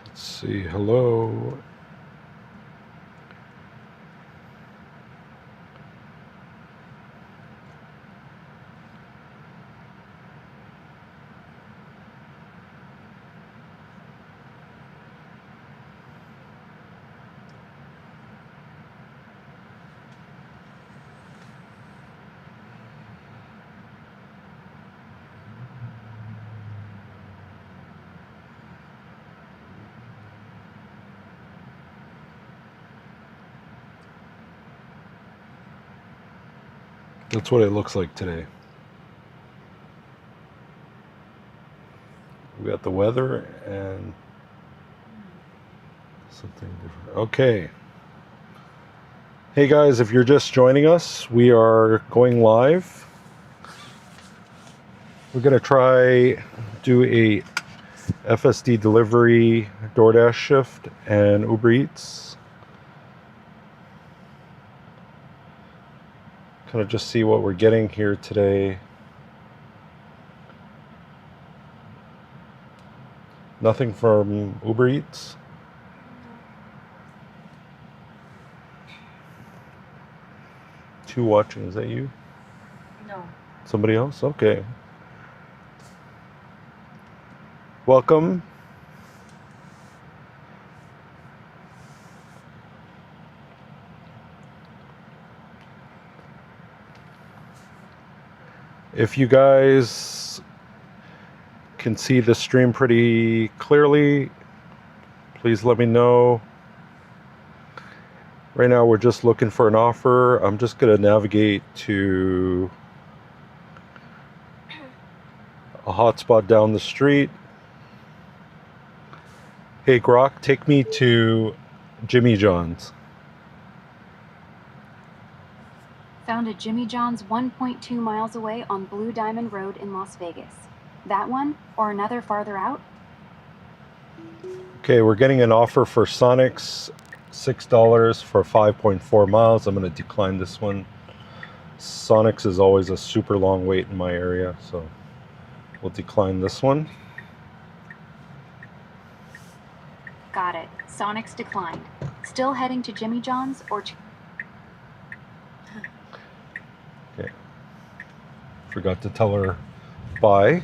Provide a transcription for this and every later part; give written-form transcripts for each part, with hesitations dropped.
Let's see. Hello. That's what it looks like today. We got the weather and something different. Okay. Hey guys, if you're just joining us, we are going live. We're going to try do a FSD delivery DoorDash shift and Uber Eats. Kind of just see what we're getting here today. Nothing from Uber Eats. Two watching, is that you? No. Somebody else? Okay. Welcome. If you guys can see the stream pretty clearly, please let me know. Right now we're just looking for an offer. I'm just going to navigate to a hotspot down the street. Hey Grok, take me to Jimmy John's. Found a Jimmy John's 1.2 miles away on Blue Diamond Road in Las Vegas. That one or another farther out? Okay, we're getting an offer for Sonic's, $6 for 5.4 miles. I'm going to decline this one. Sonic's is always a super long wait in my area, so we'll decline this one. Got it. Sonic's declined. Still heading to Jimmy John's or... Okay. Forgot to tell her bye.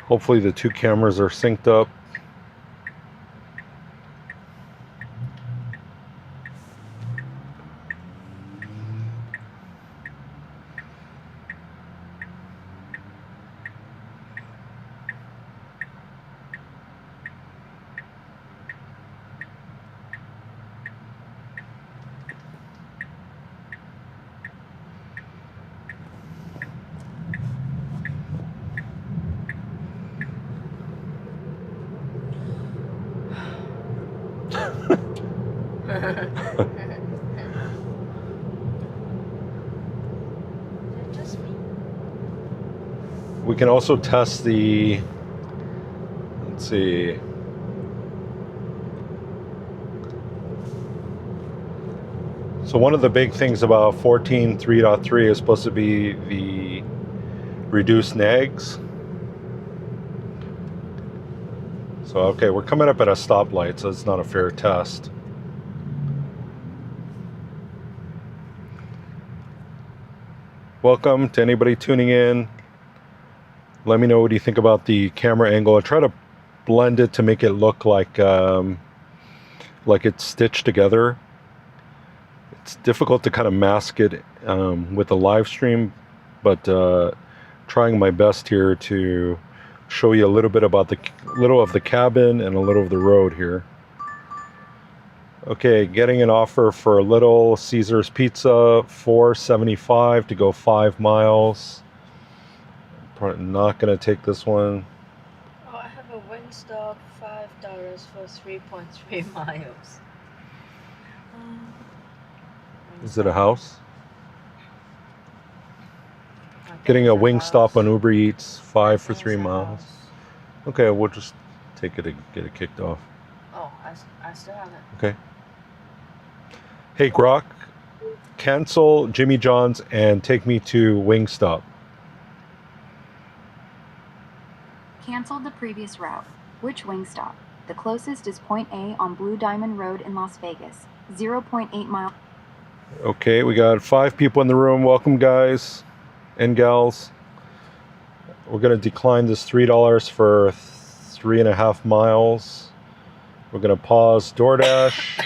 Hopefully the two cameras are synced up. Just me. We can also test the, let's see. So one of the big things about 14.3.3 is supposed to be the reduced nags. So, okay, we're coming up at a stoplight, so it's not a fair test. Welcome to anybody tuning in. Let me know what you think about the camera angle. I try to blend it to make it look like it's stitched together. It's difficult to kind of mask it with a live stream, but trying my best here to show you a little bit about little of the cabin and a little of the road here. Okay, getting an offer for a Little Caesars pizza, $4.75 to go 5 miles. Probably not gonna take this one. Oh, I have a Wingstop, $5 for 3.3 miles. Is it a house? Getting a Wingstop on Uber Eats, 5 for 3 miles. Okay, we'll just take it and get it kicked off. Oh, I still have it. Okay. Hey Grok, cancel Jimmy John's and take me to Wingstop. canceled the previous route. Which Wingstop? The closest is Point A on Blue Diamond Road in Las Vegas, 0.8 miles. Okay, we got 5 people in the room. Welcome, guys and gals. We're going to decline this $3 for 3.5 miles. We're going to pause DoorDash.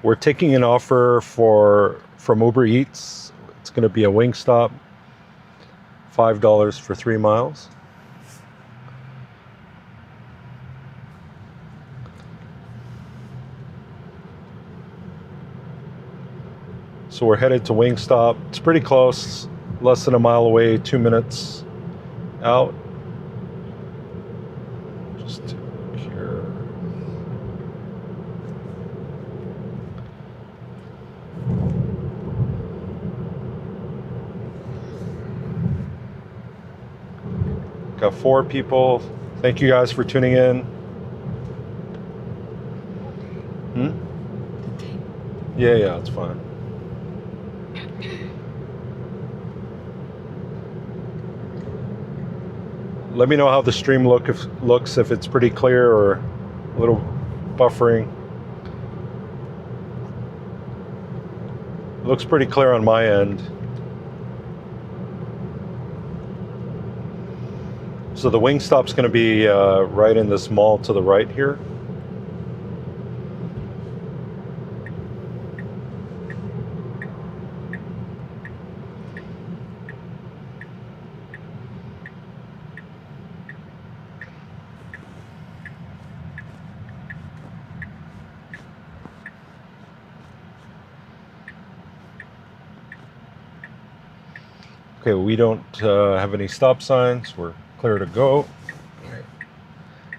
We're taking an offer from Uber Eats. It's going to be a Wingstop, $5 for 3 miles. So we're headed to Wingstop. It's pretty close, less than a mile away, 2 minutes out. Just here. Got 4 people. Thank you guys for tuning in. Yeah, it's fine. Let me know how the stream looks, if it's pretty clear or a little buffering. It looks pretty clear on my end. So the Wingstop's going to be right in this mall to the right here. Okay, we don't have any stop signs. We're clear to go.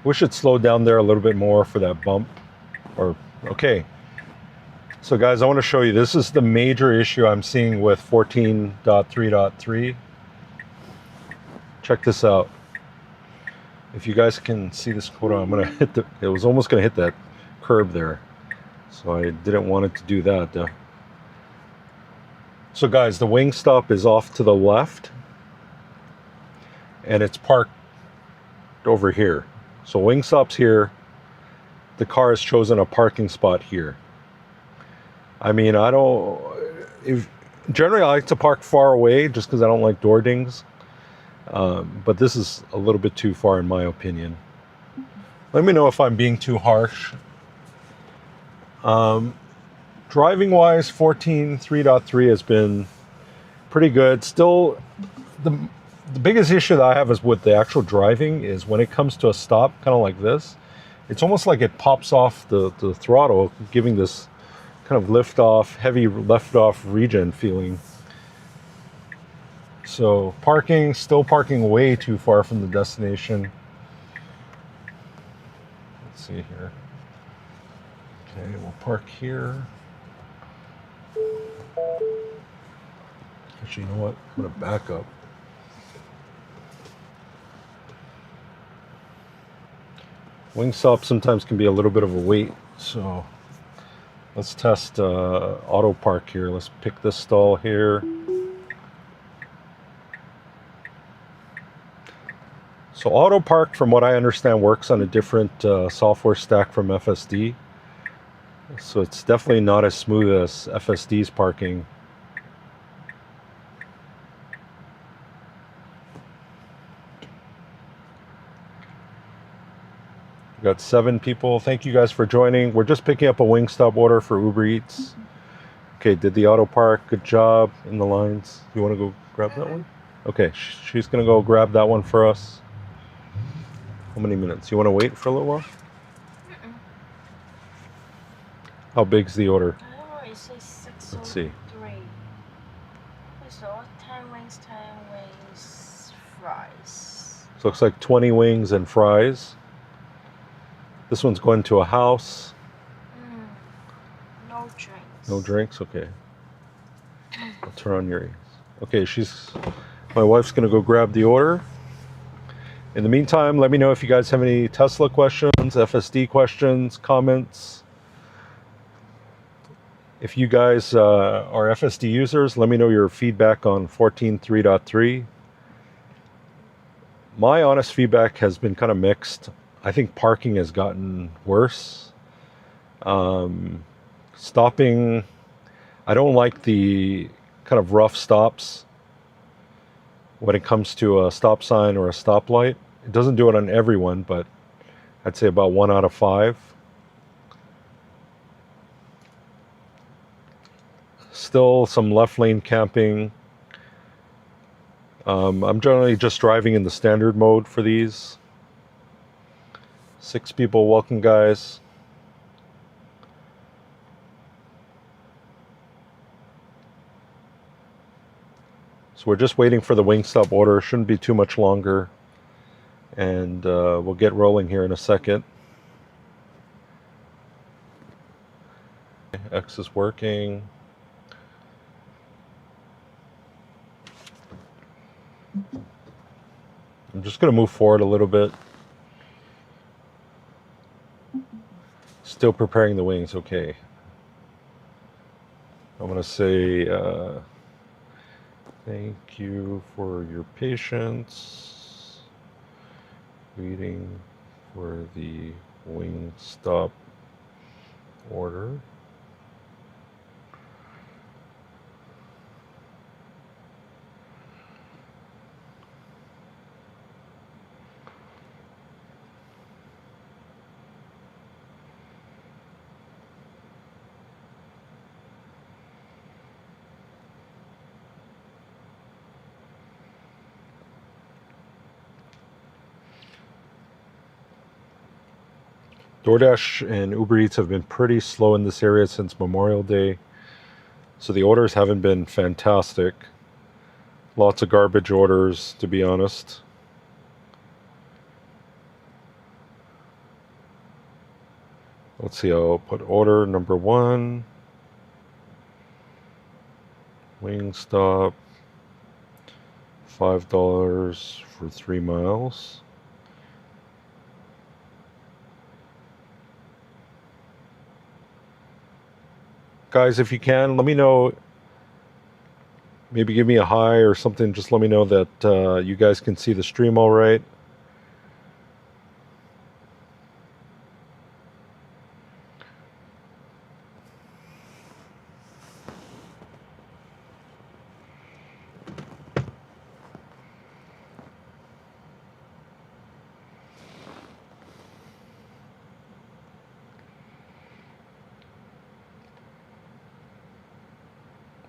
We should slow down there a little bit more for that bump. Okay. So guys, I want to show you, this is the major issue I'm seeing with 14.3.3. Check this out. If you guys can see this, hold on, I'm gonna hit it was almost gonna hit that curb there. So I didn't want it to do that. So guys, the Wingstop is off to the left and it's parked over here. So Wingstop's here. The car has chosen a parking spot here. I mean, generally I like to park far away just because I don't like door dings. But this is a little bit too far in my opinion. Let me know if I'm being too harsh. Driving wise, 14.3.3 has been pretty good. Still, the biggest issue that I have is with the actual driving is when it comes to a stop, kind of like this, it's almost like it pops off the throttle, giving this kind of heavy lift off regen feeling. So still parking way too far from the destination. Let's see here. Okay, we'll park here. Actually, you know what? I'm gonna back up. Wingstop sometimes can be a little bit of a wait, so let's test auto park here. Let's pick this stall here. So auto park, from what I understand, works on a different software stack from FSD. So it's definitely not as smooth as FSD's parking. We got 7 people. Thank you guys for joining. We're just picking up a Wingstop order for Uber Eats. Okay, did the auto park. Good job in the lines. You want to go grab that one? Okay, she's going to go grab that one for us. How many minutes? You want to wait for a little while? How big's the order? I don't know, it says 603. Let's see. So 10 wings, 10 wings, fries. So looks like 20 wings and fries. This one's going to a house. No drinks. No drinks? Okay. I'll turn on your ears. Okay, my wife's going to go grab the order. In the meantime, let me know if you guys have any Tesla questions, FSD questions, comments. If you guys are FSD users, let me know your feedback on 14.3.3. My honest feedback has been kind of mixed. I think parking has gotten worse. Stopping, I don't like the kind of rough stops when it comes to a stop sign or a stoplight. It doesn't do it on everyone, but I'd say about 1 out of 5. Still some left lane camping. I'm generally just driving in the standard mode for these. 6 people, welcome guys. So we're just waiting for the Wingstop order. Shouldn't be too much longer. And we'll get rolling here in a second. X is working. I'm just going to move forward a little bit. Still preparing the wings, okay. I'm going to say thank you for your patience. Waiting for the Wingstop order. DoorDash and Uber Eats have been pretty slow in this area since Memorial Day. So the orders haven't been fantastic. Lots of garbage orders, to be honest. Let's see, I'll put order number 1. Wingstop. $5 for 3 miles. Guys, if you can, let me know. Maybe give me a hi or something. Just let me know that you guys can see the stream all right.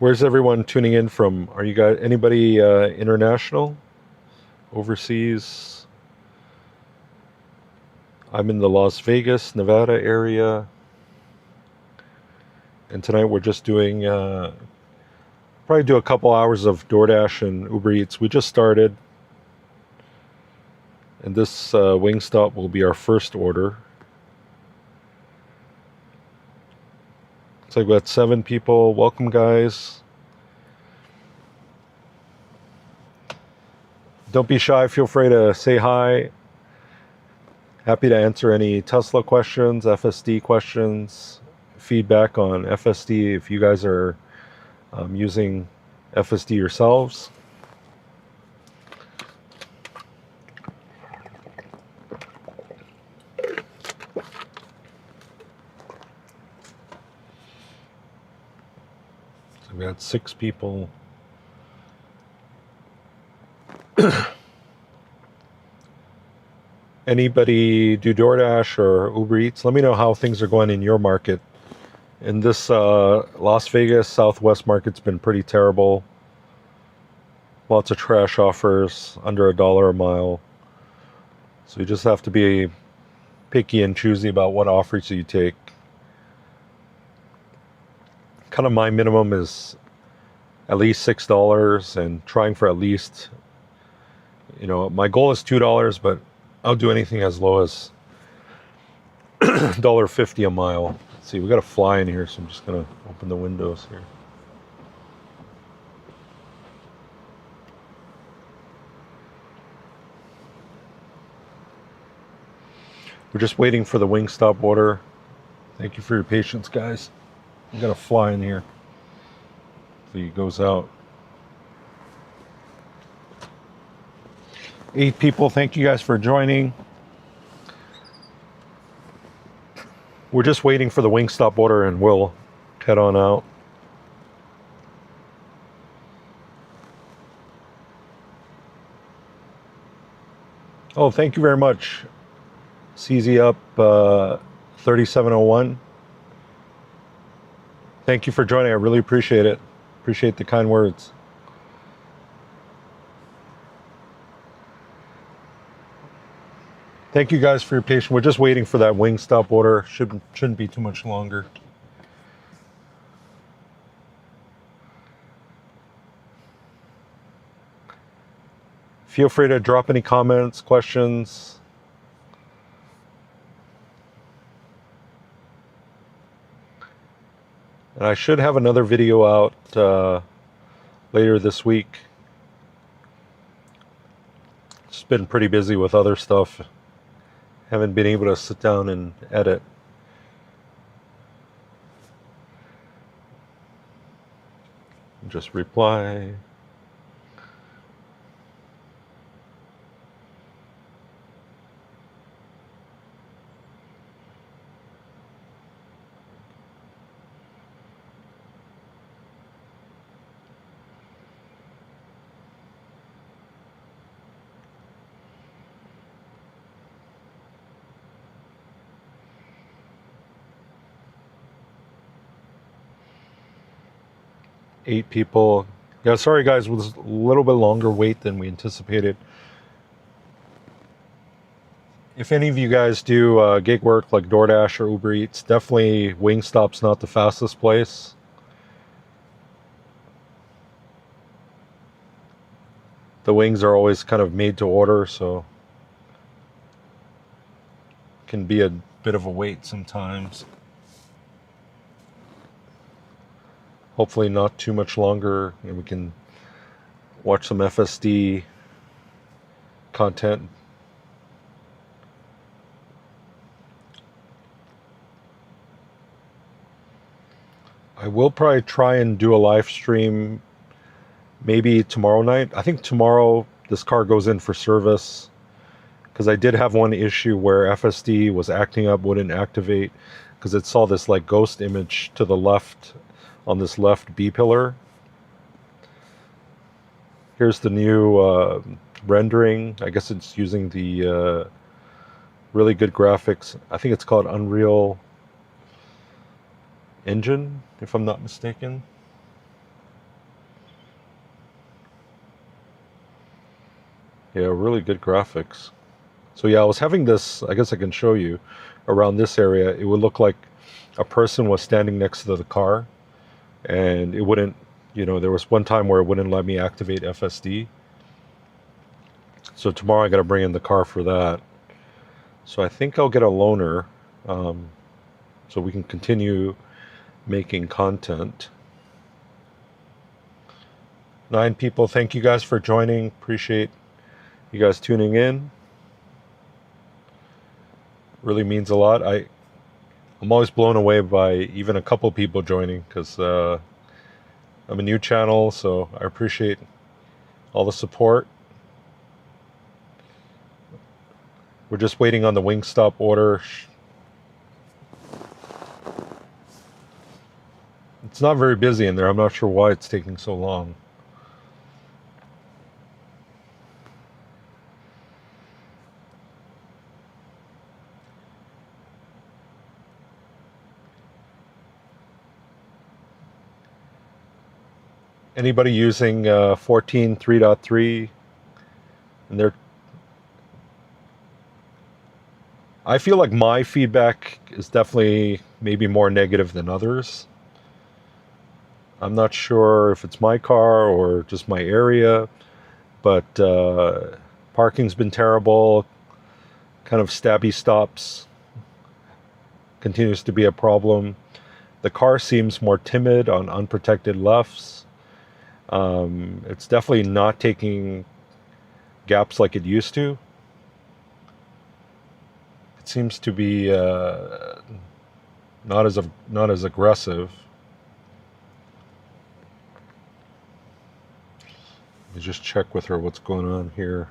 Where's everyone tuning in from? Are you guys, anybody international? Overseas? I'm in the Las Vegas, Nevada area. And tonight we're just doing, probably do a couple hours of DoorDash and Uber Eats. We just started. And this Wingstop will be our first order. Looks like we got 7 people. Welcome, guys. Don't be shy. Feel free to say hi. Happy to answer any Tesla questions, FSD questions, feedback on FSD if you guys are using FSD yourselves. We had 6 people. Anybody do DoorDash or Uber Eats? Let me know how things are going in your market. In this Las Vegas Southwest market's been pretty terrible. Lots of trash offers, under $1 a mile. So you just have to be picky and choosy about what offers you take. Kind of my minimum is at least $6 and trying for at least, you know, my goal is $2, but I'll do anything as low as $1.50 a mile. Let's see, we got a fly in here, so I'm just gonna open the windows here. We're just waiting for the Wingstop order. Thank you for your patience, guys. We got a fly in here. So he goes out. 8 people, thank you guys for joining. We're just waiting for the Wingstop order and we'll head on out. Oh, thank you very much. CZ up 3701. Thank you for joining. I really appreciate it. Appreciate the kind words. Thank you guys for your patience. We're just waiting for that Wingstop order. Shouldn't be too much longer. Feel free to drop any comments, questions. And I should have another video out later this week. Just been pretty busy with other stuff. Haven't been able to sit down and edit. Just reply. Eight people. Yeah, sorry guys, it was a little bit longer wait than we anticipated. If any of you guys do gig work like DoorDash or Uber Eats, definitely Wingstop's not the fastest place. The wings are always kind of made to order, so it can be a bit of a wait sometimes. Hopefully not too much longer and we can watch some FSD content. I will probably try and do a live stream maybe tomorrow night. I think tomorrow this car goes in for service because I did have one issue where FSD was acting up, wouldn't activate because it saw this like ghost image to the left on this left B pillar. Here's the new rendering. I guess it's using the really good graphics. I think it's called Unreal Engine, if I'm not mistaken. Yeah, really good graphics. So yeah, I was having this, I guess I can show you, around this area. It would look like a person was standing next to the car and it wouldn't, there was one time where it wouldn't let me activate FSD. So tomorrow I got to bring in the car for that. So I think I'll get a loaner so we can continue making content. 9 people, thank you guys for joining. Appreciate you guys tuning in. Really means a lot. I'm always blown away by even a couple people joining because I'm a new channel, so I appreciate all the support. We're just waiting on the Wingstop order. It's not very busy in there. I'm not sure why it's taking so long. Anybody using 14.3.3 and they're I feel like my feedback is definitely maybe more negative than others. I'm not sure if it's my car or just my area, but parking's been terrible. Kind of stabby stops continues to be a problem. The car seems more timid on unprotected lefts. It's definitely not taking gaps like it used to. It seems to be not as aggressive. Let me just check with her what's going on here.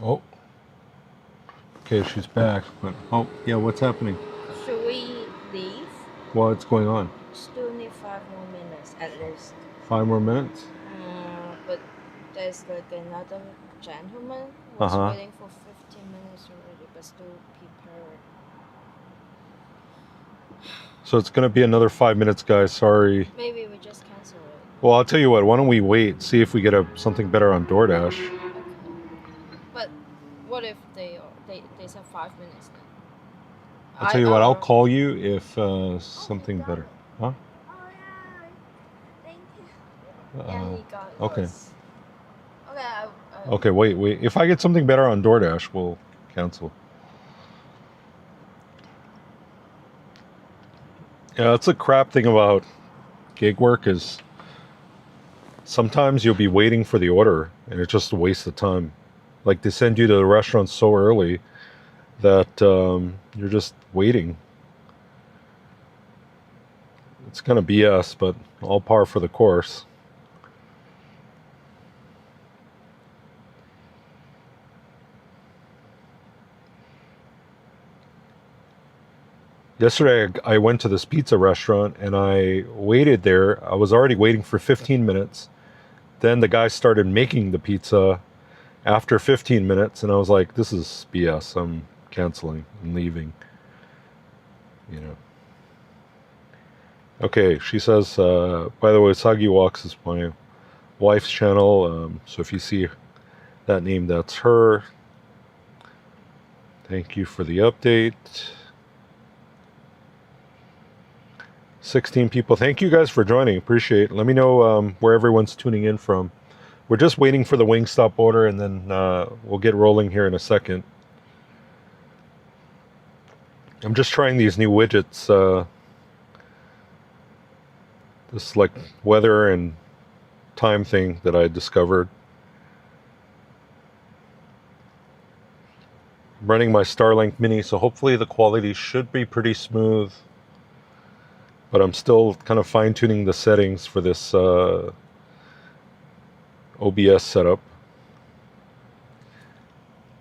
Oh, okay, she's back. But oh, yeah, what's happening? Should we leave? What's going on? Still need 5 more minutes at least. 5 more minutes? But there's like another gentleman was Uh-huh. waiting for 15 minutes already, but still prepared. So it's gonna be another 5 minutes, guys. Sorry. Maybe we just cancel it. Well, I'll tell you what. Why don't we wait? See if we get something better on DoorDash. Okay. But what if they said 5 minutes then? I'll tell you what. I'll call you if something better. Huh? Thank you. Yeah, he got it. Okay. Okay. Okay. Wait. If I get something better on DoorDash, we'll cancel. Yeah, that's the crap thing about gig work is sometimes you'll be waiting for the order and it's just a waste of time. Like they send you to the restaurant so early that you're just waiting. It's kind of BS, but all par for the course. Yesterday, I went to this pizza restaurant and I waited there. I was already waiting for 15 minutes. Then the guy started making the pizza after 15 minutes, and I was like, this is BS. I'm canceling and leaving. You know. Okay, she says, by the way, Sagi Walks is my wife's channel. So if you see that name, that's her. Thank you for the update. 16 people. Thank you guys for joining. Appreciate it. Let me know where everyone's tuning in from. We're just waiting for the Wingstop order, and then we'll get rolling here in a second. I'm just trying these new widgets. This like weather and time thing that I discovered. I'm running my Starlink Mini, so hopefully the quality should be pretty smooth. But I'm still kind of fine-tuning the settings for this OBS setup.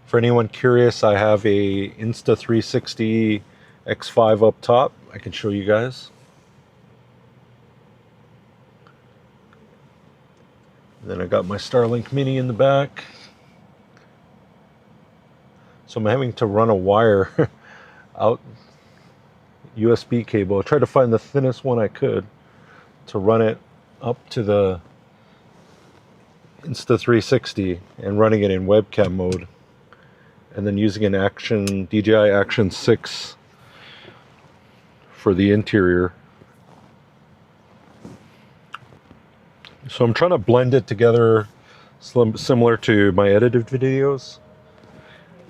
For anyone curious, I have a Insta360 X5 up top. I can show you guys. And then I got my Starlink Mini in the back. So I'm having to run a wire out, USB cable. I tried to find the thinnest one I could to run it up to the Insta360 and running it in webcam mode, and then using an DJI Action 6 for the interior. So I'm trying to blend it together similar to my edited videos,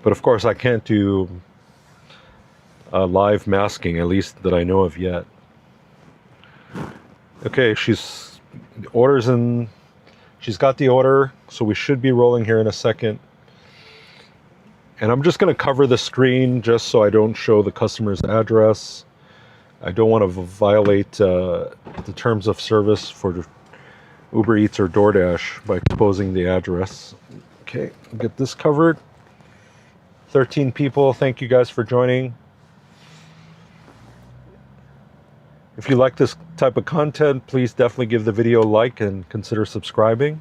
but of course I can't do live masking, at least that I know of yet. Okay, she's got the order, so we should be rolling here in a second. And I'm just going to cover the screen just so I don't show the customer's address. I don't want to violate the terms of service for Uber Eats or DoorDash by exposing the address. Okay, I'll get this covered. 13 people, thank you guys for joining. If you like this type of content, please definitely give the video a like and consider subscribing.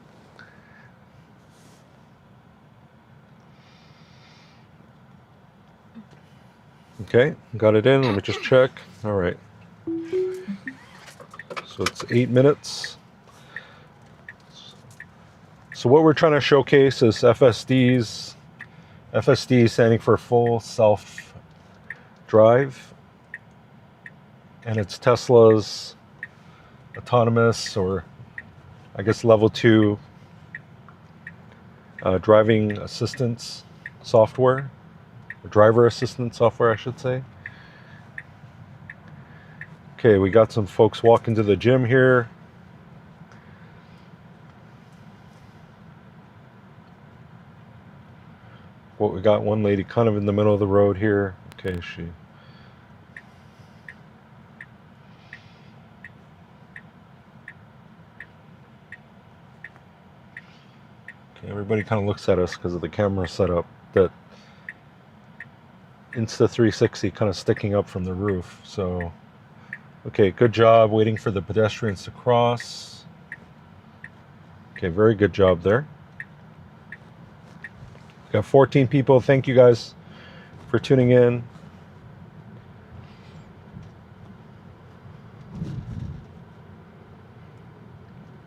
Okay, got it in. Let me just check. All right. So it's 8 minutes. So what we're trying to showcase is FSDs. FSD standing for full self drive. And it's Tesla's autonomous, or I guess level 2 driving assistance software, or driver assistance software, I should say. Okay, we got some folks walking to the gym here. Well, we got one lady kind of in the middle of the road here. Okay, everybody kind of looks at us because of the camera setup. the Insta360 kind of sticking up from the roof. So, okay, good job waiting for the pedestrians to cross. Okay, very good job there. Got 14 people. Thank you guys for tuning in.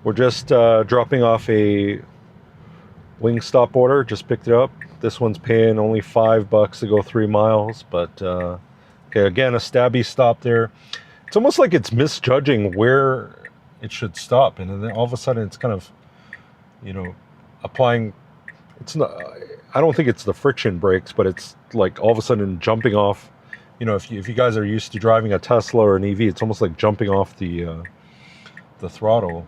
We're just dropping off a Wingstop order. Just picked it up. This one's paying only $5 to go 3 miles. But okay, again, a stabby stop there. It's almost like it's misjudging where it should stop, and then all of a sudden it's kind of, you know, applying. It's not. I don't think it's the friction brakes, but it's like all of a sudden jumping off. You know, if you guys are used to driving a Tesla or an EV, it's almost like jumping off the throttle.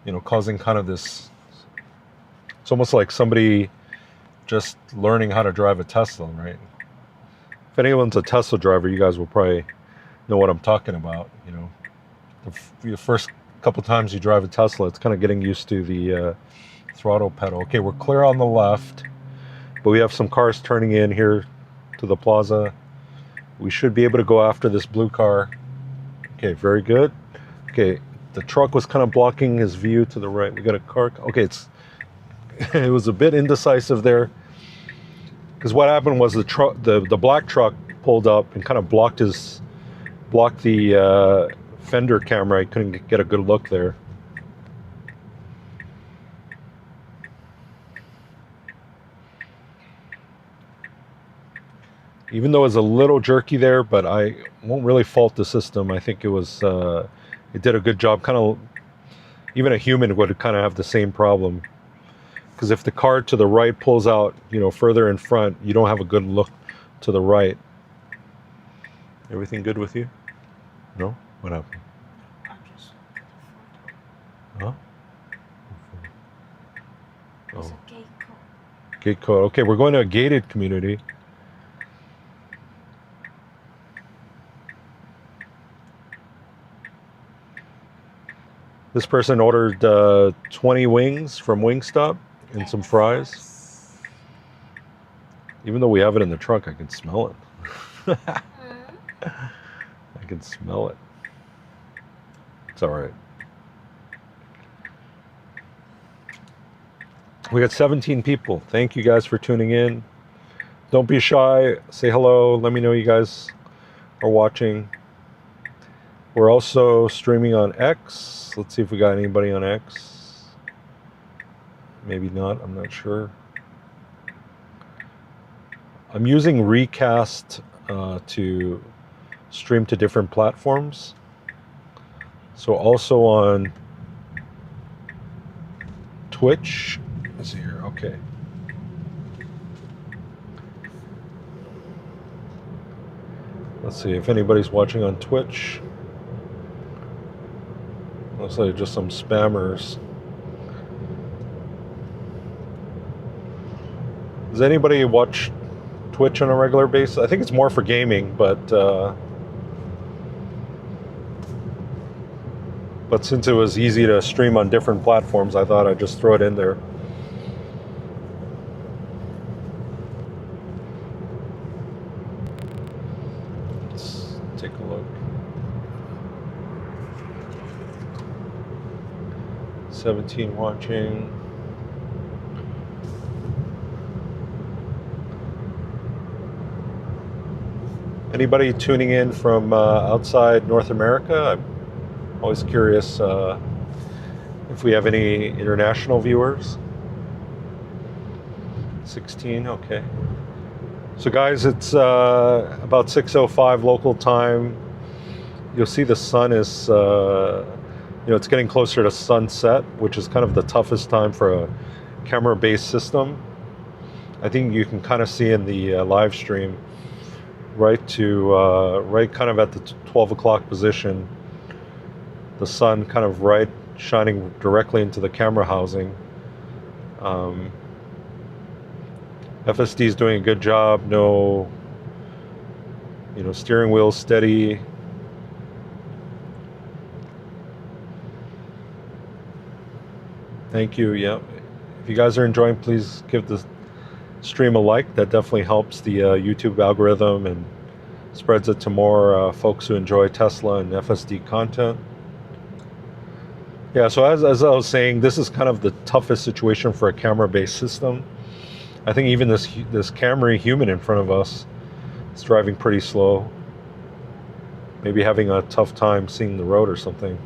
You know, causing kind of this. It's almost like somebody just learning how to drive a Tesla, right? If anyone's a Tesla driver, you guys will probably know what I'm talking about. You know, the first couple times you drive a Tesla, it's kind of getting used to the throttle pedal. Okay, we're clear on the left, but we have some cars turning in here to the plaza. We should be able to go after this blue car. Okay, very good. Okay, the truck was kind of blocking his view to the right. We got a car. Okay, it was a bit indecisive there, because what happened was the black truck pulled up and kind of blocked the fender camera. I couldn't get a good look there. Even though it was a little jerky there, but I won't really fault the system. I think it was it did a good job. Kind of, even a human would kind of have the same problem, because if the car to the right pulls out, you know, further in front, you don't have a good look to the right. Everything good with you? No? What happened? Huh? There's Oh, a gate code. gate code. Okay, we're going to a gated community. This person ordered 20 wings from Wingstop and some fries. Even though we have it in the trunk, I can smell it. I can smell it. It's all right. We got 17 people. Thank you guys for tuning in. Don't be shy. Say hello. Let me know you guys are watching. We're also streaming on X. Let's see if we got anybody on X. Maybe not. I'm not sure. I'm using Recast to stream to different platforms. So also on Twitch. Let's see here. Okay. Let's see if anybody's watching on Twitch. Looks like just some spammers. Does anybody watch Twitch on a regular basis? I think it's more for gaming, but since it was easy to stream on different platforms, I thought I'd just throw it in there. Let's take a look. 17 watching. Anybody tuning in from outside North America? I'm always curious if we have any international viewers. 16, okay. So guys, it's about 6:05 local time. You'll see the sun is, it's getting closer to sunset, which is kind of the toughest time for a camera-based system. I think you can kind of see in the live stream, right kind of at the 12 o'clock position, the sun kind of right shining directly into the camera housing. FSD is doing a good job. No, steering wheel steady. Thank you. Yeah, if you guys are enjoying, please give the stream a like. That definitely helps the YouTube algorithm and spreads it to more folks who enjoy Tesla and FSD content. Yeah, so as I was saying, this is kind of the toughest situation for a camera-based system. I think even this Camry human in front of us is driving pretty slow. Maybe having a tough time seeing the road or something.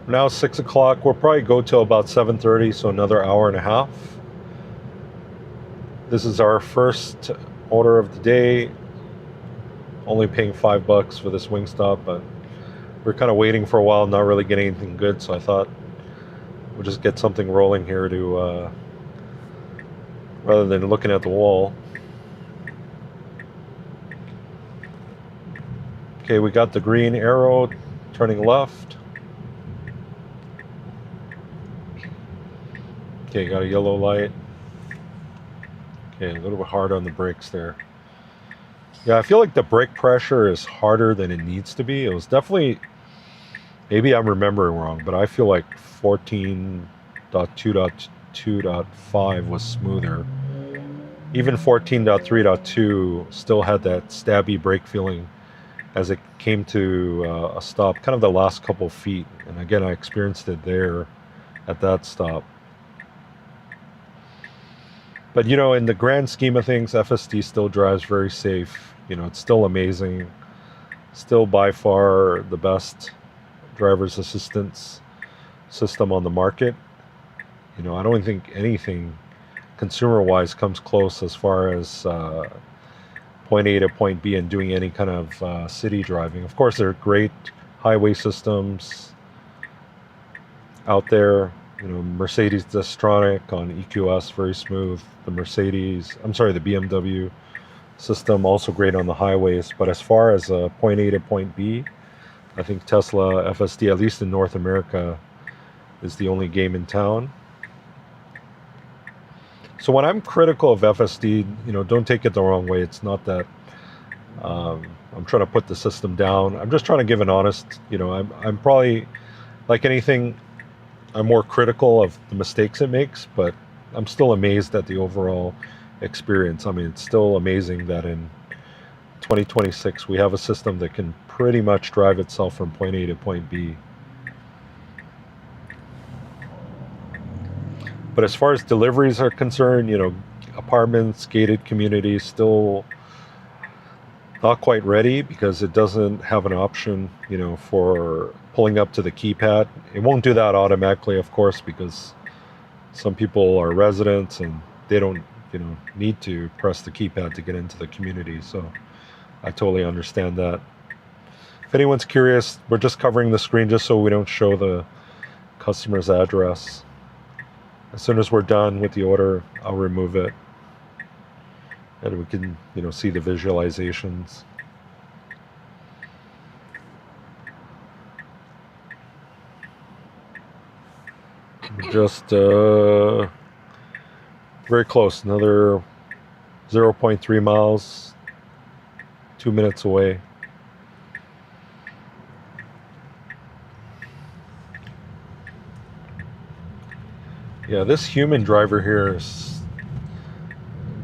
Now it's 6 o'clock. We'll probably go till about 7:30, so another hour and a half. This is our first order of the day. Only paying $5 for this Wingstop, but we're kind of waiting for a while, not really getting anything good, so I thought we'll just get something rolling here to rather than looking at the wall. Okay, we got the green arrow turning left. Okay, got a yellow light. Okay, a little bit hard on the brakes there. Yeah, I feel like the brake pressure is harder than it needs to be. It was definitely, maybe I'm remembering wrong, but I feel like 14.2.2.5 was smoother. Even 14.3.2 still had that stabby brake feeling as it came to a stop, kind of the last couple feet. And again, I experienced it there at that stop. But you know, in the grand scheme of things, FSD still drives very safe. You know, it's still amazing. Still by far the best driver's assistance system on the market. You know, I don't think anything consumer-wise comes close as far as point A to point B and doing any kind of city driving. Of course, there are great highway systems out there. You know, Mercedes Distronic on EQS, very smooth. The BMW system, also great on the highways. But as far as point A to point B, I think Tesla FSD, at least in North America, is the only game in town. So when I'm critical of FSD, you know, don't take it the wrong way. It's not that I'm trying to put the system down. I'm just trying to give an honest, you know, I'm probably, like anything, I'm more critical of the mistakes it makes, but I'm still amazed at the overall experience. I mean, it's still amazing that in 2026 we have a system that can pretty much drive itself from point A to point B. But as far as deliveries are concerned, you know, apartments, gated communities, still not quite ready because it doesn't have an option, you know, for pulling up to the keypad. It won't do that automatically, of course, because some people are residents and they don't, you know, need to press the keypad to get into the community. So I totally understand that. If anyone's curious, we're just covering the screen just so we don't show the customer's address. As soon as we're done with the order, I'll remove it. And we can, you know, see the visualizations. Just very close, another 0.3 miles, 2 minutes away. Yeah, this human driver here is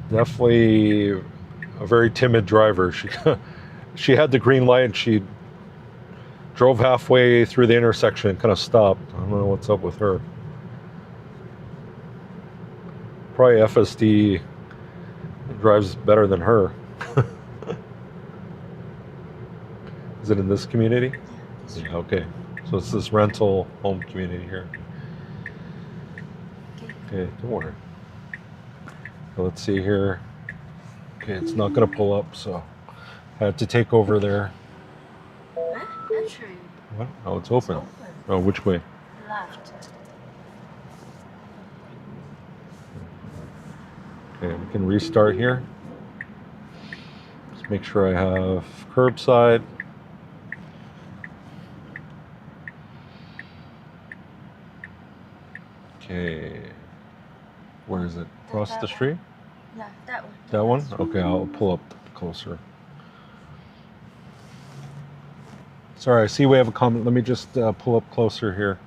definitely a very timid driver. She had the green light and she drove halfway through the intersection and kind of stopped. I don't know what's up with her. Probably FSD drives better than her. Is it in this community? Yeah, okay. So it's this rental home community here. Okay, don't worry. So let's see here. Okay, it's not going to pull up, so I had to take over there. Actually, What? Oh, it's open. Oh, which way? left. Okay, we can restart here. Just make sure I have curbside. Okay. Where is it? Across the street? Yeah, that one. That one? Okay, I'll pull up closer. Sorry, I see we have a comment. Let me just pull up closer here.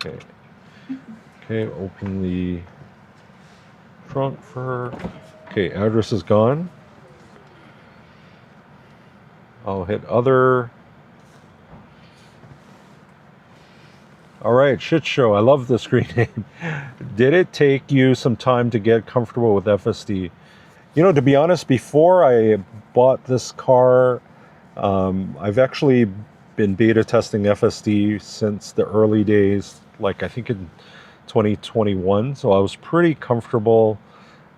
Okay. Okay, open the trunk for her. Okay, address is gone. I'll hit other. All right, shit show. I love the screen name. Did it take you some time to get comfortable with FSD? You know, to be honest, before I bought this car, I've actually been beta testing FSD since the early days, like I think in 2021. So I was pretty comfortable.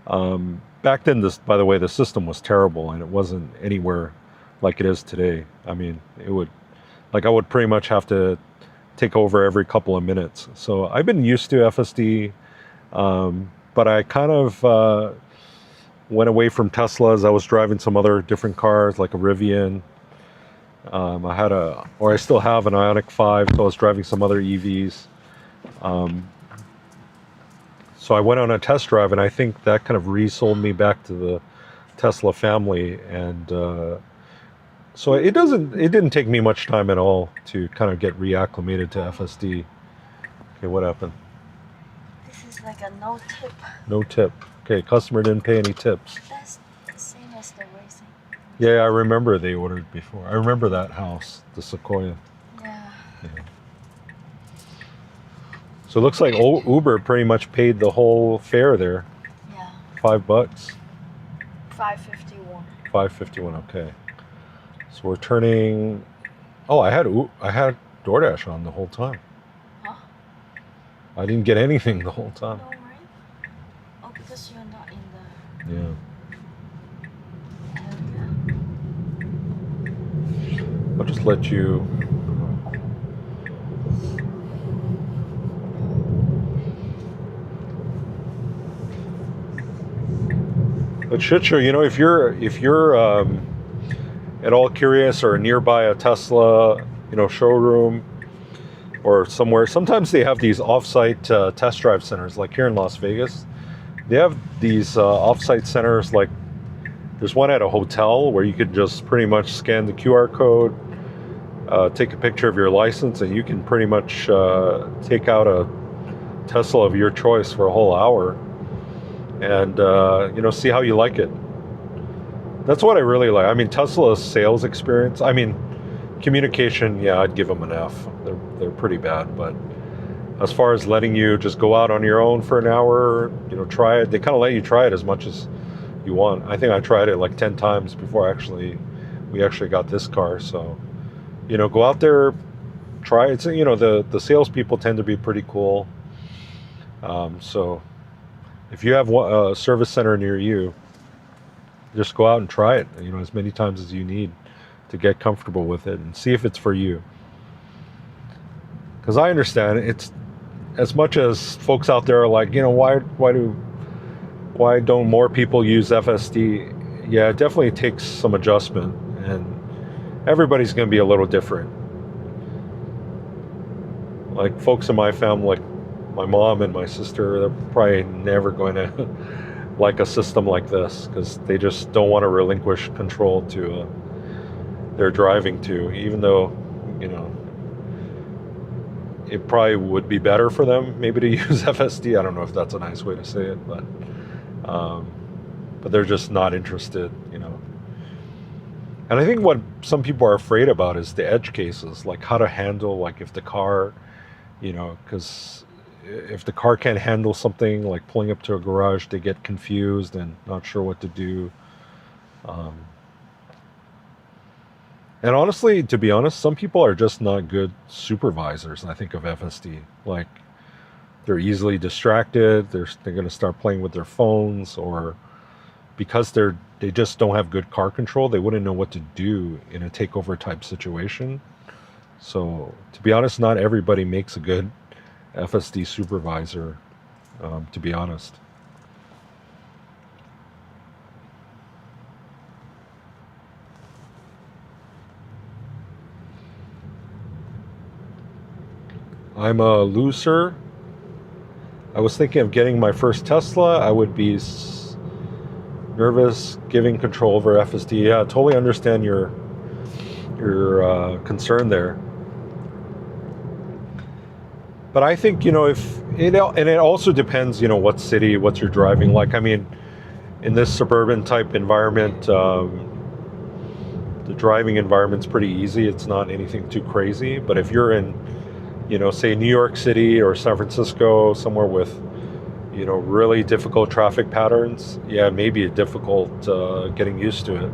Back then, this, by the way, the system was terrible and it wasn't anywhere like it is today. I mean, I would pretty much have to take over every couple of minutes. So I've been used to FSD, but I kind of went away from Teslas. I was driving some other different cars like a Rivian. I still have an Ioniq 5, so I was driving some other EVs. So I went on a test drive, and I think that kind of resold me back to the Tesla family. And so it didn't take me much time at all to kind of get reacclimated to FSD. Okay, what happened? This is like a no tip. No tip. Okay, customer didn't pay any tips. That's the same as the racing. Yeah, I remember they ordered before. I remember that house, the Sequoia. Yeah. Yeah. So it looks like Uber pretty much paid the whole fare there. Yeah. $5. $5.51. $5.51. Okay. So we're turning. Oh, I had DoorDash on the whole time. Huh? I didn't get anything the whole time. No, right? Oh, because you're not in the Yeah. area. I'll just let you. But shit show, you know, if you're at all curious or nearby a Tesla, you know, showroom or somewhere, sometimes they have these off-site test drive centers, like here in Las Vegas. They have these off-site centers, like there's one at a hotel where you could just pretty much scan the QR code, take a picture of your license, and you can pretty much take out a Tesla of your choice for a whole hour and you know, see how you like it. That's what I really like. I mean, Tesla's sales experience, I mean, communication, yeah, I'd give them an F. They're pretty bad, but as far as letting you just go out on your own for an hour, you know, try it, they kind of let you try it as much as you want. I think I tried it like 10 times before we actually got this car. So, you know, go out there, try it. You know, the salespeople tend to be pretty cool. So if you have a service center near you, just go out and try it, you know, as many times as you need to get comfortable with it and see if it's for you. Because I understand it's, as much as folks out there are like, you know, why don't more people use FSD? Yeah, it definitely takes some adjustment, and everybody's going to be a little different. Like folks in my family, like my mom and my sister, they're probably never going to like a system like this because they just don't want to relinquish control to their driving to, even though, you know, it probably would be better for them maybe to use FSD. I don't know if that's a nice way to say it, but they're just not interested, you know. And I think what some people are afraid about is the edge cases, like how to handle, like if the car, you know, because if the car can't handle something like pulling up to a garage, they get confused and not sure what to do. And honestly, to be honest, some people are just not good supervisors, I think, of FSD. Like, they're easily distracted, they're going to start playing with their phones, or because they just don't have good car control, they wouldn't know what to do in a takeover type situation. So, to be honest, not everybody makes a good FSD supervisor, to be honest. I'm a loser. I was thinking of getting my first Tesla. I would be nervous giving control over FSD. Yeah, I totally understand your concern there. But I think, you know, if it, and it also depends, you know, what city, what you're driving like. I mean, in this suburban type environment, the driving environment's pretty easy. It's not anything too crazy. But if you're in, you know, say New York City or San Francisco, somewhere with, you know, really difficult traffic patterns, yeah, it may be difficult getting used to it.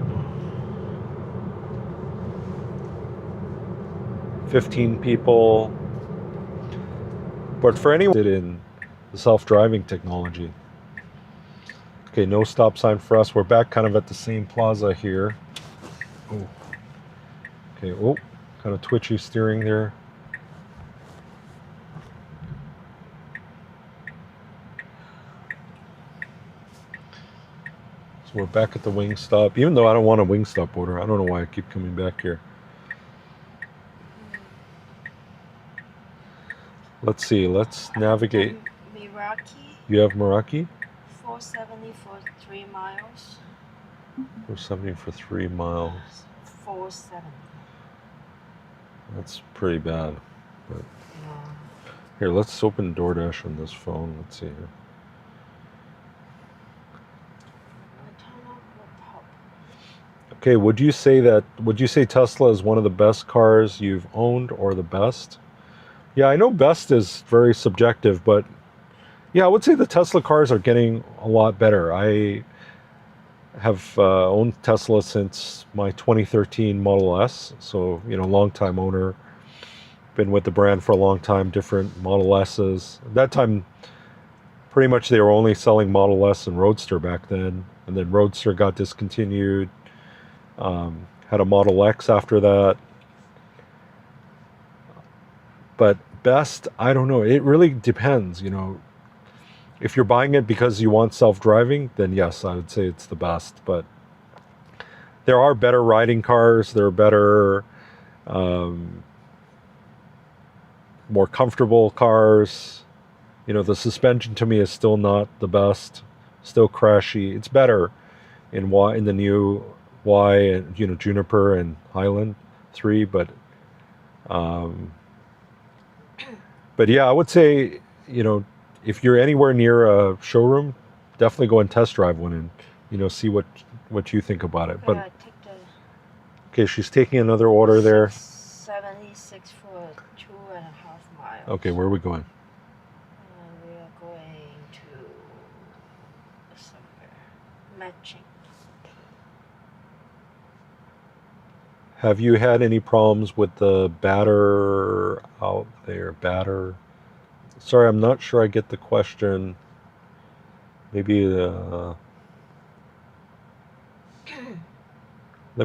15 people. But for anyone in the self-driving technology. Okay, no stop sign for us. We're back kind of at the same plaza here. Oh. Okay, oh, kind of twitchy steering there. So we're back at the Wingstop, even though I don't want a Wingstop order. I don't know why I keep coming back here. Let's see, let's navigate. Meraki. You have Meraki? 470 for 3 miles. 470 for 3 miles. 470. That's pretty bad. But Yeah. here, let's open DoorDash on this phone. Let's see here. Okay, would you say Tesla is one of the best cars you've owned or the best? Yeah, I know best is very subjective, but yeah, I would say the Tesla cars are getting a lot better. I have owned Tesla since my 2013 Model S, so, you know, long time owner. Been with the brand for a long time, different Model S's. At that time, pretty much they were only selling Model S and Roadster back then, and then Roadster got discontinued. Had a Model X after that. But best, I don't know. It really depends, you know. If you're buying it because you want self-driving, then yes, I would say it's the best. But there are better riding cars. There are better, more comfortable cars. You know, the suspension to me is still not the best. Still crashy. It's better in the new Y and, you know, Juniper and Highland 3, but yeah, I would say, you know, if you're anywhere near a showroom, definitely go and test drive one and, you know, see what you think about it. But I take the okay, she's taking another order there. 76 for 2.5 miles. Okay, where are we going? We are going to somewhere matching. Have you had any problems with the batter out there? Batter. Sorry, I'm not sure I get the question. Maybe let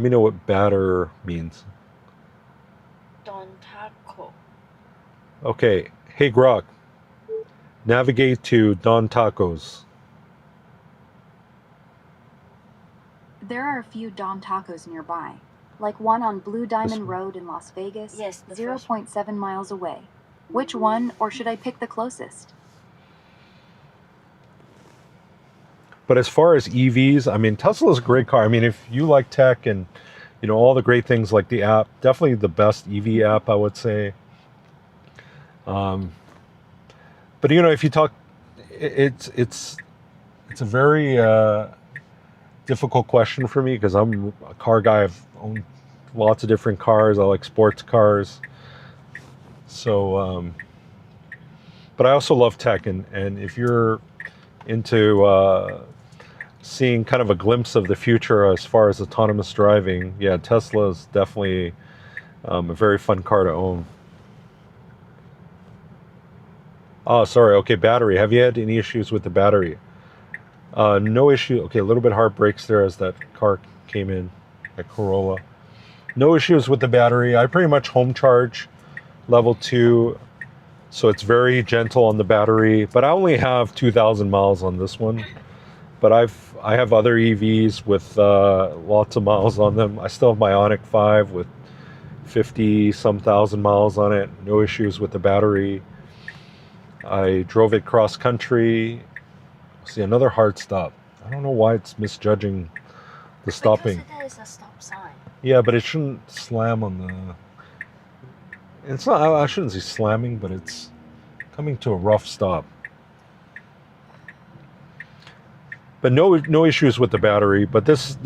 me know what batter means. Don Taco. Okay. Hey, Grok. Navigate to Don Tacos. There are a few Don Tacos nearby, like one on Blue Diamond Road in Las Vegas, Yes, the 0.7 miles away. Which one, or should I pick the closest? But as far as EVs, I mean, Tesla's a great car. I mean, if you like tech and, you know, all the great things like the app, definitely the best EV app, I would say. But, you know, if you talk, it's a very difficult question for me because I'm a car guy. I've owned lots of different cars. I like sports cars. So, but I also love tech. And if you're into seeing kind of a glimpse of the future as far as autonomous driving, yeah, Tesla is definitely a very fun car to own. Oh, sorry. Okay, battery. Have you had any issues with the battery? No issue. Okay, a little bit hard brakes there as that car came in, that Corolla. No issues with the battery. I pretty much home charge level 2, so it's very gentle on the battery. But I only have 2,000 miles on this one. But I have other EVs with lots of miles on them. I still have my Ioniq 5 with 50-some thousand miles on it. No issues with the battery. I drove it cross country. See, another hard stop. I don't know why it's misjudging the stopping. Because it is a stop sign. Yeah, but it shouldn't slam on the... It's not, I shouldn't say slamming, but it's coming to a rough stop. But no issues with the battery. But this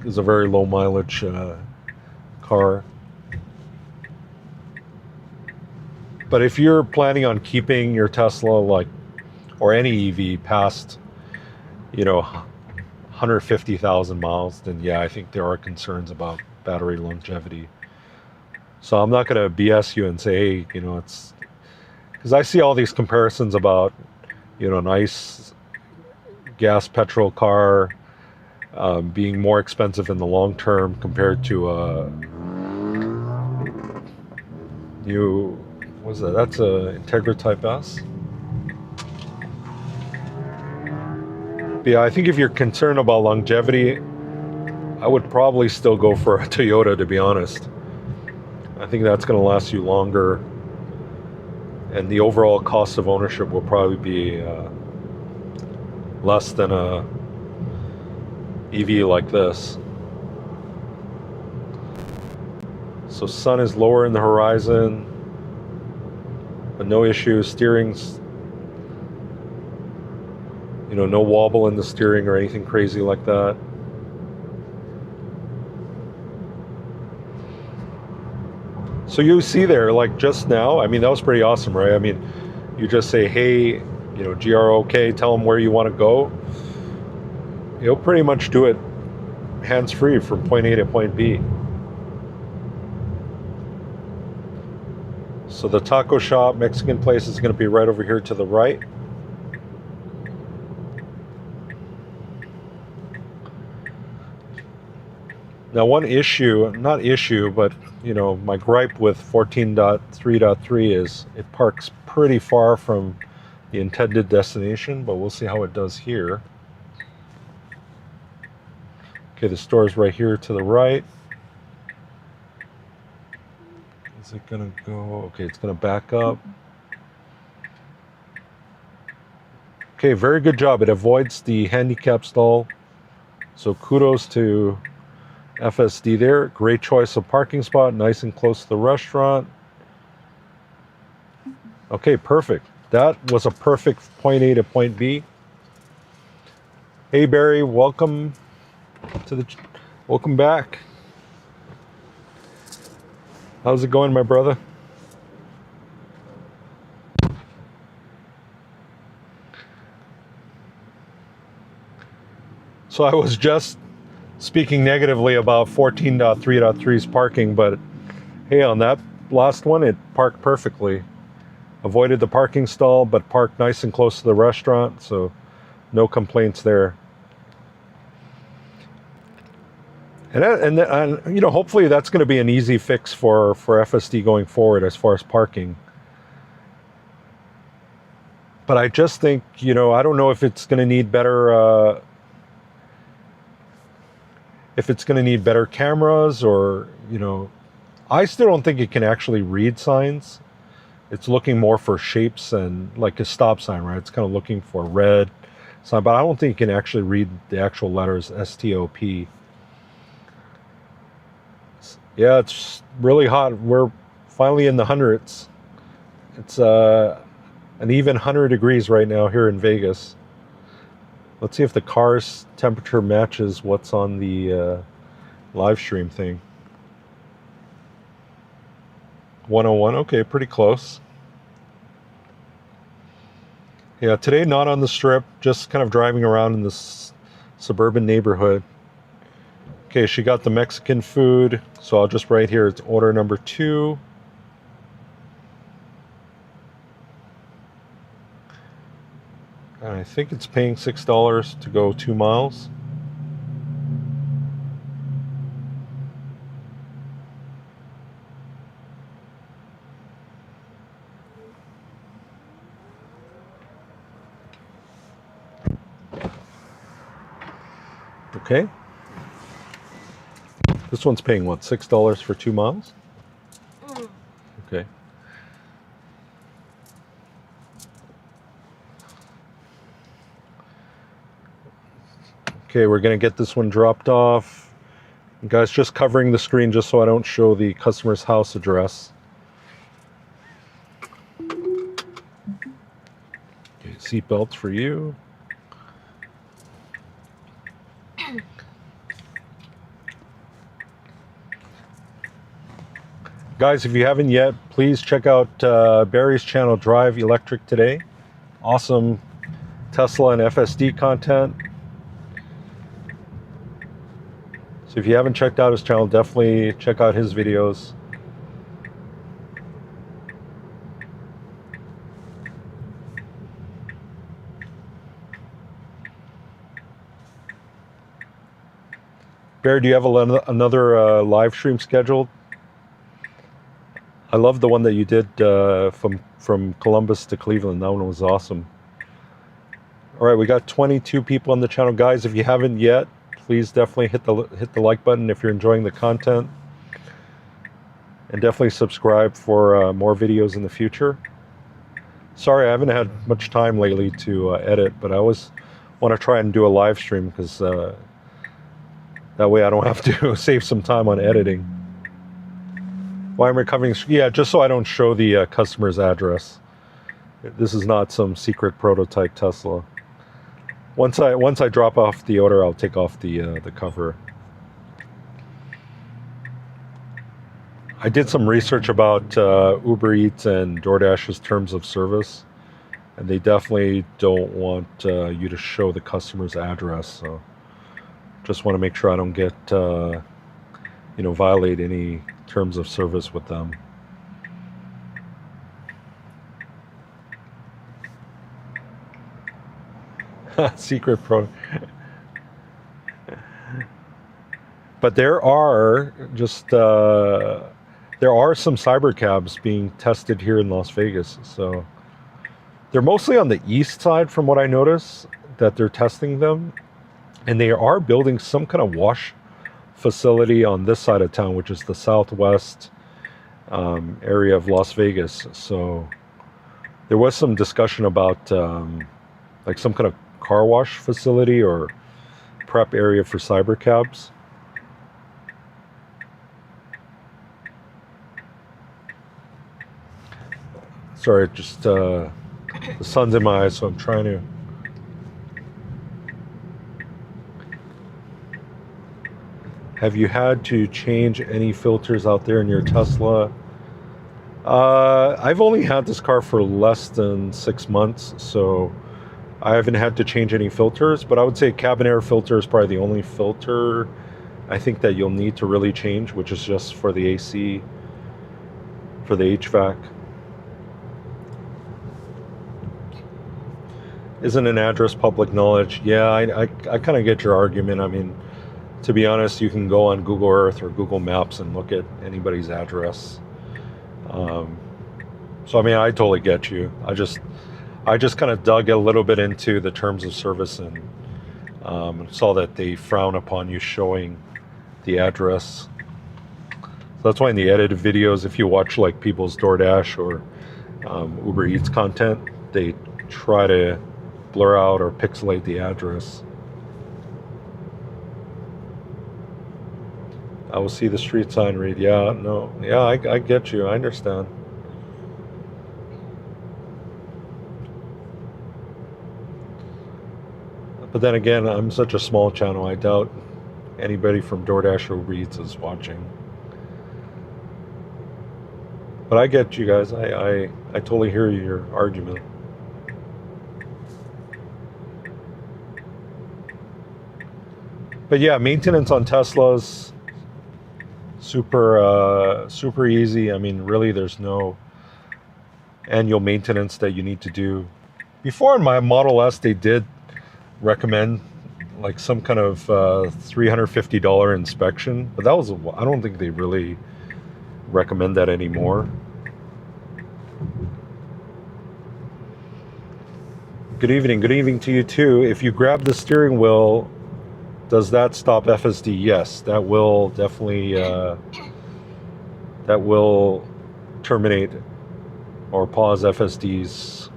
is a very low mileage car. But if you're planning on keeping your Tesla, like, or any EV past, 150,000 miles, then yeah, I think there are concerns about battery longevity. So I'm not going to BS you and say, hey, it's, because I see all these comparisons about, an ICE gas petrol car being more expensive in the long term compared to a new, what's that? That's a Integra Type S. But yeah, I think if you're concerned about longevity, I would probably still go for a Toyota, to be honest. I think that's going to last you longer, and the overall cost of ownership will probably be less than a EV like this. So sun is lower in the horizon, but no issues. Steering's, no wobble in the steering or anything crazy like that. So you see there, like just now, I mean, that was pretty awesome, right? I mean, you just say, hey, GROK, tell them where you want to go. You'll pretty much do it hands-free from point A to point B. So the taco shop, Mexican place, is going to be right over here to the right. Now, one issue, not issue, but my gripe with 14.3.3 is it parks pretty far from the intended destination, but we'll see how it does here. Okay, the store is right here to the right. Is it gonna go? Okay, it's gonna back up. Okay, very good job. It avoids the handicap stall. So kudos to FSD there. Great choice of parking spot, nice and close to the restaurant. Okay, perfect. That was a perfect point A to point B. Hey Barry, welcome back. How's it going, my brother? So I was just speaking negatively about 14.3.3's parking, but hey, on that last one, it parked perfectly. Avoided the parking stall, but parked nice and close to the restaurant, so no complaints there. And hopefully that's going to be an easy fix for FSD going forward as far as parking. But I just think, I don't know if it's going to need better cameras, or I still don't think it can actually read signs. It's looking more for shapes and like a stop sign, right? It's kind of looking for red sign, but I don't think it can actually read the actual letters STOP. Yeah, it's really hot. We're finally in the hundreds. It's an even 100 degrees right now here in Vegas. Let's see if the car's temperature matches what's on the live stream thing. 101, okay, pretty close. Yeah, today not on the strip, just kind of driving around in this suburban neighborhood. Okay, she got the Mexican food, so I'll just write here, it's order number 2. And I think it's paying $6 to go 2 miles. Okay. This one's paying what, $6 for 2 miles? Okay. Okay, we're going to get this one dropped off. And guys, just covering the screen just so I don't show the customer's house address. Seatbelts for you. Guys, if you haven't yet, please check out Barry's channel, Drive Electric Today. Awesome Tesla and FSD content. So if you haven't checked out his channel, definitely check out his videos. Barry, do you have another live stream scheduled? I love the one that you did from Columbus to Cleveland. That one was awesome. All right, we got 22 people on the channel, guys. If you haven't yet, please definitely hit the like button if you're enjoying the content, and definitely subscribe for more videos in the future. Sorry, I haven't had much time lately to edit, but I always want to try and do a live stream because that way I don't have to save some time on editing. Why I'm recovering? Yeah, just so I don't show the customer's address. This is not some secret prototype Tesla. Once I drop off the order, I'll take off the cover. I did some research about Uber Eats and DoorDash's terms of service, and they definitely don't want you to show the customer's address. So just want to make sure I don't get violate any terms of service with them. Secret pro. But there are some cyber cabs being tested here in Las Vegas. So they're mostly on the east side, from what I notice, that they're testing them, and they are building some kind of wash facility on this side of town, which is the southwest area of Las Vegas. So there was some discussion about like some kind of car wash facility or prep area for cyber cabs. Sorry, just the sun's in my eyes, so I'm trying to. Have you had to change any filters out there in your Tesla? I've only had this car for less than 6 months, so I haven't had to change any filters, but I would say cabin air filter is probably the only filter I think that you'll need to really change, which is just for the AC, for the HVAC. Isn't an address public knowledge? Yeah, I kind of get your argument. I mean, to be honest, you can go on Google Earth or Google Maps and look at anybody's address. So I mean, I totally get you. I just kind of dug a little bit into the terms of service and saw that they frown upon you showing the address. So that's why in the edited videos, if you watch like people's DoorDash or Uber Eats content, they try to blur out or pixelate the address. I will see the street sign read. Yeah, no. Yeah, I get you. I understand. But then again, I'm such a small channel, I doubt anybody from DoorDash or Uber Eats is watching. But I get you guys. I totally hear your argument. But yeah, maintenance on Teslas, super easy. I mean, really, there's no annual maintenance that you need to do. Before in my Model S, they did recommend like some kind of $350 inspection, but that was I don't think they really recommend that anymore. Good evening to you too. If you grab the steering wheel, does that stop FSD? Yes, that will definitely that will terminate or pause FSD's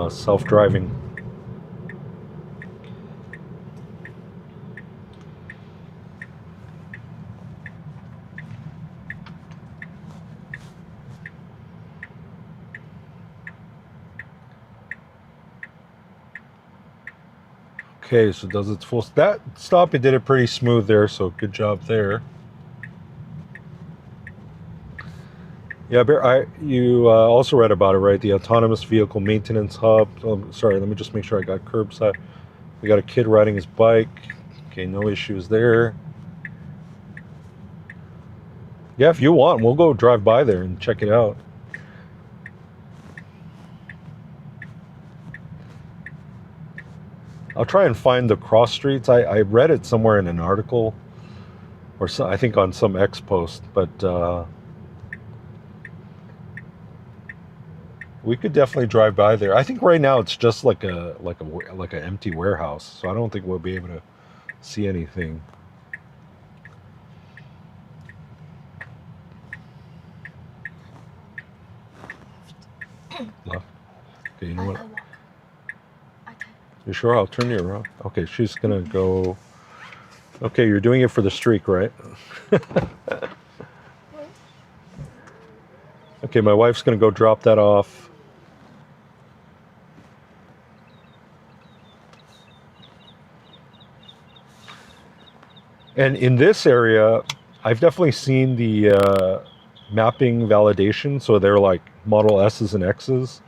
self-driving. Okay, so does its full... That stop, it did it pretty smooth there, so good job there. Yeah, Bear, you also read about it, right? The Autonomous Vehicle Maintenance Hub. Oh, sorry, let me just make sure I got curbside. We got a kid riding his bike. Okay, no issues there. Yeah, if you want, we'll go drive by there and check it out. I'll try and find the cross streets. I read it somewhere in an article, or so, I think on some X post, but we could definitely drive by there. I think right now it's just like an empty warehouse, so I don't think we'll be able to see anything. Left. Okay, you know what? Okay. You sure? I'll turn you around. Okay, she's gonna go. Okay, you're doing it for the streak, right? Okay, my wife's gonna go drop that off. And in this area, I've definitely seen the mapping validation. So they're like Model S's and X's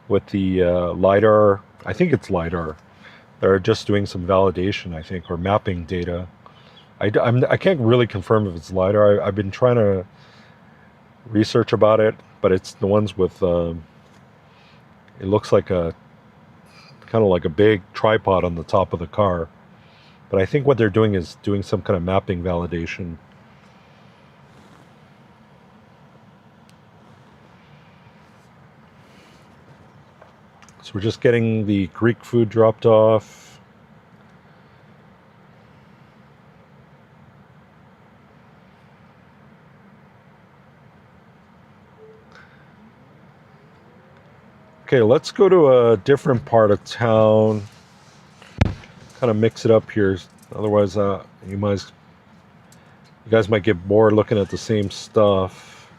with the LiDAR. I think it's LiDAR. They're just doing some validation, I think, or mapping data. I can't really confirm if it's LiDAR. I've been trying to research about it, but it's the ones with, it looks like a, kind of like a big tripod on the top of the car. But I think what they're doing is doing some kind of mapping validation. So we're just getting the Greek food dropped off. Okay, let's go to a different part of town. Kind of mix it up here. Otherwise, you guys might get bored looking at the same stuff.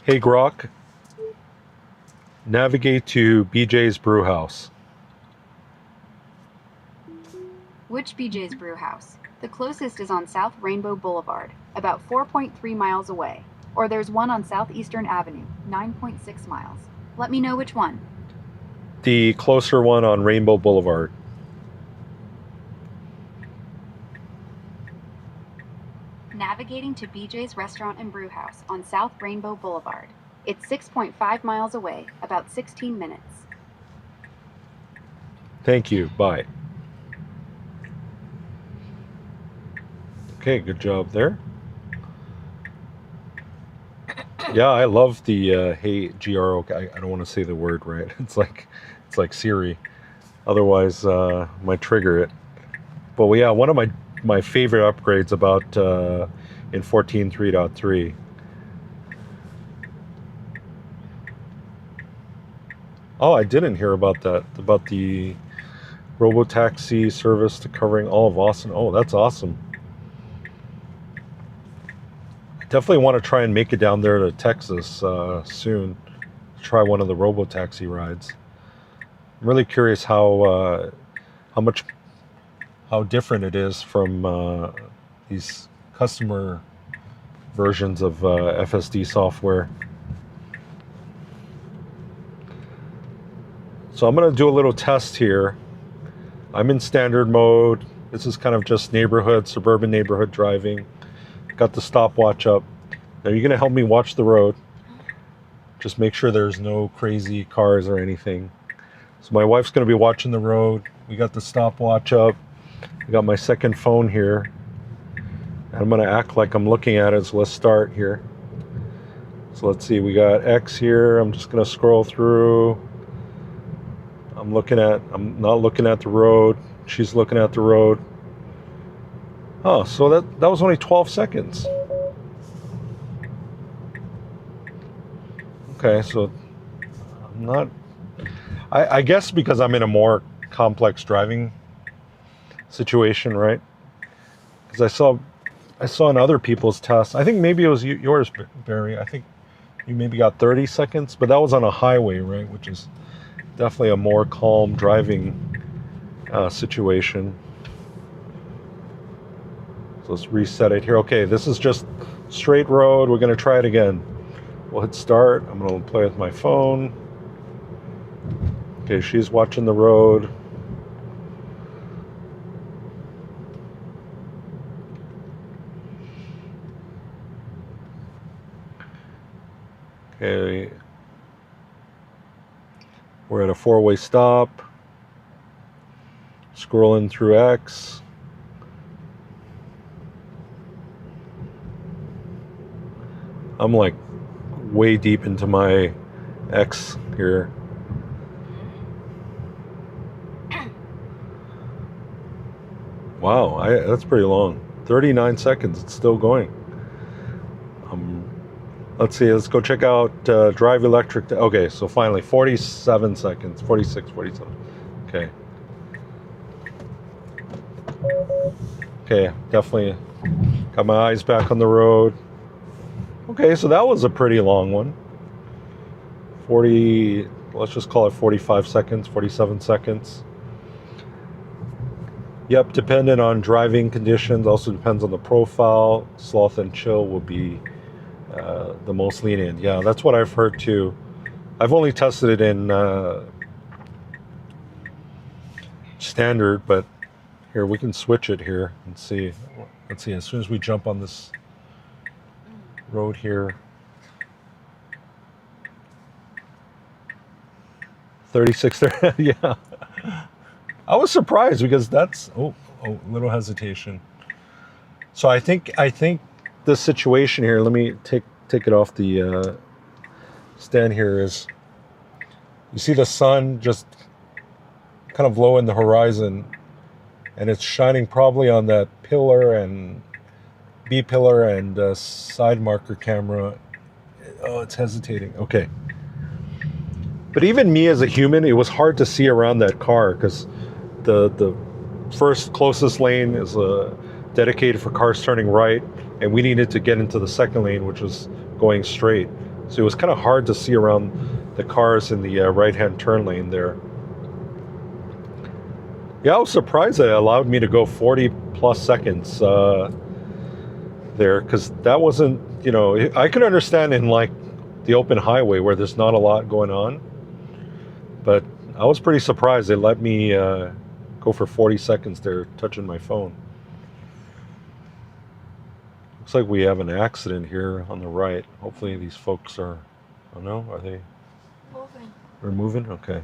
Hey, Grok. Navigate to BJ's Brew House. Which BJ's Brew House? The closest is on South Rainbow Boulevard, about 4.3 miles away. Or there's one on Southeastern Avenue, 9.6 miles. Let me know which one. The closer one on Rainbow Boulevard. Navigating to BJ's Restaurant and Brew House on South Rainbow Boulevard. It's 6.5 miles away, about 16 minutes. Thank you. Bye. Okay, good job there. Yeah, I love the hey GRO. I don't want to say the word right. It's like Siri. Otherwise, might trigger it. But well, yeah, one of my favorite upgrades about in 14.3.3. Oh, I didn't hear about that. About the robotaxi service to covering all of Austin. Oh, that's awesome. Definitely want to try and make it down there to Texas soon. Try one of the robotaxi rides. I'm really curious how different it is from these customer versions of FSD software. So I'm going to do a little test here. I'm in standard mode. This is kind of just neighborhood, suburban neighborhood driving. Got the stopwatch up. Now you're going to help me watch the road. Just make sure there's no crazy cars or anything. So my wife's going to be watching the road. We got the stopwatch up. I got my second phone here. I'm going to act like I'm looking at it. So let's start here. So let's see. We got X here. I'm just going to scroll through. I'm not looking at the road. She's looking at the road. Oh, so that was only 12 seconds. Okay, so I'm not... I guess because I'm in a more complex driving situation, right? Because I saw in other people's tests, I think maybe it was yours, Barry. I think you maybe got 30 seconds, but that was on a highway, right? Which is definitely a more calm driving situation. So let's reset it here. Okay, this is just straight road. We're going to try it again. We'll hit start. I'm going to play with my phone. Okay, she's watching the road. Okay, we're at a four-way stop. Scrolling through X. I'm like way deep into my X here. Wow, that's pretty long. 39 seconds, it's still going. Let's see, let's go check out Drive Electric. Okay, so finally, 47 seconds, 46, 47. Okay. Okay, definitely got my eyes back on the road. Okay, so that was a pretty long one. 40, let's just call it 45 seconds, 47 seconds. Yep, dependent on driving conditions, also depends on the profile. Sloth and chill will be the most lenient. Yeah, that's what I've heard too. I've only tested it in standard, but here we can switch it here and see. Let's see, as soon as we jump on this road here. 36 there. Yeah. I was surprised because that's little hesitation. So I think the situation here, let me take it off the stand here, is you see the sun just kind of low in the horizon, and it's shining probably on that pillar and B pillar and side marker camera. Oh, it's hesitating. Okay. But even me as a human, it was hard to see around that car because the first closest lane is dedicated for cars turning right, and we needed to get into the second lane, which was going straight. So it was kind of hard to see around the cars in the right-hand turn lane there. Yeah, I was surprised that it allowed me to go 40 plus seconds there, because that wasn't, I could understand in like the open highway where there's not a lot going on, but I was pretty surprised they let me go for 40 seconds there touching my phone. Looks like we have an accident here on the right. Hopefully these folks are, oh no, are they Moving. They're moving? Okay.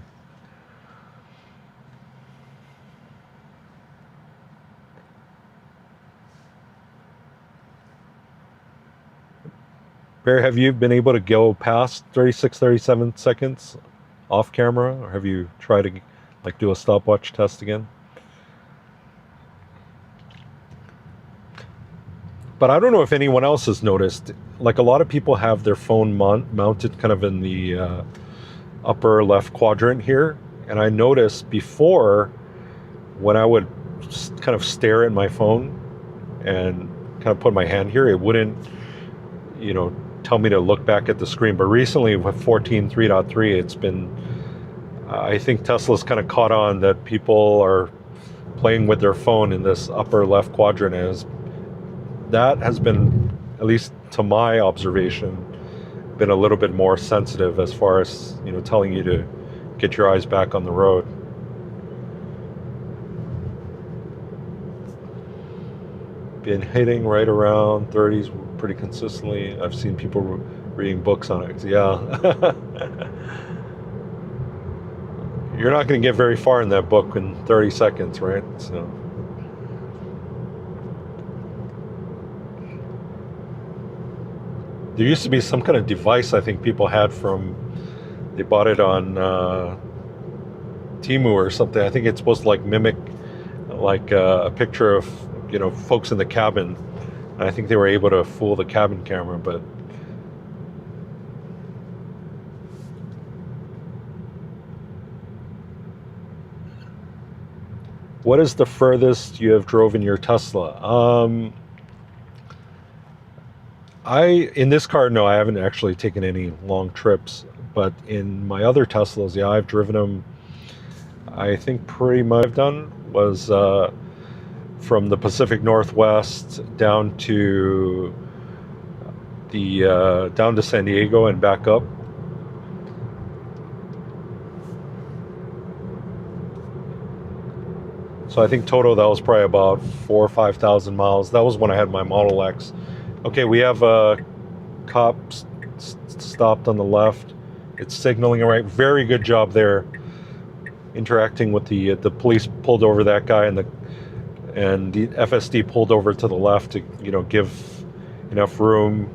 Bear, have you been able to go past 36, 37 seconds off camera, or have you tried to like do a stopwatch test again? But I don't know if anyone else has noticed, like a lot of people have their phone mounted kind of in the upper left quadrant here. And I noticed before, when I would kind of stare at my phone and kind of put my hand here, it wouldn't, tell me to look back at the screen. But recently with 14.3.3, it's been, I think Tesla's kind of caught on that people are playing with their phone in this upper left quadrant. That has been, at least to my observation, been a little bit more sensitive as far as, telling you to get your eyes back on the road. Been hitting right around 30s pretty consistently. I've seen people reading books on it. Yeah. You're not going to get very far in that book in 30 seconds, right? So. There used to be some kind of device I think people had they bought it on Temu or something. I think it's supposed to like mimic like a picture of, folks in the cabin. And I think they were able to fool the cabin camera, but what is the furthest you have drove in your Tesla? In this car, no, I haven't actually taken any long trips, But in my other Teslas, yeah, I've driven them. I think pretty much I've done was from the Pacific Northwest down to down to San Diego and back up. So I think total that was probably about 4,000 or 5,000 miles. That was when I had my Model X. Okay, we have a cop stopped on the left. It's signaling right. Very good job there. Interacting with the police pulled over that guy, and the FSD pulled over to the left to give enough room.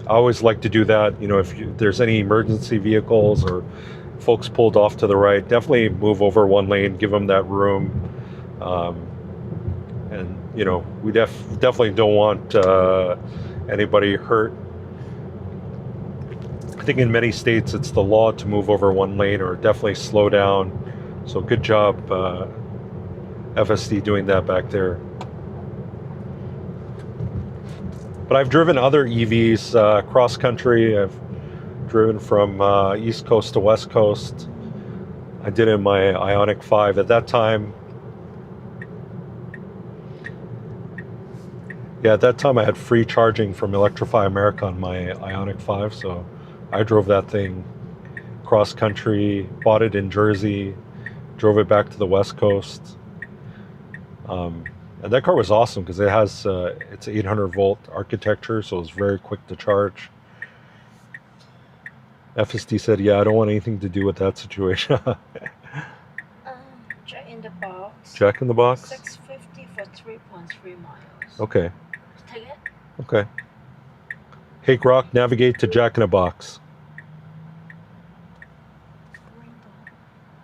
I always like to do that. If there's any emergency vehicles or folks pulled off to the right, definitely move over one lane, give them that room. And we definitely don't want anybody hurt. I think in many states it's the law to move over one lane or definitely slow down. So good job, FSD, doing that back there. But I've driven other EVs cross country. I've driven from East Coast to West Coast. I did it in my Ioniq 5 at that time. Yeah, at that time I had free charging from Electrify America on my Ioniq 5, so I drove that thing cross country, bought it in Jersey, drove it back to the West Coast. And that car was awesome because it has it's 800 volt architecture, so it's very quick to charge. FSD said, yeah, I don't want anything to do with that situation. Jack in the Box. Jack in the Box? $6.50 for 3.3 miles. Okay. Take it. Okay. Hey Grok, navigate to Jack in the Box.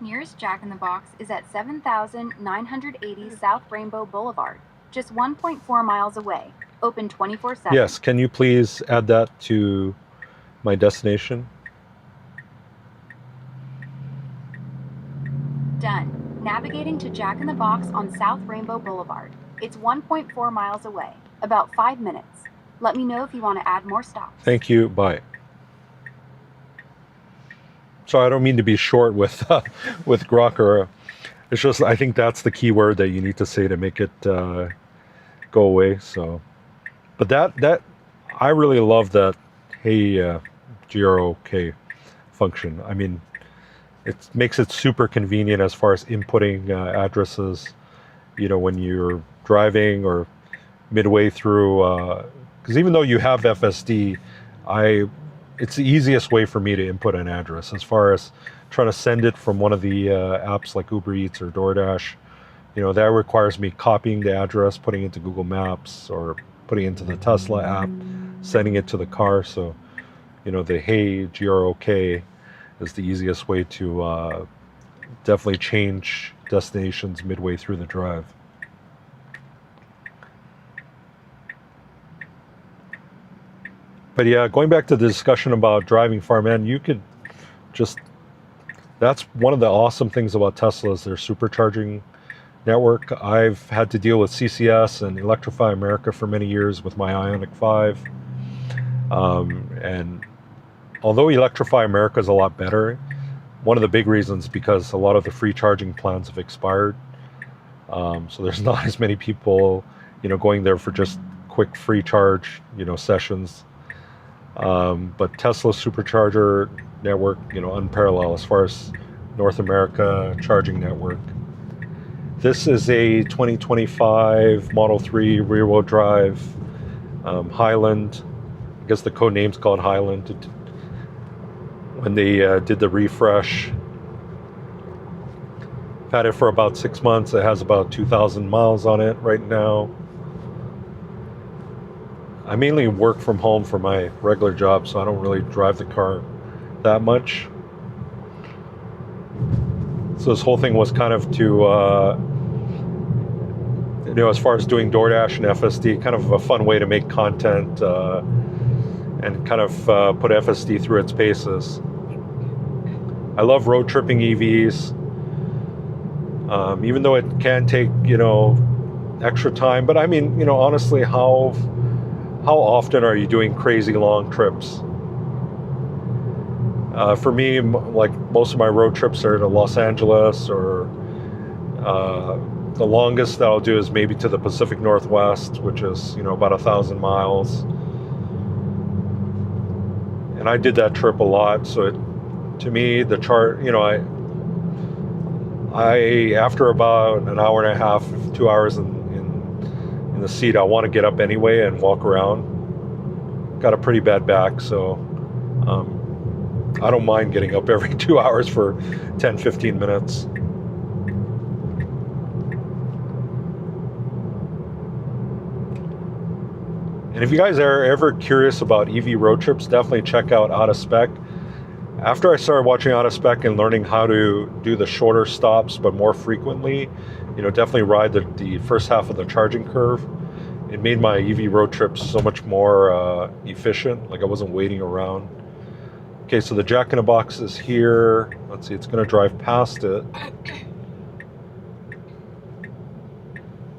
Nearest Jack in the Box is at 7,980 South Rainbow Boulevard, just 1.4 miles away, open 24/7. Yes, can you please add that to my destination? Done. Navigating to Jack in the Box on South Rainbow Boulevard. It's 1.4 miles away, about 5 minutes. Let me know if you want to add more stops. Thank you, bye. So I don't mean to be short with Grok. It's just I think that's the key word that you need to say to make it go away. So, but that I really love that hey GROK function. I mean, it makes it super convenient as far as inputting addresses. When you're driving or midway through. Because even though you have FSD, it's the easiest way for me to input an address as far as trying to send it from one of the apps like Uber Eats or DoorDash. That requires me copying the address, putting it into Google Maps or putting it into the Tesla app, sending it to the car. So, the hey GROK is the easiest way to definitely change destinations midway through the drive. But yeah, going back to the discussion about driving far, man, that's one of the awesome things about Tesla's, their supercharging network. I've had to deal with CCS and Electrify America for many years with my Ioniq 5. And although Electrify America is a lot better, one of the big reasons because a lot of the free charging plans have expired. So there's not as many people, going there for just quick free charge, sessions. But Tesla supercharger network, unparalleled as far as North America charging network. This is a 2025 Model 3 rear-wheel drive Highland. I guess the code name's called Highland. When they did the refresh, I've had it for about 6 months. It has about 2,000 miles on it right now. I mainly work from home for my regular job, so I don't really drive the car that much. So this whole thing was kind of to, as far as doing DoorDash and FSD, kind of a fun way to make content and kind of put FSD through its paces. I love road tripping EVs, even though it can take, extra time. But I mean, honestly, how often are you doing crazy long trips? For me, like most of my road trips are to Los Angeles, or the longest that I'll do is maybe to the Pacific Northwest, which is, you know, about 1,000 miles. And I did that trip a lot, so to me, the chart, you know, I after about an hour and a half, 2 hours in the seat, I want to get up anyway and walk around. Got a pretty bad back, so I don't mind getting up every 2 hours for 10-15 minutes. And if you guys are ever curious about EV road trips, definitely check out Out of Spec. After I started watching Out of Spec and learning how to do the shorter stops but more frequently, you know, definitely ride the first half of the charging curve. It made my EV road trips so much more efficient. Like I wasn't waiting around. Okay, so the Jack in the Box is here. Let's see, it's going to drive past it.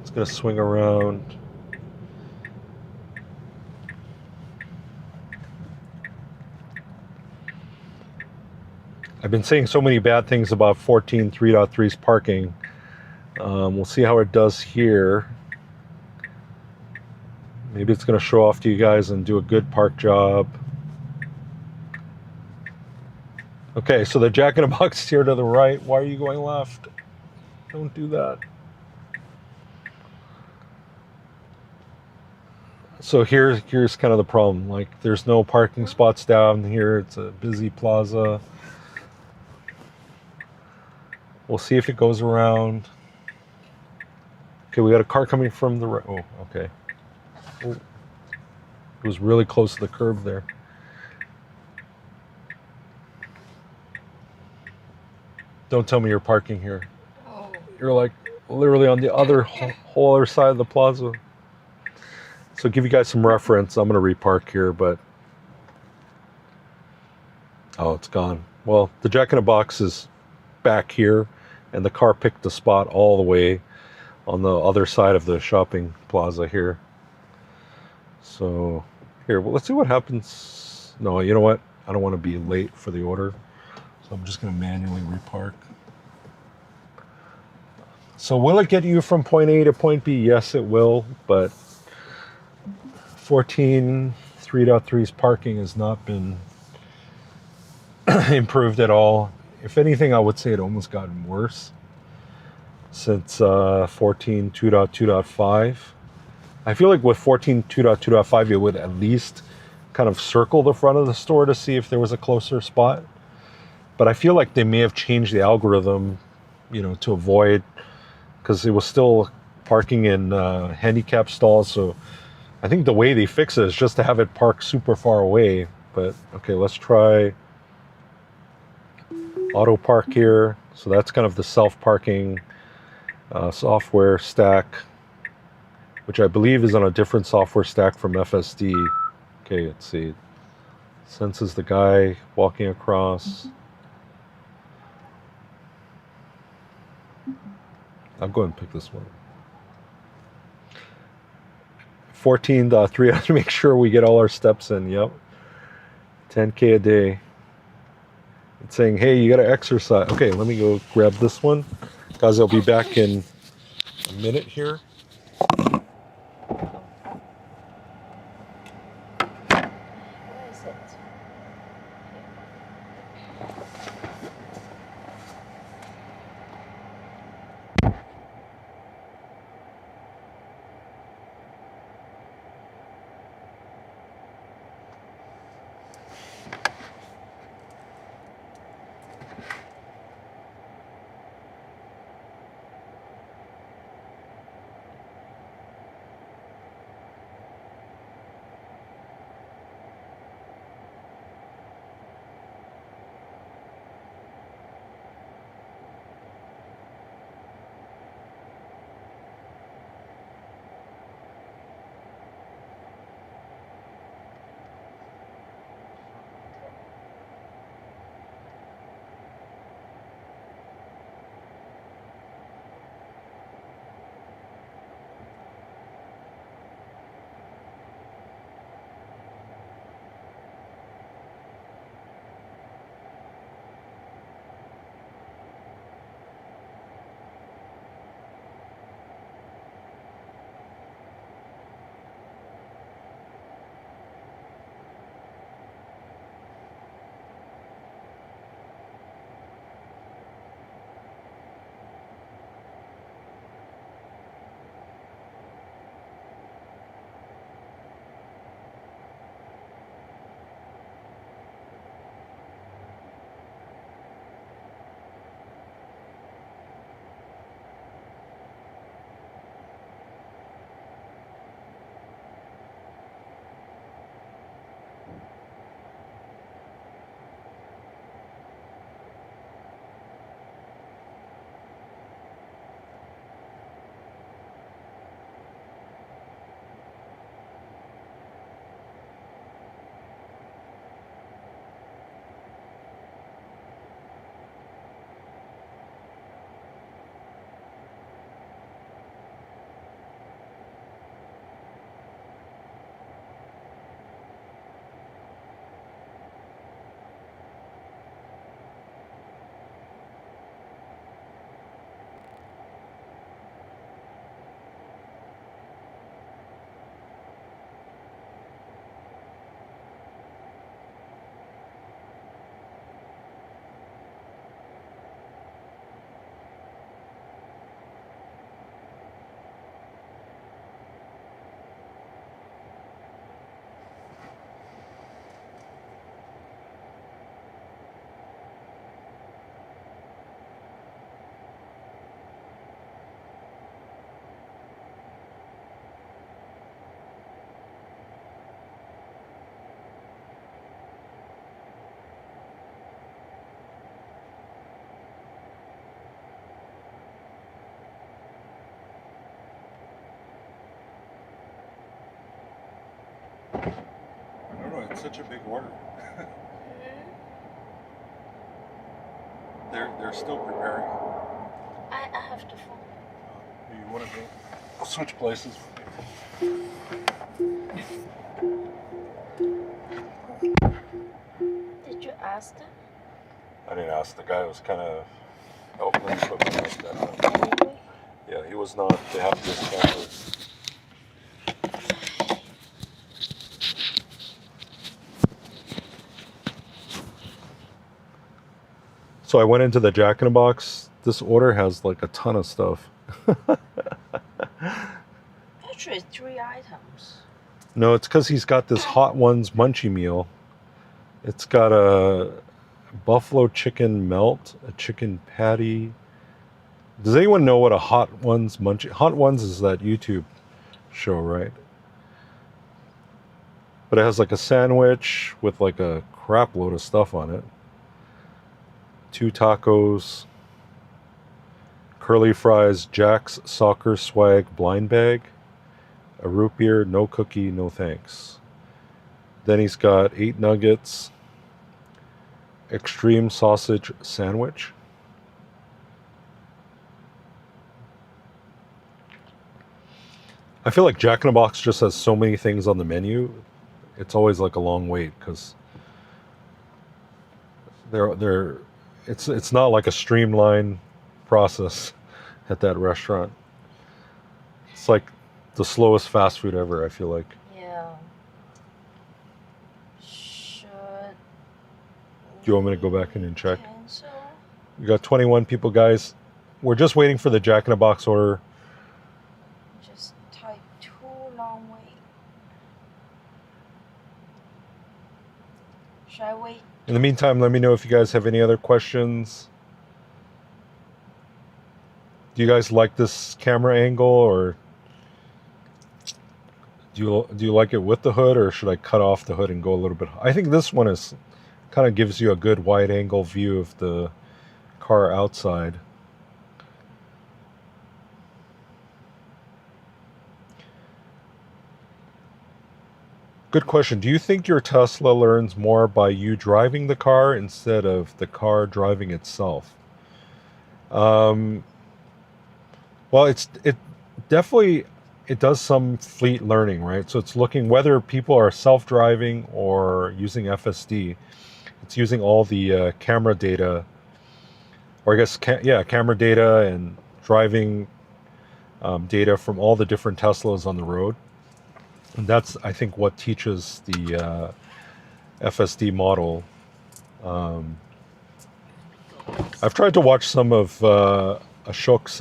It's going to swing around. I've been saying so many bad things about 14 3.3's parking. We'll see how it does here. Maybe it's going to show off to you guys and do a good park job. Okay, so the Jack in the Box is here to the right. Why are you going left? Don't do that. So here's kind of the problem. Like, there's no parking spots down here. It's a busy plaza. We'll see if it goes around. Okay, we got a car coming from the right. Oh, okay. Oh, it was really close to the curb there. Don't tell me you're parking here. Oh, You're like literally on the other whole other side of the plaza. So give you guys some reference. I'm gonna repark here, but oh, it's gone. Well, the Jack in the Box is back here, and the car picked the spot all the way on the other side of the shopping plaza here. So here, well, let's see what happens. No, you know what? I don't want to be late for the order, so I'm just going to manually repark. So will it get you from point A to point B? Yes, it will, but 14 3.3's parking has not been improved at all. If anything, I would say it almost gotten worse since 14 2.2.5. I feel like with 14 2.2.5, it would at least kind of circle the front of the store to see if there was a closer spot. But I feel like they may have changed the algorithm, you know, to avoid, because it was still parking in handicap stalls. So I think the way they fix it is just to have it park super far away. But okay, let's try auto park here. So that's kind of the self-parking software stack, which I believe is on a different software stack from FSD. Okay, let's see. Senses the guy walking across. I'll go ahead and pick this one. 14.3, I have to make sure we get all our steps in. Yep. 10K a day. It's saying, hey, you got to exercise. Okay, let me go grab this one. Guys, I'll be back in a minute here. where is it? such a big order. They're still preparing. I have the phone. You want to go? I'll switch places. Did you ask them? I didn't ask. The guy was kind of helpless, but I asked that. Really? Yeah, he was not. They have discounted. So I went into the Jack in the Box. This order has like a ton of stuff. Actually, 3 items. No, it's because he's got this Hot Ones munchie meal. It's got a buffalo chicken melt, a chicken patty. Does anyone know what a Hot Ones munchie? Hot Ones is that YouTube show, right? But it has like a sandwich with like a crap load of stuff on it. 2 tacos, curly fries, Jack's soccer swag blind bag, a root beer, no cookie, no thanks. Then he's got 8 nuggets, extreme sausage sandwich. I feel like Jack in the Box just has so many things on the menu. It's always like a long wait because it's not like a streamlined process at that restaurant. It's like the slowest fast food ever, I feel like. Yeah. Should Do you want me to go back in and check? cancel? We got 21 people, guys. We're just waiting for the Jack in the Box order. Just type too long wait. Should I wait? In the meantime, let me know if you guys have any other questions. Do you guys like this camera angle, or do you like it with the hood, or should I cut off the hood and go a little bit? I think this one is kind of gives you a good wide angle view of the car outside. Good question. Do you think your Tesla learns more by you driving the car instead of the car driving itself? Well, it definitely it does some fleet learning, right? So it's looking whether people are self-driving or using FSD. It's using all the camera data, or I guess camera data and driving data from all the different Teslas on the road. And that's, I think, what teaches the FSD model. I've tried to watch some of Ashok's,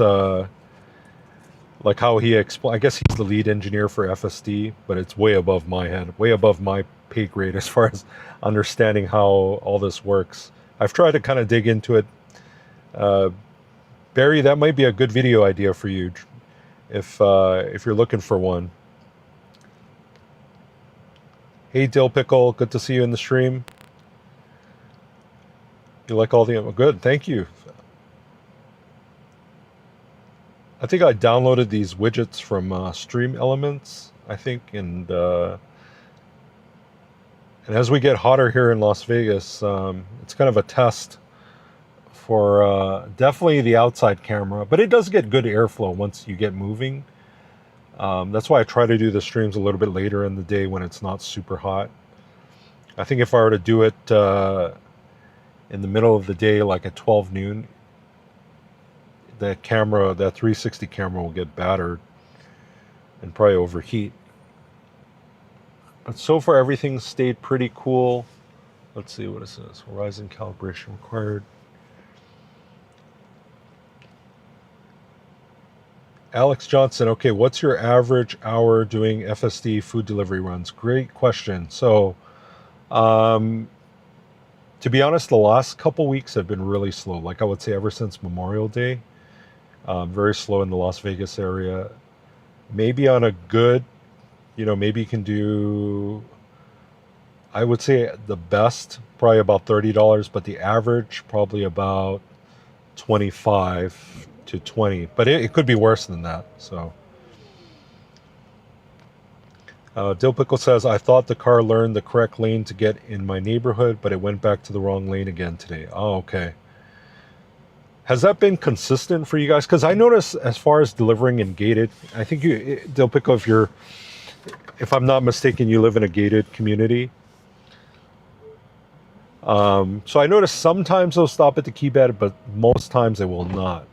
like how he explains. I guess he's the lead engineer for FSD, but it's way above my head, way above my pay grade as far as understanding how all this works. I've tried to kind of dig into it. Barry, that might be a good video idea for you if you're looking for one. Hey, Dill Pickle, good to see you in the stream. You like all the... Good, thank you. I think I downloaded these widgets from Stream Elements, I think, and as we get hotter here in Las Vegas, it's kind of a test for definitely the outside camera, but it does get good airflow once you get moving. That's why I try to do the streams a little bit later in the day when it's not super hot. I think if I were to do it in the middle of the day, like at 12 noon, that 360 camera will get battered and probably overheat. But so far everything stayed pretty cool. Let's see what it says. Horizon calibration required. Alex Johnson, okay, what's your average hour doing FSD food delivery runs? Great question. So, to be honest, the last couple weeks have been really slow. Like I would say ever since Memorial Day, very slow in the Las Vegas area. Maybe on a good, maybe you can do, I would say the best, probably about $30, but the average probably about 25 to 20, but it could be worse than that. So Dill Pickle says, I thought the car learned the correct lane to get in my neighborhood, but it went back to the wrong lane again today. Oh, okay. Has that been consistent for you guys? Because I notice as far as delivering in gated, I think you, Dill Pickle, if I'm not mistaken, you live in a gated community. So I notice sometimes they'll stop at the key bed, but most times they will not.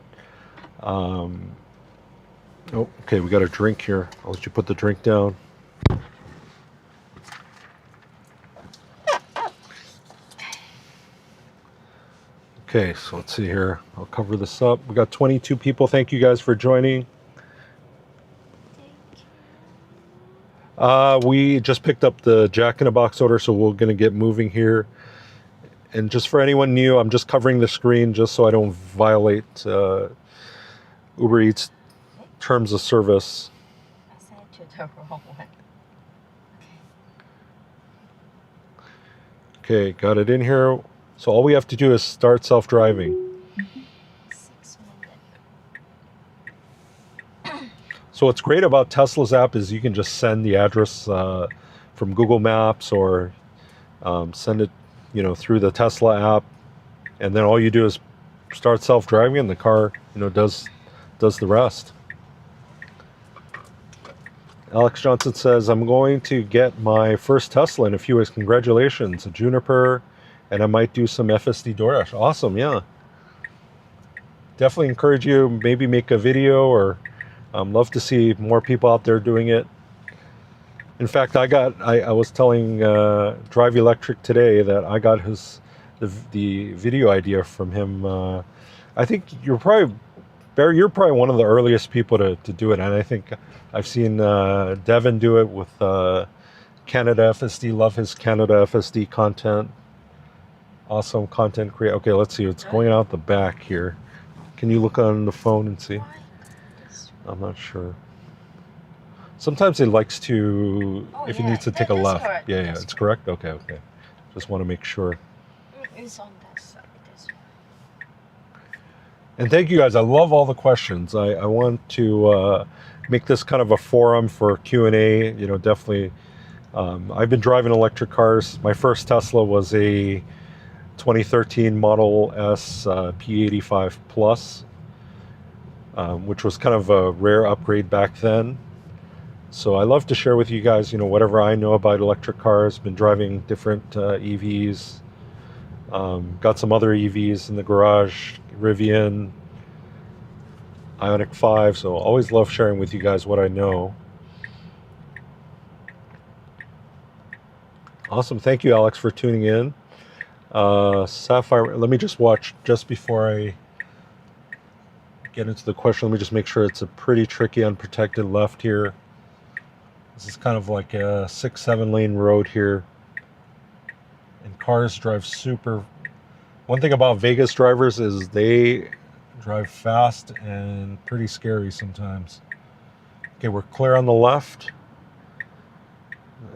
Oh, okay, we got a drink here. I'll let you put the drink down. Okay, so let's see here. I'll cover this up. We got 22 people. Thank you guys for joining. We just picked up the Jack in the Box order, so we're going to get moving here. And just for anyone new, I'm just covering the screen just so I don't violate Uber Eats terms of service. I sent you the wrong one. Okay, got it in here. So all we have to do is start self-driving. 6 minutes. So what's great about Tesla's app is you can just send the address from Google Maps or send it, through the Tesla app, and then all you do is start self-driving, and the car, does the rest. Alex Johnson says, I'm going to get my first Tesla in a few weeks. Congratulations, a Juniper, and I might do some FSD DoorDash. Awesome, yeah. Definitely encourage you, maybe make a video, or love to see more people out there doing it. In fact, I was telling Drive Electric today that I got the video idea from him. I think Barry, you're probably one of the earliest people to do it, and I think I've seen Devin do it with Canada FSD. Love his Canada FSD content. Awesome content create. Okay, let's see. It's going out the back here. Can you look on the phone and see? I'm not sure. Sometimes it likes to, if it needs to take a left. Correct. Yeah, That's it's correct. Okay. Just want to make sure. It's on that side. This one. And thank you guys. I love all the questions. I want to make this kind of a forum for Q&A. Definitely. I've been driving electric cars. My first Tesla was a 2013 Model S P85 Plus, which was kind of a rare upgrade back then. So I love to share with you guys, whatever I know about electric cars. Been driving different EVs. Got some other EVs in the garage, Rivian, Ioniq 5. So always love sharing with you guys what I know. Awesome. Thank you, Alex, for tuning in. Sapphire, let me just watch just before I get into the question. Let me just make sure it's a pretty tricky, unprotected left here. This is kind of like a 6-7 lane road here. And cars drive super. One thing about Vegas drivers is they drive fast and pretty scary sometimes. Okay, we're clear on the left.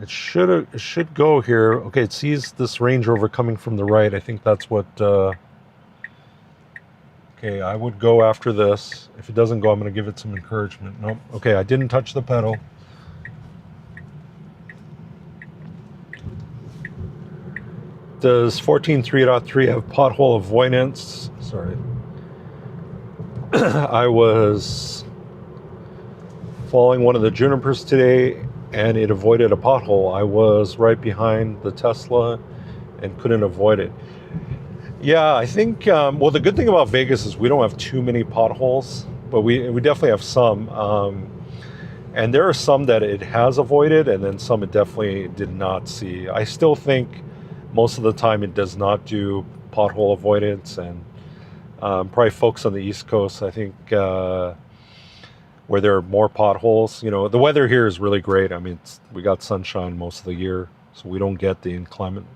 It should go here. Okay, it sees this Range Rover coming from the right. I think that's what. Okay, I would go after this. If it doesn't go, I'm going to give it some encouragement. Nope. Okay, I didn't touch the pedal. Does 14.3.3 have pothole avoidance? Sorry. I was following one of the Junipers today, and it avoided a pothole. I was right behind the Tesla and couldn't avoid it. Yeah, I think, well, the good thing about Vegas is we don't have too many potholes, but we definitely have some. And there are some that it has avoided, and then some it definitely did not see. I still think most of the time it does not do pothole avoidance, and probably folks on the East Coast, I think, where there are more potholes. The weather here is really great. I mean, we got sunshine most of the year, so we don't get the inclement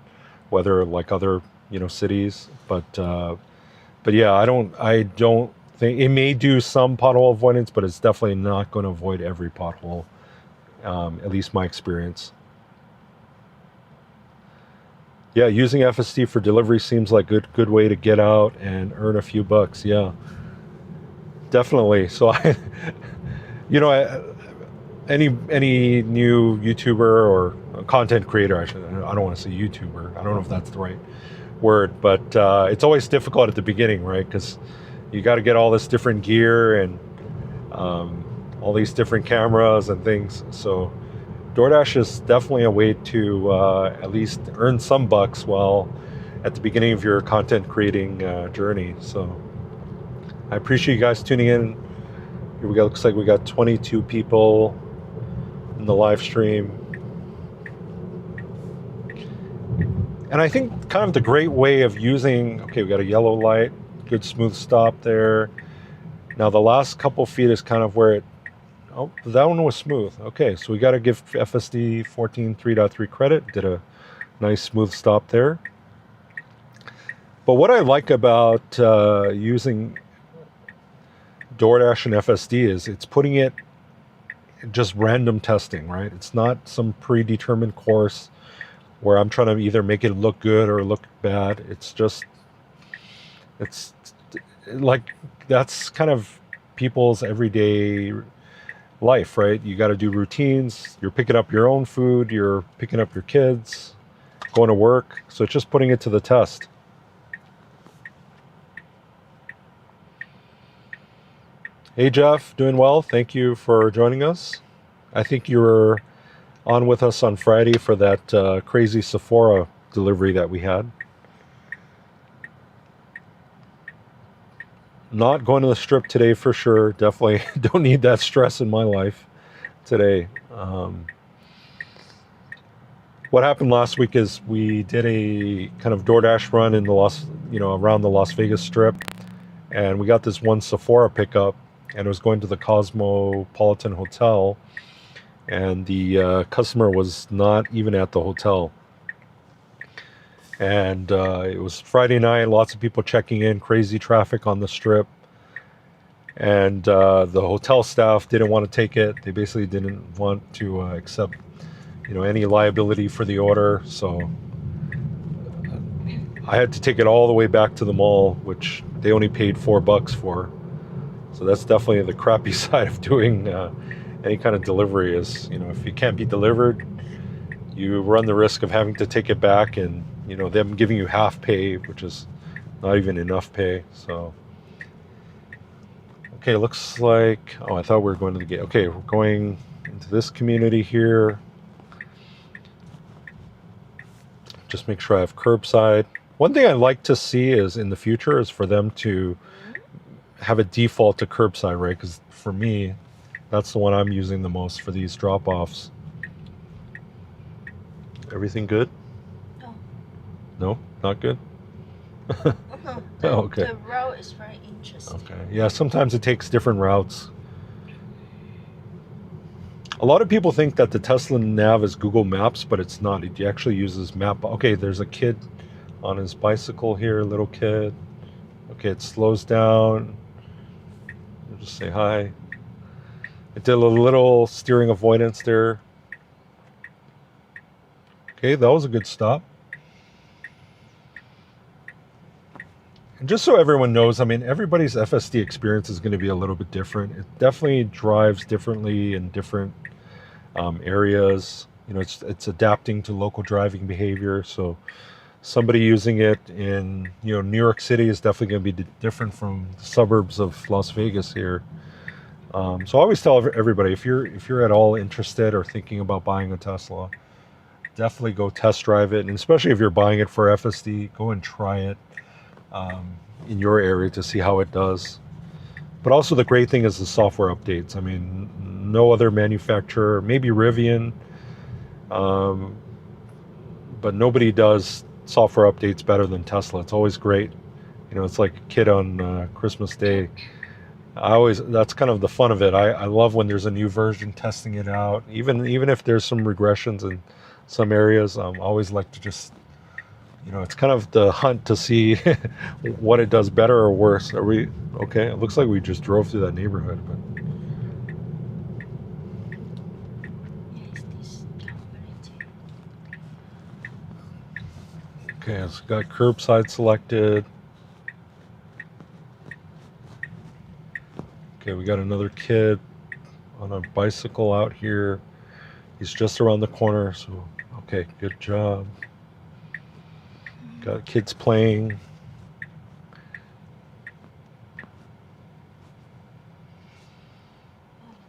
weather like other, cities. But yeah, I don't think it may do some pothole avoidance, but it's definitely not going to avoid every pothole. At least my experience. Yeah, using FSD for delivery seems like a good way to get out and earn a few bucks. Yeah, definitely. So any new YouTuber or content creator, I don't want to say YouTuber. I don't know if that's the right word, but it's always difficult at the beginning, right? Because you got to get all this different gear and all these different cameras and things. So DoorDash is definitely a way to at least earn some bucks while at the beginning of your content creating journey. So I appreciate you guys tuning in. Here we go. Looks like we got 22 people in the live stream. And I think kind of the great way of using, okay, we got a yellow light, good smooth stop there. Now the last couple feet is kind of where it, oh, that one was smooth. Okay, so we got to give FSD 14.3.3 credit. Did a nice smooth stop there. But what I like about using DoorDash and FSD is it's putting it just random testing, right? It's not some predetermined course where I'm trying to either make it look good or look bad. It's like, that's kind of people's everyday life, right? You got to do routines. You're picking up your own food. You're picking up your kids, going to work. So it's just putting it to the test. Hey, Jeff, doing well. Thank you for joining us. I think you were on with us on Friday for that crazy Sephora delivery that we had. Not going to the strip today for sure. Definitely don't need that stress in my life today. What happened last week is we did a kind of DoorDash run in the around the Las Vegas Strip, and we got this one Sephora pickup, and it was going to the Cosmopolitan Hotel, and the customer was not even at the hotel. And it was Friday night, lots of people checking in, crazy traffic on the strip. And the hotel staff didn't want to take it. They basically didn't want to accept, any liability for the order. So I had to take it all the way back to the mall, which they only paid $4 for. So that's definitely the crappy side of doing any kind of delivery is, if it can't be delivered, you run the risk of having to take it back and, them giving you half pay, which is not even enough pay. So, okay, looks like, I thought we were going to the gate. Okay, we're going into this community here. Just make sure I have curbside. One thing I'd like to see is in the future is for them to have a default to curbside, right? Because for me, that's the one I'm using the most for these drop-offs. Everything good? No. No, not good? Okay. The route is very interesting. Okay. Yeah, sometimes it takes different routes. A lot of people think that the Tesla Nav is Google Maps, but it's not. It actually uses map. Okay, there's a kid on his bicycle here, a little kid. Okay, it slows down. I'll just say hi. It did a little steering avoidance there. Okay, that was a good stop. And just so everyone knows, everybody's FSD experience is going to be a little bit different. It definitely drives differently in different areas. It's adapting to local driving behavior. So somebody using it in New York City is definitely going to be different from the suburbs of Las Vegas here. So I always tell everybody, if you're at all interested or thinking about buying a Tesla, definitely go test drive it, and especially if you're buying it for FSD, go and try it in your area to see how it does. But also the great thing is the software updates. No other manufacturer, maybe Rivian, but nobody does software updates better than Tesla. It's always great. It's like a kid on Christmas Day. That's kind of the fun of it. I love when there's a new version, testing it out, even if there's some regressions in some areas. I always like to just, it's kind of the hunt to see what it does better or worse. Are we okay? It looks like we just drove through that neighborhood, but okay, it's got curbside selected. Okay, we got another kid on a bicycle out here. He's just around the corner, so okay, good job. Got kids playing.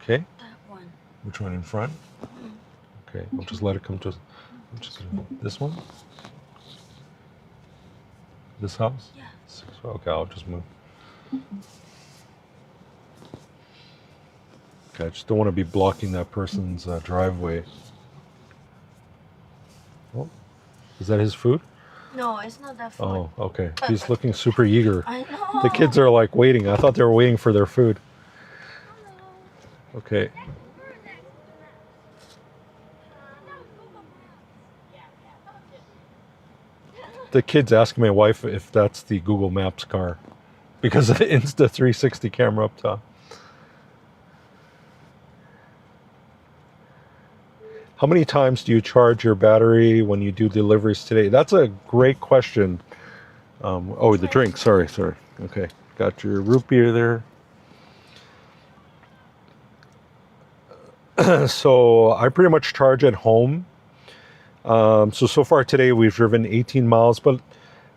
Okay, That one. which one in front? Okay, I'll just let it come to. I'm just gonna, this one? This house? Yeah. Okay, I'll just move. Okay, I just don't want to be blocking that person's driveway. Oh, is that his food? No, it's not that food. Oh, okay. He's looking super eager. I know. The kids are like waiting. I thought they were waiting for their food. Okay. The kids ask my wife if that's the Google Maps car because of the Insta 360 camera up top. How many times do you charge your battery when you do deliveries today? That's a great question. Oh, the drink. Sorry. Okay. Got your root beer there. So I pretty much charge at home. So far today we've driven 18 miles, but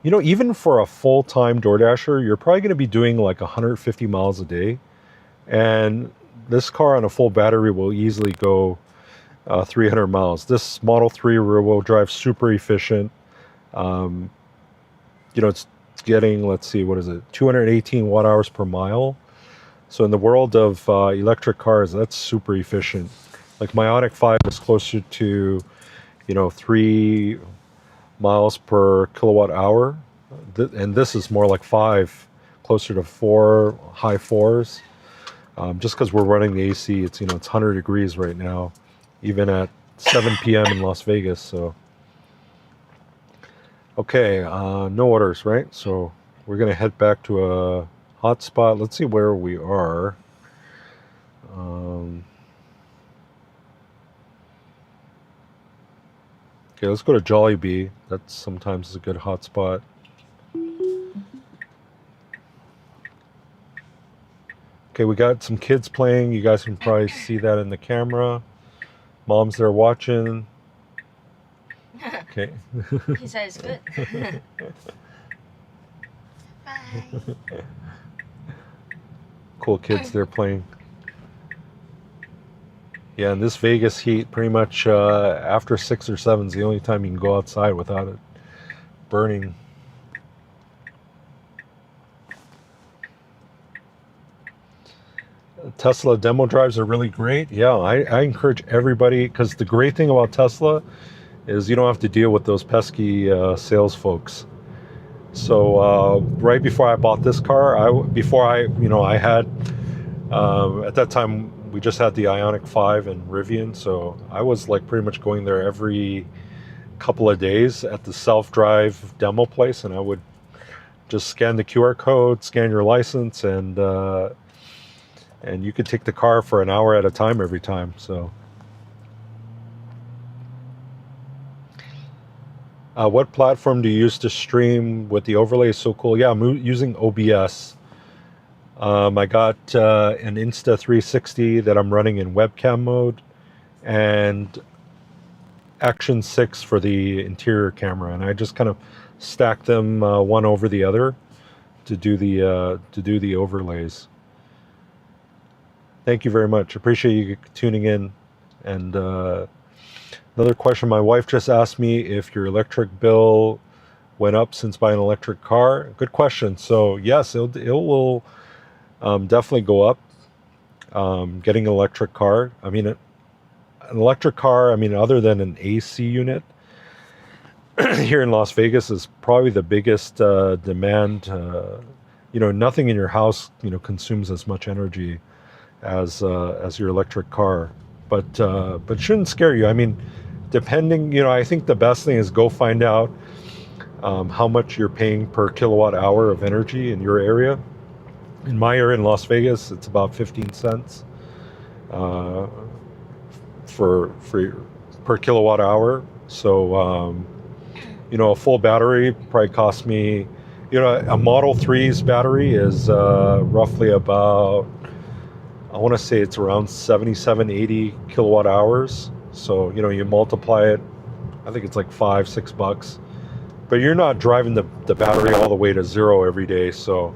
you know, even for a full-time DoorDasher, you're probably going to be doing like 150 miles a day. And this car on a full battery will easily go 300 miles. This Model 3 rear-wheel drive, super efficient. You know, it's getting, let's see, what is it, 218 watt hours per mile. So in the world of electric cars, that's super efficient. Like my Ioniq 5 is closer to, you know, 3 miles per kilowatt hour. And this is more like 5, closer to 4, high 4s. Just because we're running the AC, it's, you know, it's 100 degrees right now, even at 7 p.m. in Las Vegas. So, okay, no orders, right? So we're gonna head back to a hotspot. Let's see where we are. Okay, let's go to Jollibee. That's sometimes a good hotspot. Okay, we got some kids playing. You guys can probably see that in the camera. Mom's there watching. Okay. He said it's good. Bye. Cool kids there playing. Yeah, in this Vegas heat, pretty much after 6 or 7 is the only time you can go outside without it burning. Tesla demo drives are really great. Yeah, I encourage everybody, because the great thing about Tesla is you don't have to deal with those pesky sales folks. So right before I bought this car, I had at that time we just had the Ioniq 5 and Rivian, so I was like pretty much going there every couple of days at the self-drive demo place, and I would just scan the QR code, scan your license, and you could take the car for an hour at a time every time. So what platform do you use to stream with the overlay? So cool. Yeah, I'm using OBS. I got an Insta 360 that I'm running in webcam mode, and Action 6 for the interior camera, and I just kind of stack them one over the other to do the overlays. Thank you very much. Appreciate you tuning in. And another question, my wife just asked me if your electric bill went up since buying an electric car. Good question. So yes, it will definitely go up. Getting an electric car. I mean, an electric car, I mean, other than an AC unit, here in Las Vegas is probably the biggest demand. You know, nothing in your house, you know, consumes as much energy as your electric car, but it shouldn't scare you. I mean, depending, you know, I think the best thing is go find out how much you're paying per kilowatt hour of energy in your area. In my area in Las Vegas, it's about 15 cents for per kilowatt hour. So you know, a full battery probably costs me, you know, a Model 3's battery is roughly about I want to say it's around 77, 80 kilowatt hours. So, you know, you multiply it, I think it's like $5-6. But you're not driving the battery all the way to zero every day. So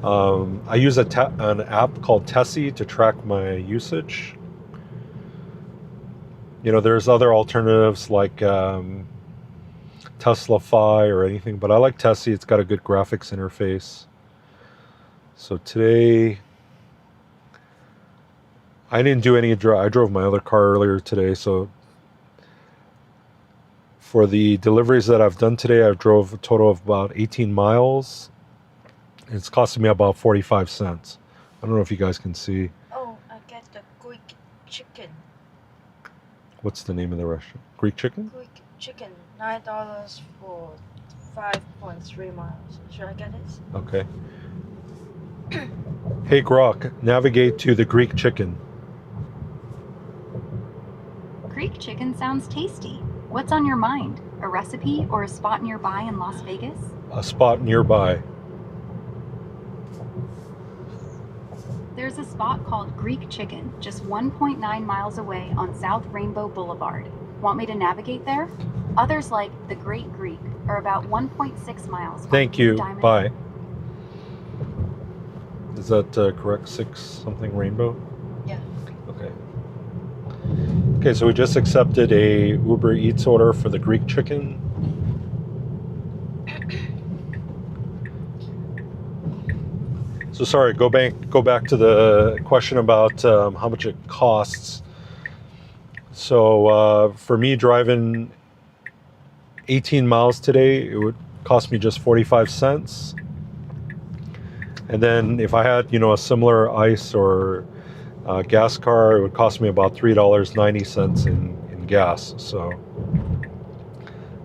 I use an app called Tessie to track my usage. You know, there's other alternatives like Tesla-Fi or anything, but I like Tessie. It's got a good graphics interface. So today, I didn't do any I drove my other car earlier today, so for the deliveries that I've done today, I've drove a total of about 18 miles. It's costing me about 45 cents. I don't know if you guys can see. Oh, I get the Greek chicken. What's the name of the restaurant? Greek Chicken? Greek chicken, $9 for 5.3 miles. Should I get this? Okay. Hey Grok, navigate to the Greek Chicken. Greek chicken sounds tasty. What's on your mind? A recipe or a spot nearby in Las Vegas? A spot nearby. There's a spot called Greek Chicken, just 1.9 miles away on South Rainbow Boulevard. Want me to navigate there? Others like the Great Greek are about 1.6 miles. Thank you. Diamond. Bye. Is that correct? 6 something Rainbow? Yeah. Okay. Okay, so we just accepted a Uber Eats order for the Greek Chicken. So sorry, go back to the question about how much it costs. So for me driving 18 miles today, it would cost me just 45 cents. And then if I had, you know, a similar ICE or gas car, it would cost me about $3.90 in gas. So,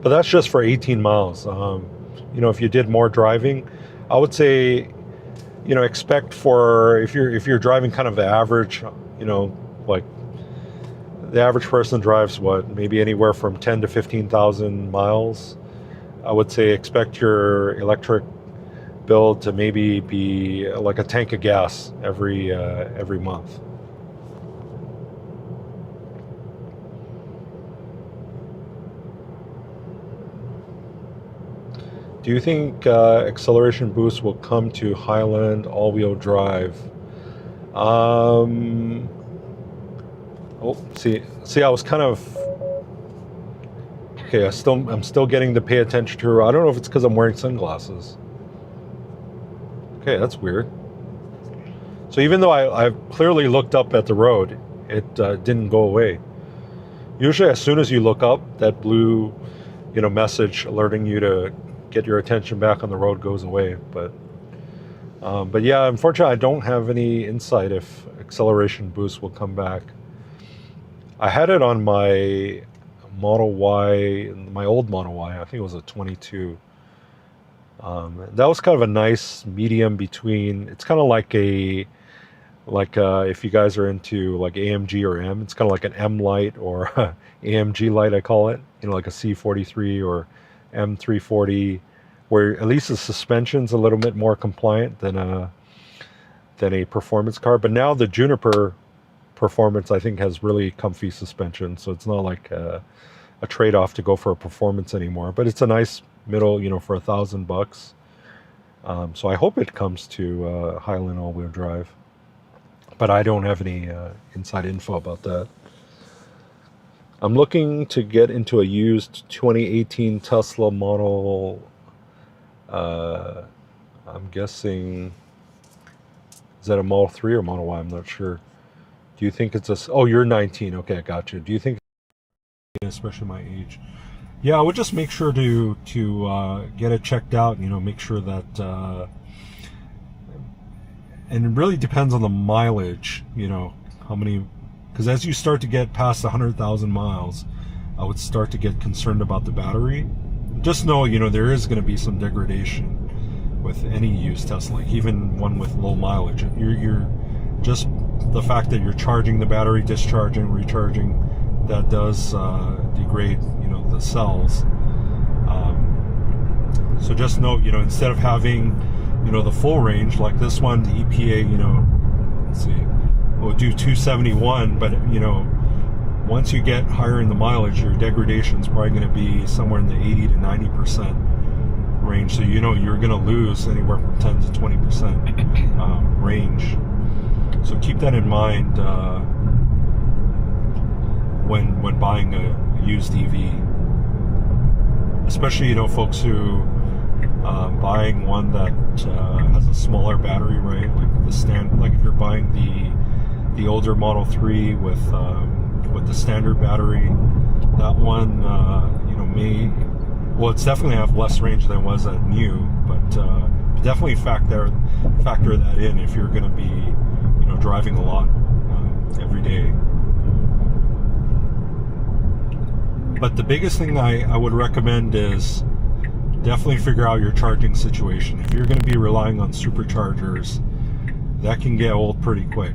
but that's just for 18 miles. You know, if you did more driving, I would say, you know, expect for if you're driving kind of the average, you know, like the average person drives what, maybe anywhere from 10 to 15,000 miles. I would say expect your electric bill to maybe be like a tank of gas every month. Do you think acceleration boost will come to Highland all-wheel drive? Oh, see, I was kind of okay. I'm still getting to pay attention to her. I don't know if it's because I'm wearing sunglasses. Okay, that's weird. So even though I clearly looked up at the road, it didn't go away. Usually, as soon as you look up, that blue, you know, message alerting you to get your attention back on the road goes away. But yeah, unfortunately, I don't have any insight if acceleration boost will come back. I had it on my Model Y, my old Model Y. I think it was a 22. That was kind of a nice medium between. It's kind of like if you guys are into like AMG or M, it's kind of like an M Light or AMG Light, I call it. You know, like a C43 or M340, where at least the suspension's a little bit more compliant than a performance car. But now the Juniper Performance, I think, has really comfy suspension, so it's not like a trade-off to go for a performance anymore. But it's a nice middle, you know, for $1,000. So I hope it comes to Highland all-wheel drive, but I don't have any inside info about that. I'm looking to get into a used 2018 Tesla model. I'm guessing, is that a Model 3 or Model Y? I'm not sure. Do you think it's oh, you're 19. Okay, I got you. Do you think, especially my age? Yeah, I would just make sure to get it checked out. You know, make sure that, and it really depends on the mileage. You know, how many, because as you start to get past 100,000 miles, I would start to get concerned about the battery. Just know, you know, there is going to be some degradation with any used Tesla, even one with low mileage. You're just the fact that you're charging the battery, discharging, recharging, that does degrade, you know, the cells. So just know, you know, instead of having, you know, the full range like this one, the EPA, you know, let's see, will do 271, but once you get higher in the mileage, your degradation is probably going to be somewhere in the 80 to 90% range. So you're going to lose anywhere from 10 to 20% range. So keep that in mind when buying a used EV, especially folks who buying one that has a smaller battery, right? Like if you're buying the older Model 3 with the standard battery, that one it's definitely have less range than it was at new, but definitely factor that in if you're going to be driving a lot every day. But the biggest thing I would recommend is definitely figure out your charging situation. If you're going to be relying on superchargers, that can get old pretty quick.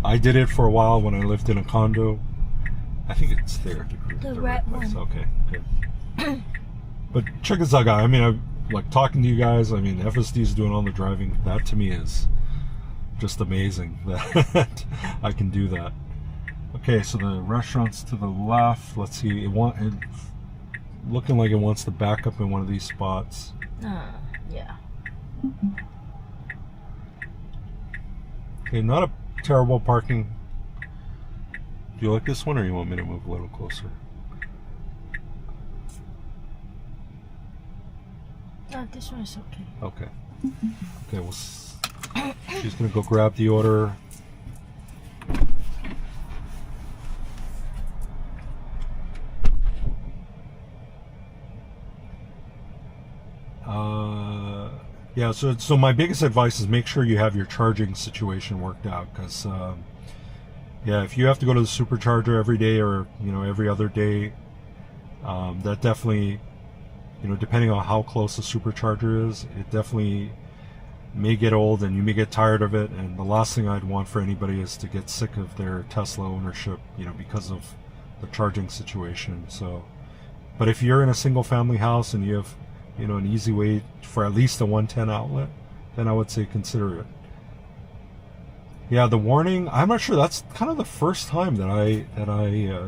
I did it for a while when I lived in a condo. I think it's there. The red one. Okay, good. But check this out, guys. I mean, I like talking to you guys. I mean, FSD is doing all the driving. That to me is just amazing that I can do that. Okay, so the restaurant's to the left. Let's see. It looking like it wants to back up in one of these spots. Yeah. Okay, not a terrible parking. Do you like this one, or you want me to move a little closer? No, this one is okay. Okay. Okay, well, she's gonna go grab the order. Yeah, so my biggest advice is make sure you have your charging situation worked out, because yeah, if you have to go to the supercharger every day or every other day, that definitely, depending on how close the supercharger is, it definitely may get old and you may get tired of it. And the last thing I'd want for anybody is to get sick of their Tesla ownership, because of the charging situation. So, but if you're in a single family house and you have an easy way for at least a 110 outlet, then I would say consider it. Yeah, the warning, I'm not sure. That's kind of the first time that I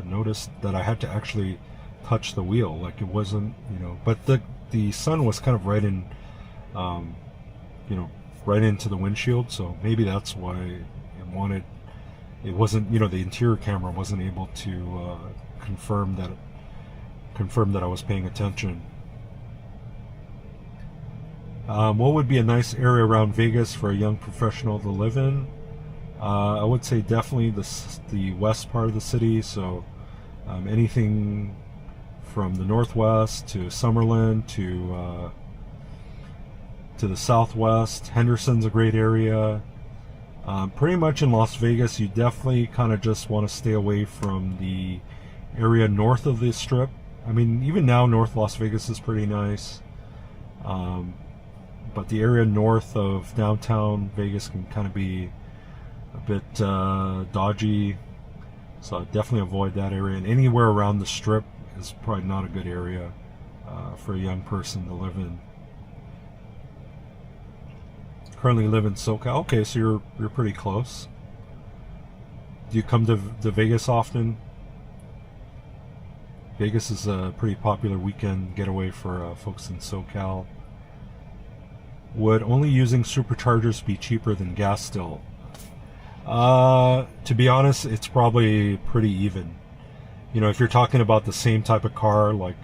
noticed that I had to actually touch the wheel. Like it wasn't, but the sun was kind of right in, right into the windshield. So maybe that's why it wasn't, the interior camera wasn't able to confirm that I was paying attention. What would be a nice area around Vegas for a young professional to live in? I would say definitely the west part of the city. So anything from the northwest to Summerlin to the southwest. Henderson's a great area. Pretty much in Las Vegas, you definitely kind of just want to stay away from the area north of the Strip. I mean, even now, North Las Vegas is pretty nice. But the area north of downtown Vegas can kind of be a bit dodgy, so I'd definitely avoid that area. And anywhere around the Strip is probably not a good area for a young person to live in. Currently live in SoCal. Okay, so you're pretty close. Do you come to Vegas often? Vegas is a pretty popular weekend getaway for folks in SoCal. Would only using superchargers be cheaper than gas still? To be honest, it's probably pretty even. If you're talking about the same type of car, like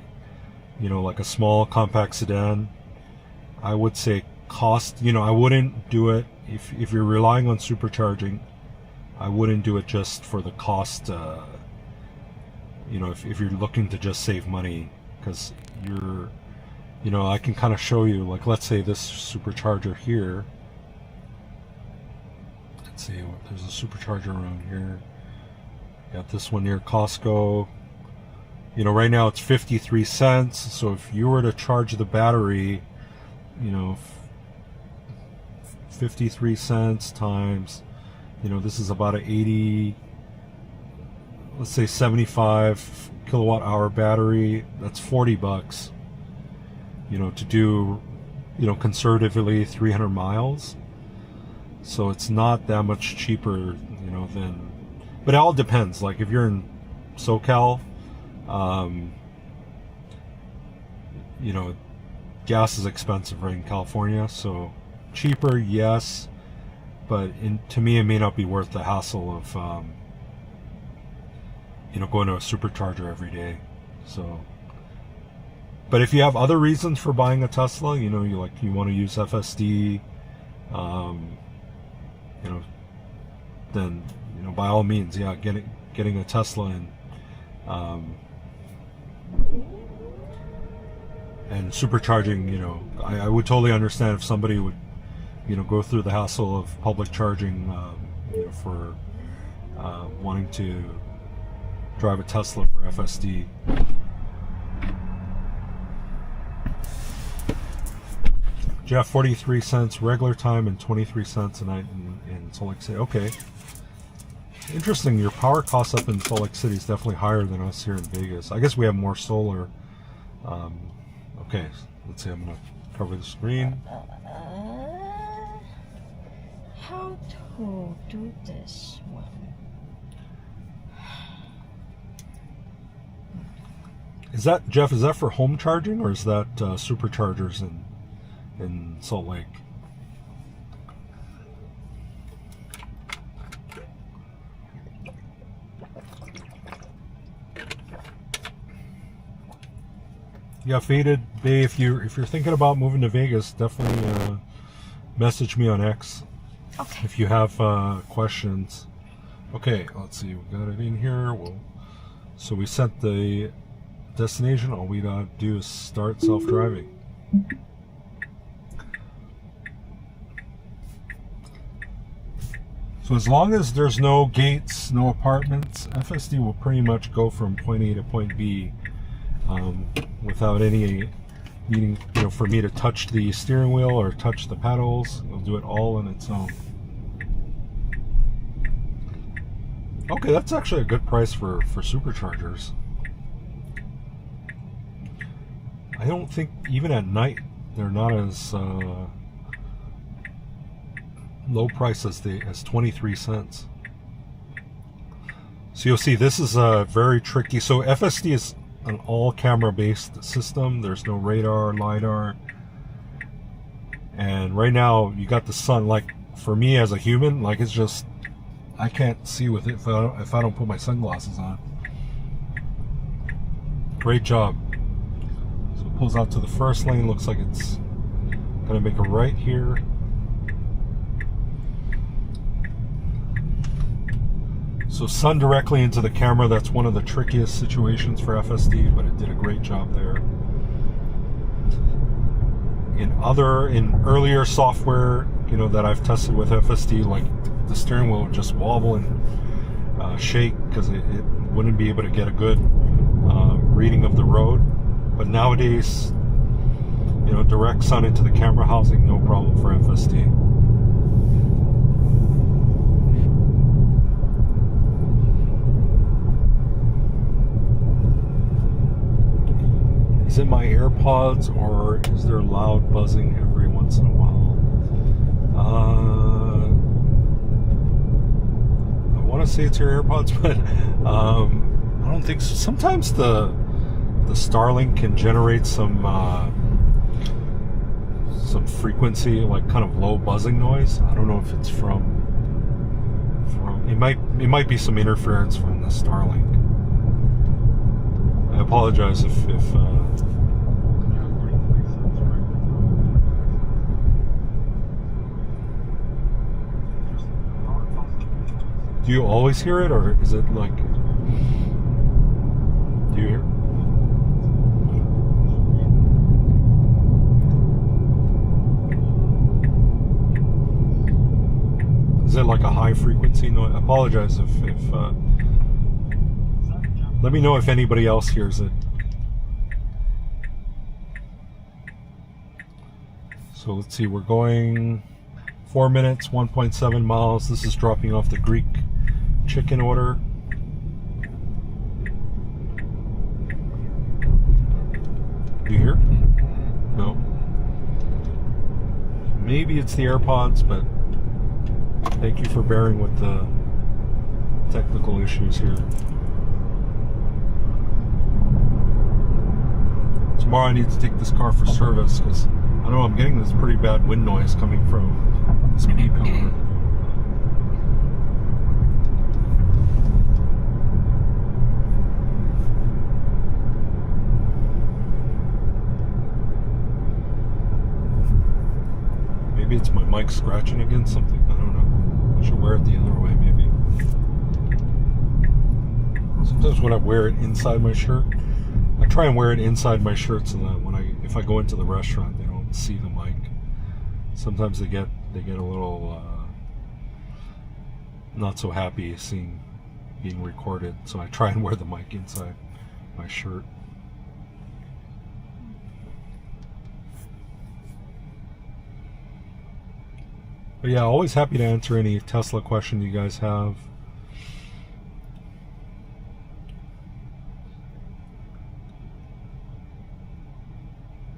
a small compact sedan, I would say cost, I wouldn't do it if you're relying on supercharging. I wouldn't do it just for the cost. If you're looking to just save money, because I can kind of show you, like, let's say this supercharger here. Let's see, there's a supercharger around here. Got this one near Costco. Right now it's 53 cents. So if you were to charge the battery, 53 cents times, this is about an 80, let's say 75 kilowatt hour battery. That's $40. To do, conservatively 300 miles. So it's not that much cheaper, you know, than, but it all depends. Like if you're in SoCal, you know, gas is expensive right in California, so cheaper, yes, but to me it may not be worth the hassle of you know, going to a supercharger every day. So, but if you have other reasons for buying a Tesla, you know, you want to use FSD, you know, then, you know, by all means, yeah, getting a Tesla and supercharging, you know, I would totally understand if somebody would, you know, go through the hassle of public charging, you know, for wanting to drive a Tesla for FSD. Jeff, 43 cents regular time and 23 cents a night in Salt Lake City. Okay. Interesting. Your power costs up in Salt Lake City is definitely higher than us here in Vegas. I guess we have more solar. Okay, let's see. I'm going to cover the screen. How to do this one? Is that, Jeff, is that for home charging or is that superchargers in Salt Lake? Yeah, Faded Bay, if you're thinking about moving to Vegas, definitely message me on X. Okay. If you have questions. Okay, let's see, we got it in here. So we set the destination. All we gotta do is start self-driving. So as long as there's no gates, no apartments, FSD will pretty much go from point A to point B without any needing, you know, for me to touch the steering wheel or touch the pedals. It'll do it all on its own. Okay, that's actually a good price for superchargers. I don't think even at night they're not as low price as 23 cents. So you'll see this is very tricky. So FSD is an all camera based system. There's no radar, LiDAR. And right now you got the sun. Like for me as a human, like it's just, I can't see with it if I don't put my sunglasses on. Great job. So it pulls out to the first lane. Looks like it's gonna make a right here. So sun directly into the camera, that's one of the trickiest situations for FSD, but it did a great job there. In earlier software, you know, that I've tested with FSD, like the steering wheel would just wobble and shake because it wouldn't be able to get a good reading of the road. But nowadays, you know, direct sun into the camera housing, no problem for FSD. Is it my AirPods or is there loud buzzing every once in a while? I want to say it's your AirPods, but I don't think so. Sometimes the Starlink can generate some frequency, like kind of low buzzing noise. I don't know if it's from it might be some interference from the Starlink. I apologize if do you always hear it, or is it like, do you hear? Is it like a high frequency noise? I apologize if let me know if anybody else hears it. So let's see, we're going 4 minutes, 1.7 miles. This is dropping off the Greek chicken order. Do you hear? No. Maybe it's the AirPods, but Thank you for bearing with the technical issues here. Tomorrow I need to take this car for service because I know I'm getting this pretty bad wind noise coming from this key power. Maybe it's my mic scratching against something. I don't know. I should wear it the other way, maybe. Sometimes when I wear it inside my shirt, I try and wear it inside my shirt so that if I go into the restaurant, they don't see the mic. Sometimes they get a little not so happy being recorded, so I try and wear the mic inside my shirt. But yeah, always happy to answer any Tesla question you guys have.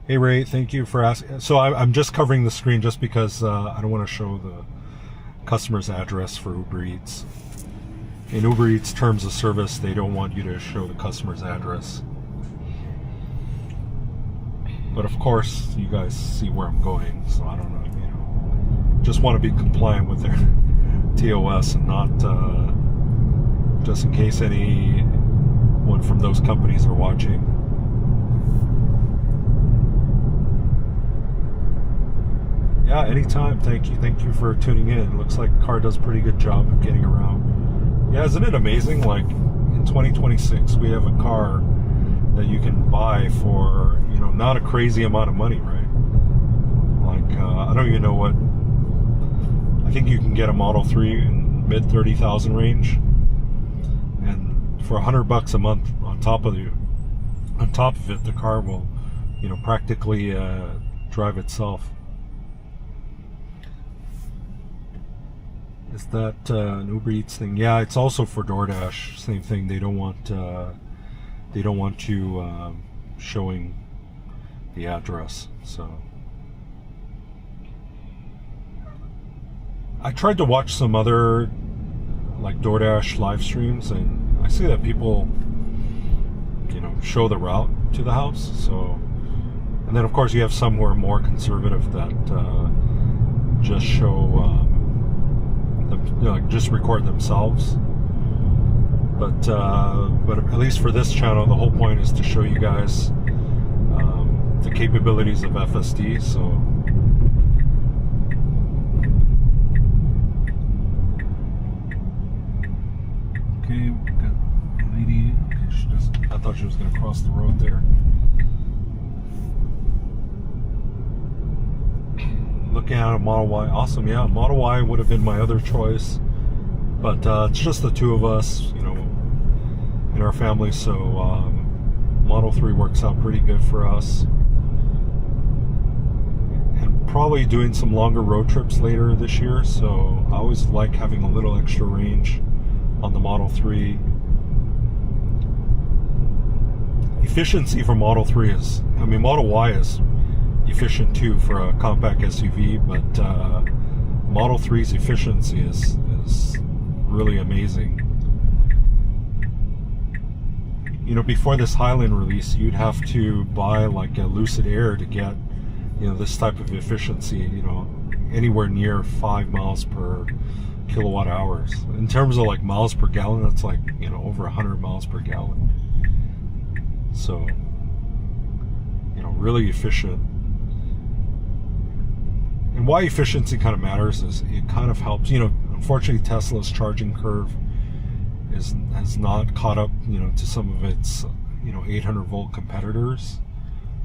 Hey Ray, thank you for asking. So I'm just covering the screen just because I don't want to show the customer's address for Uber Eats. In Uber Eats terms of service, they don't want you to show the customer's address. But of course, you guys see where I'm going, so I don't know. Just want to be compliant with their TOS and not just in case anyone from those companies are watching. Yeah, anytime. Thank you for tuning in. It looks like the car does a pretty good job of getting around. Yeah, isn't it amazing? Like in 2026 we have a car that you can buy for not a crazy amount of money, right? Like I don't even know what. I think you can get a Model 3 in mid 30,000 range, and for $100 a month on top of it, the car will, practically drive itself. Is that an Uber Eats thing? Yeah, it's also for DoorDash. Same thing. They don't want you showing the address. So. I tried to watch some other like DoorDash live streams, and I see that people, show the route to the house. So, and then of course you have some who are more conservative that just show, just record themselves. But at least for this channel, the whole point is to show you guys the capabilities of FSD. So. Okay, we got a lady. Okay, I thought she was going to cross the road there. Looking at a Model Y. Awesome, yeah. Model Y would have been my other choice. But it's just the two of us, in our family. So Model 3 works out pretty good for us. And probably doing some longer road trips later this year. So I always like having a little extra range on the Model 3. Efficiency for Model 3 Model Y is efficient too for a compact SUV, but Model 3's efficiency is really amazing. Before this Highland release, you'd have to buy like a Lucid Air to get, this type of efficiency, anywhere near 5 miles per kilowatt hours. In terms of like miles per gallon, that's like over 100 miles per gallon. So really efficient. And why efficiency kind of matters is it kind of helps. Unfortunately Tesla's charging curve has not caught up to some of its 800 volt competitors.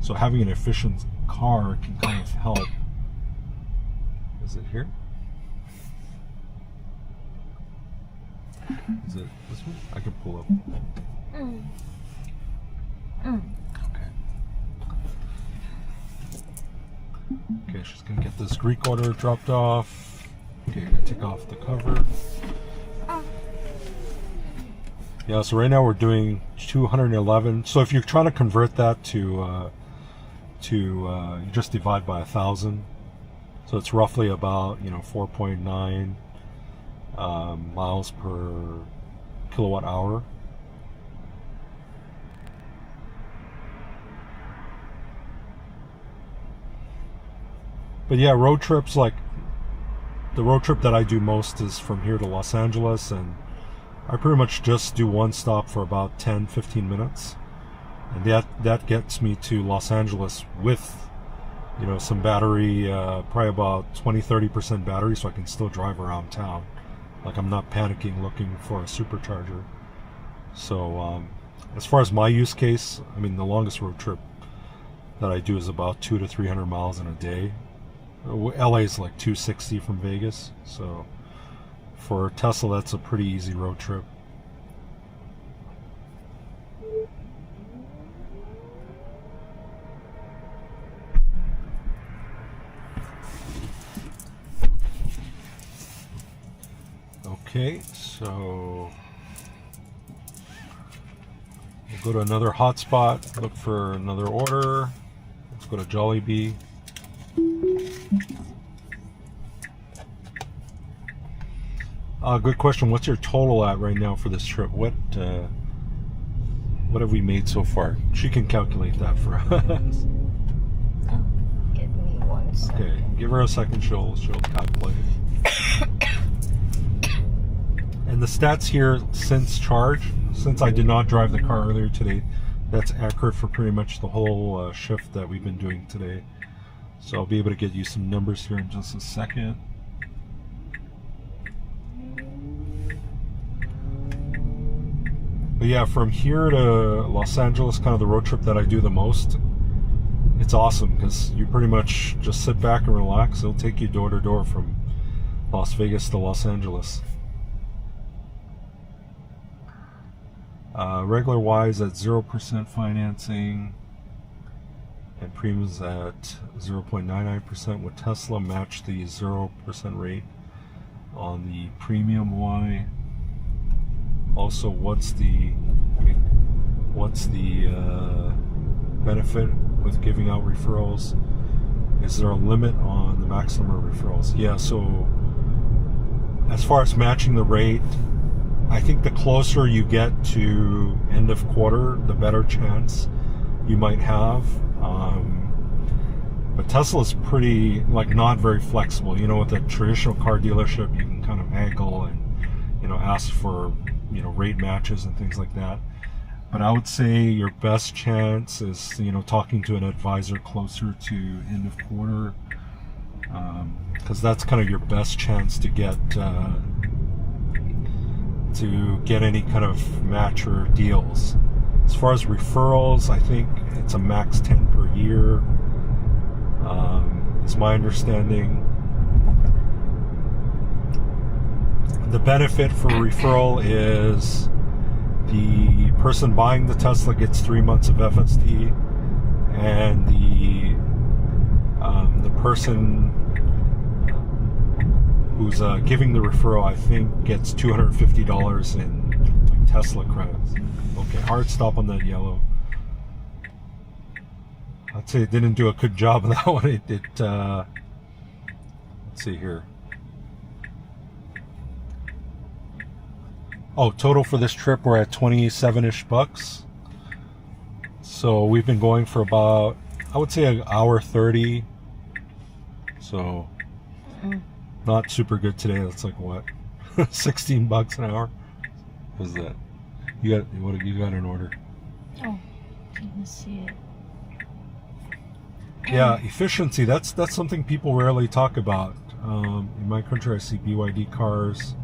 So having an efficient car can kind of help. Is it here? Is it this one? I can pull up. Okay. Okay, she's gonna get this Greek order dropped off. Okay, I'm gonna take off the cover. Yeah, so right now we're doing 211. So if you're trying to convert that to you just divide by 1,000. So it's roughly about 4.9 miles per kilowatt hour. But yeah, road trips, like the road trip that I do most is from here to Los Angeles, and I pretty much just do one stop for about 10-15 minutes, and that gets me to Los Angeles with, you know, some battery, probably about 20-30% battery, so I can still drive around town. Like, I'm not panicking looking for a supercharger. So as far as my use case, I mean, the longest road trip that I do is about 200 to 300 miles in a day. LA is like 260 from Vegas, so for Tesla that's a pretty easy road trip. Okay, so we'll go to another hotspot, look for another order. Let's go to Jollibee. Good question. What's your total at right now for this trip? What have we made so far? She can calculate that for us. Oh, give me 1 second. Okay, give her a second. She'll calculate. And the stats here since charge, since I did not drive the car earlier today, that's accurate for pretty much the whole shift that we've been doing today. So I'll be able to get you some numbers here in just a second. But yeah, from here to Los Angeles, kind of the road trip that I do the most, it's awesome because you pretty much just sit back and relax. It'll take you door to door from Las Vegas to Los Angeles. Regular wise at 0% financing, and premiums at 0.99%. With Tesla, match the 0% rate on the premium Y. Also, what's the benefit with giving out referrals? Is there a limit on the maximum referrals? Yeah, so as far as matching the rate, I think the closer you get to end of quarter, the better chance you might have. But Tesla's pretty, like, not very flexible. You know, with a traditional car dealership, you can kind of haggle and, you know, ask for, you know, rate matches and things like that. But I would say your best chance is, you know, talking to an advisor closer to end of quarter, because that's kind of your best chance to get any kind of match or deals. As far as referrals, I think it's a max 10 per year, is my understanding. The benefit for referral is the person buying the Tesla gets 3 months of FSD, and the person who's giving the referral, I think, gets $250 in, like, Tesla credits. Okay, hard stop on that yellow. I'd say it didn't do a good job of that one. It let's see here. Oh, total for this trip we're at 27-ish bucks. So we've been going for about, I would say, an hour 30. So not super good today. That's like what, 16 bucks an hour. What is that? You got an order? Oh, didn't see it. Yeah, efficiency. That's something people rarely talk about. In my country, I see BYD cars,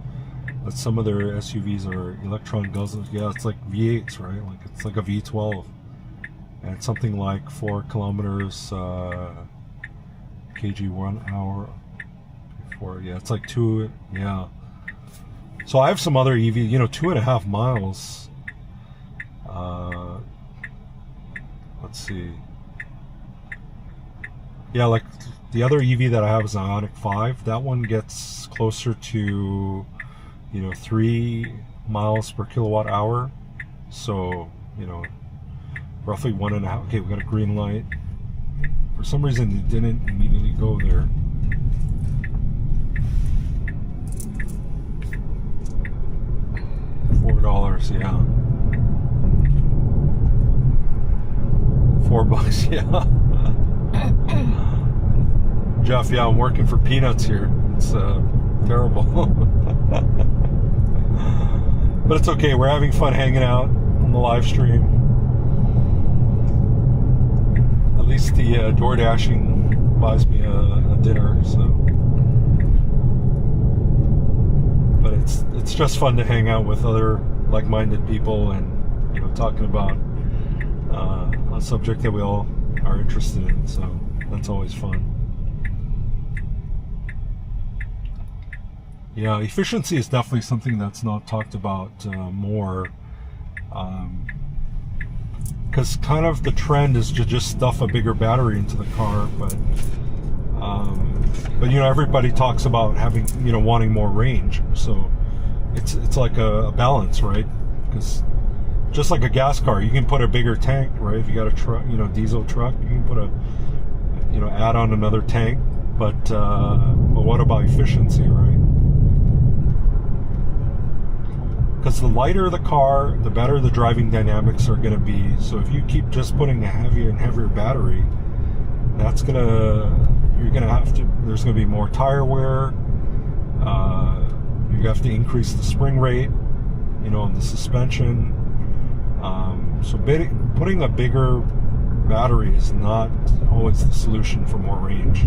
but some of their SUVs are electron guzzlers. Yeah, it's like V8s, right? Like, it's like a V12, and it's something like 4 kilometers kg 1 hour. Yeah, it's like 2. Yeah. So I have some other EV, you know, 2.5 miles. Let's see. Yeah, like the other EV that I have is an Ioniq 5. That one gets closer to, you know, 3 miles per kilowatt hour. So, you know, roughly 1.5. Okay, we got a green light. For some reason, it didn't immediately go there. $4, yeah. $4, yeah. Jeff, yeah, I'm working for peanuts here. It's terrible. But it's okay. We're having fun hanging out on the live stream. At least the DoorDashing buys me a dinner, so. But it's just fun to hang out with other like-minded people and, you know, talking about a subject that we all are interested in. So that's always fun. Yeah, efficiency is definitely something that's not talked about more, because kind of the trend is to just stuff a bigger battery into the car, but you know, everybody talks about having, you know, wanting more range, so it's like a balance, right? Because just like a gas car, you can put a bigger tank, right? If you got a truck, you know, diesel truck, you can put a, you know, add on another tank, but what about efficiency, right? Because the lighter the car, the better the driving dynamics are going to be. So if you keep just putting a heavier and heavier battery, that's you're going to have to, there's going to be more tire wear. You have to increase the spring rate, you know, and the suspension. So putting a bigger battery is not always the solution for more range.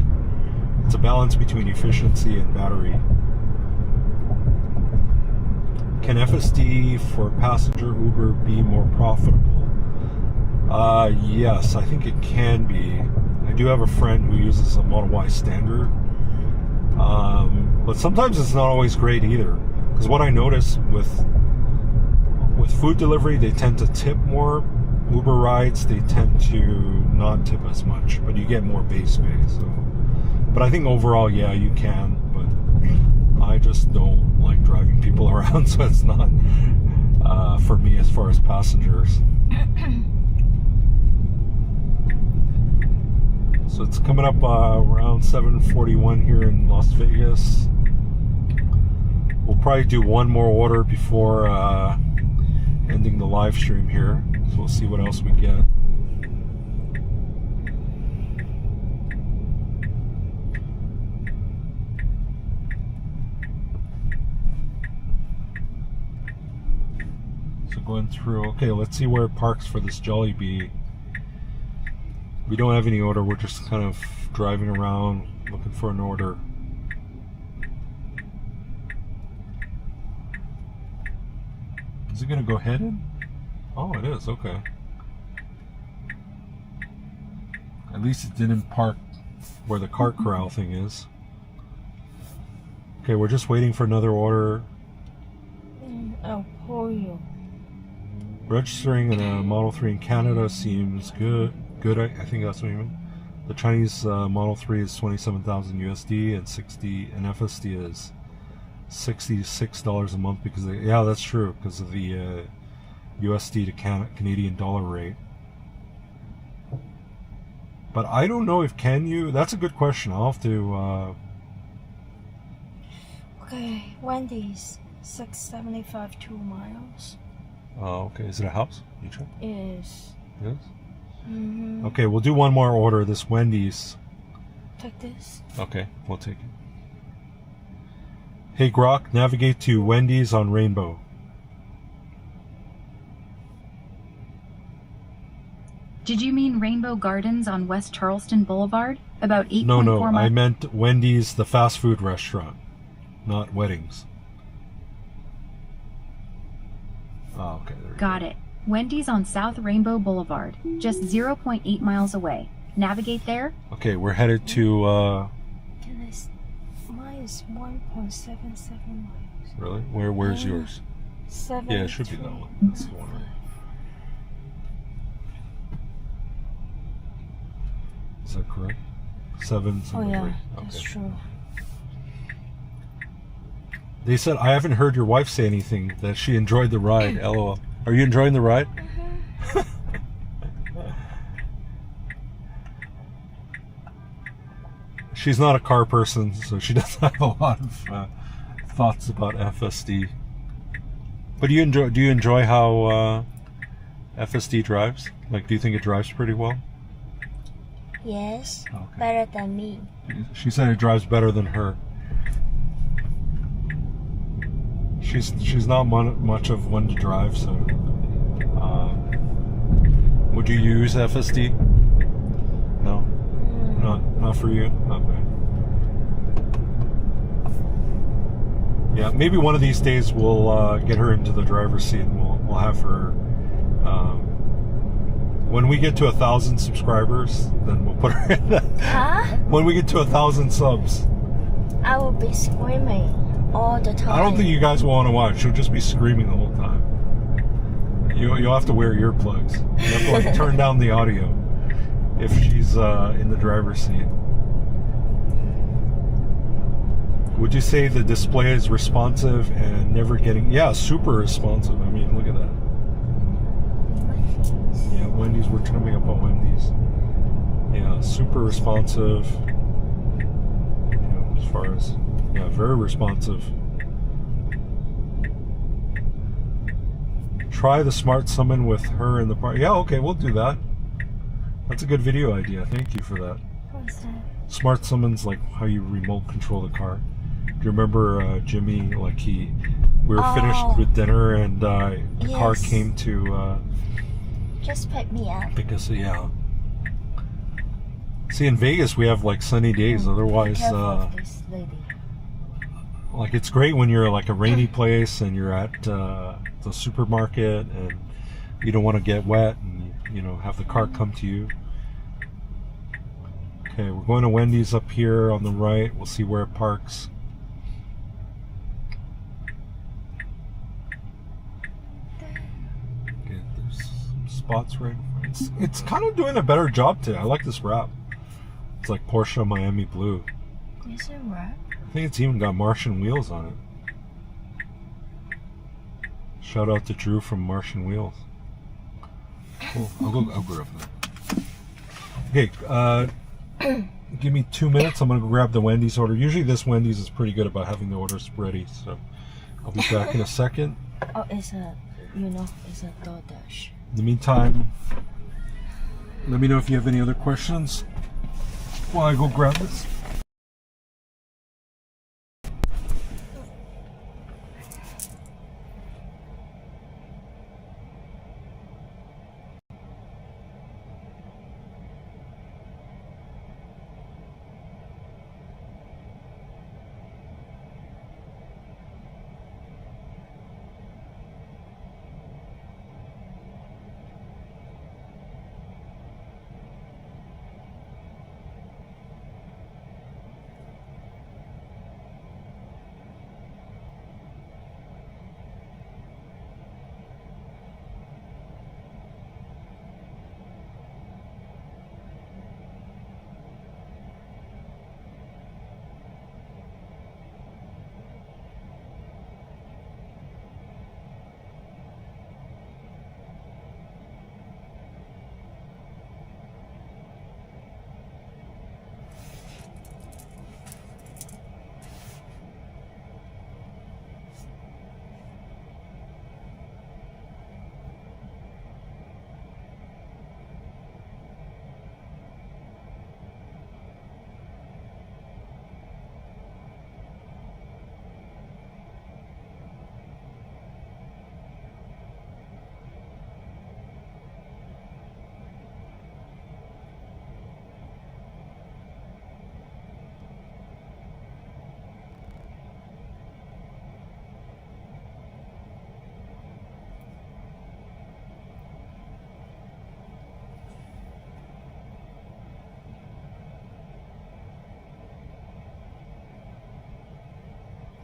It's a balance between efficiency and battery. Can FSD for passenger Uber be more profitable? Yes, I think it can be. I do have a friend who uses a Model Y Standard, but sometimes it's not always great either. Because what I notice with food delivery, they tend to tip more. Uber rides, they tend to not tip as much, but you get more base pay. So, but I think overall, yeah, you can. But I just don't like driving people around, so it's not for me as far as passengers. So it's coming up around 7:41 here in Las Vegas. We'll probably do one more order before ending the live stream here. So we'll see what else we get. Going through, okay, let's see where it parks for this Jollibee. We don't have any order, we're just kind of driving around looking for an order. Is it gonna go headed? Oh, it is, okay. At least it didn't park where the cart corral thing is. Okay, we're just waiting for another order. I'll pull you. Registering in a Model 3 in Canada seems good. I think that's what you mean. The Chinese Model 3 is 27,000 USD and FSD is $66 a month because yeah, that's true because of the USD to Canadian dollar rate. But I don't know if that's a good question. I'll have to. Okay, Wendy's 675 2 miles. Oh, okay. Is it a house? You check? Is. Yes. Mm-hmm. Okay, we'll do one more order. This Wendy's. Take this. Okay, we'll take it. Hey Grok, navigate to Wendy's on Rainbow. Did you mean Rainbow Gardens on West Charleston Boulevard? About 8.4 No, miles? I meant Wendy's, the fast food restaurant, not weddings. Oh, okay. There Got it. Wendy's on South Rainbow Boulevard, just 0.8 miles away. Navigate there. Okay, we're headed to. Mine is 1.77 miles. Really? Where's yours? 7. Yeah, it should be that one. That's the one. Right? Is that correct? 7. Oh yeah, okay. that's true. They said I haven't heard your wife say anything that she enjoyed the ride. LOL. Are you enjoying the ride? She's not a car person, so she doesn't have a lot of thoughts about FSD. But do you enjoy how FSD drives? Like, do you think it drives pretty well? Yes, Okay. better than me. She said it drives better than her. She's not much of one to drive, so. Would you use FSD? No, not for you. Okay. Yeah, maybe one of these days we'll get her into the driver's seat, and we'll have her. When we get to 1,000 subscribers, then we'll put her in. Huh? When we get to 1,000 subs, I will be screaming all the time. I don't think you guys will want to watch. She'll just be screaming the whole time. You'll have to wear earplugs. You have to like turn down the audio if she's in the driver's seat. Would you say the display is responsive and never getting... Yeah, super responsive. I mean, look at that. Yeah, Wendy's. We're coming up on Wendy's. Yeah, super responsive. You know, as far as... Yeah, very responsive. Try the smart summon with her in the park. Yeah, okay, we'll do that. That's a good video idea. Thank you for that. What's that? Smart summons, like how you remote control the car. Do you remember Jimmy? Like we were finished with dinner and the car Yes. came to Just pick me up. pick us. Yeah. See, in Vegas we have like sunny days. Otherwise, Careful of this lady. like it's great when you're like a rainy place and you're at the supermarket and you don't want to get wet and you know have the car come to you. Okay, we're going to Wendy's up here on the right. We'll see where it parks. Okay, there's some spots right. It's kind of doing a better job today. I like this wrap. It's like Porsche Miami Blue. Is it right? I think it's even got Martian wheels on it. Shout out to Drew from Martian Wheels. Cool. I'll grab that. Okay, give me 2 minutes. I'm gonna go grab the Wendy's order. Usually this Wendy's is pretty good about having the orders ready, so I'll be back in a second. Oh, it's a DoorDash. In the meantime, let me know if you have any other questions while I go grab this.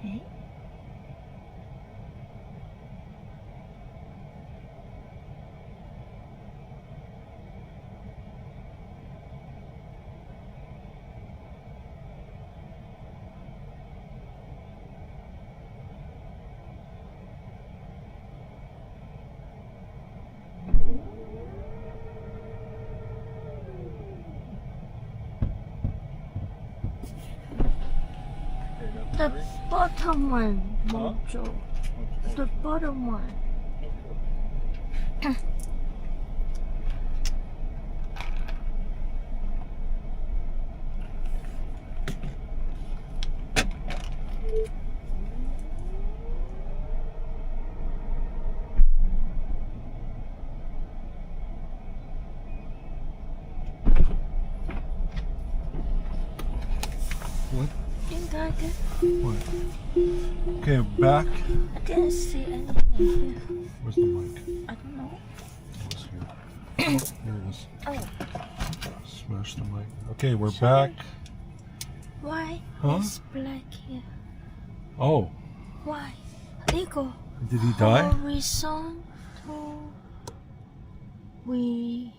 Okay. The bottom one, Mojo. The bottom one. What? You got it. What? Okay, back. I didn't see anything here. Where's the mic? I don't know. It's here. Oh, there it is. Oh, Smash the mic. Okay, we're Sorry. back. why Huh? is black here? Oh, Why? Nico. did he die? Horizontal. We.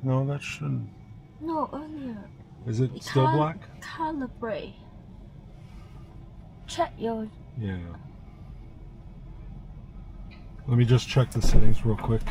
No, that shouldn't. No, earlier. Is it still black? Calibrate. Check your. Yeah. Let me just check the settings real quick.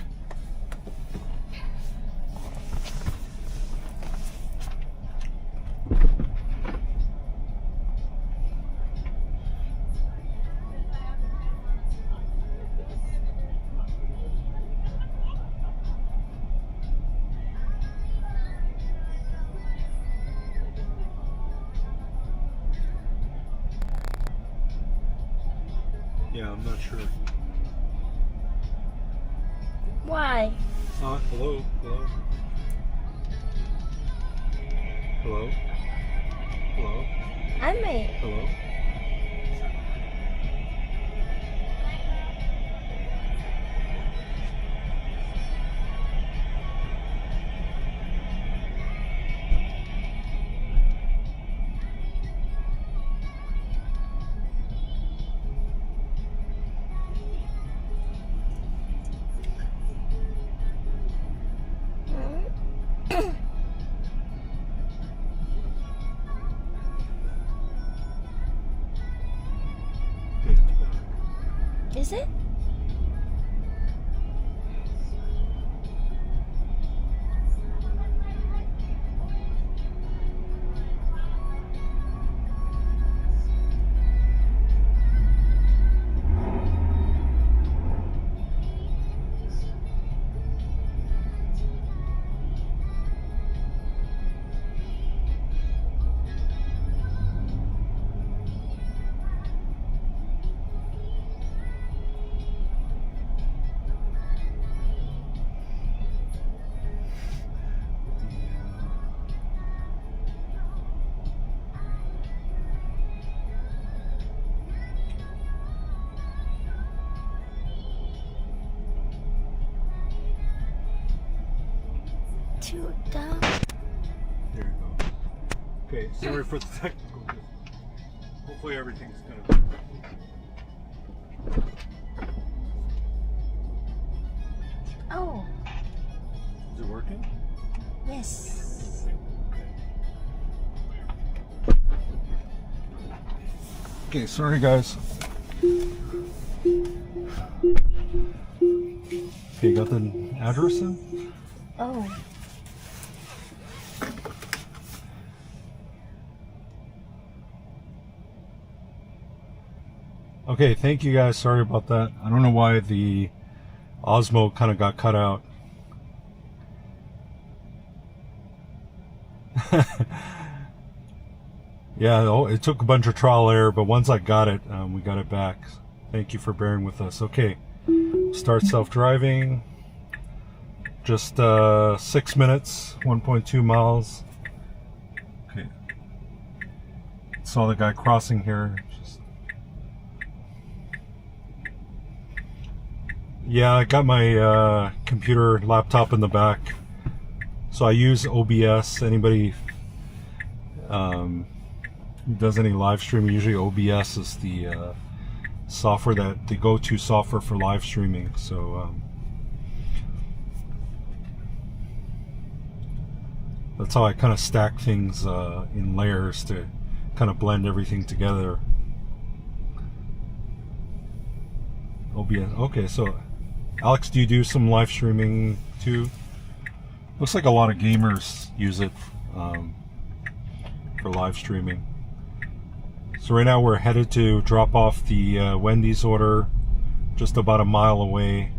Yeah, I'm not sure. Why? Hello? Hello? Hello? Hello? I made. Hello? Is it? Two down. There you go. Okay, sorry for the technical. Hopefully everything's gonna. Oh, Is it working? yes. Okay, sorry guys. Okay, got the address in? Oh, Okay, thank you guys. Sorry about that. I don't know why the Osmo kind of got cut out. Yeah, it took a bunch of trial error, but once I got it, we got it back. Thank you for bearing with us. Okay, start self-driving. Just 6 minutes, 1.2 miles. Okay. Saw the guy crossing here. Yeah, I got my computer laptop in the back. So I use OBS. Anybody who does any live streaming, usually OBS is the software that the go-to software for live streaming. So that's how I kind of stack things in layers to kind of blend everything together. OBS. Okay, so Alex, do you do some live streaming too? Looks like a lot of gamers use it for live streaming. So right now we're headed to drop off the Wendy's order just about a mile away.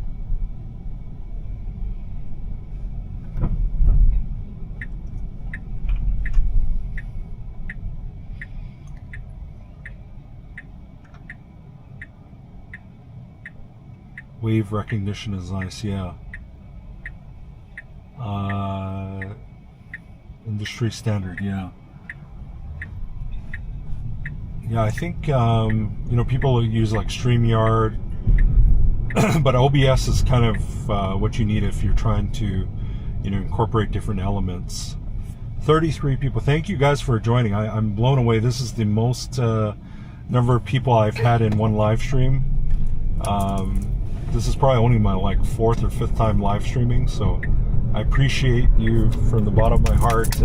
Wave recognition is nice, yeah. Industry standard, yeah. Yeah, I think, people use like StreamYard, but OBS is kind of what you need if you're trying to, incorporate different elements. 33 people. Thank you guys for joining. I'm blown away. This is the most number of people I've had in one live stream. This is probably only my fourth or fifth time live streaming, so I appreciate you from the bottom of my heart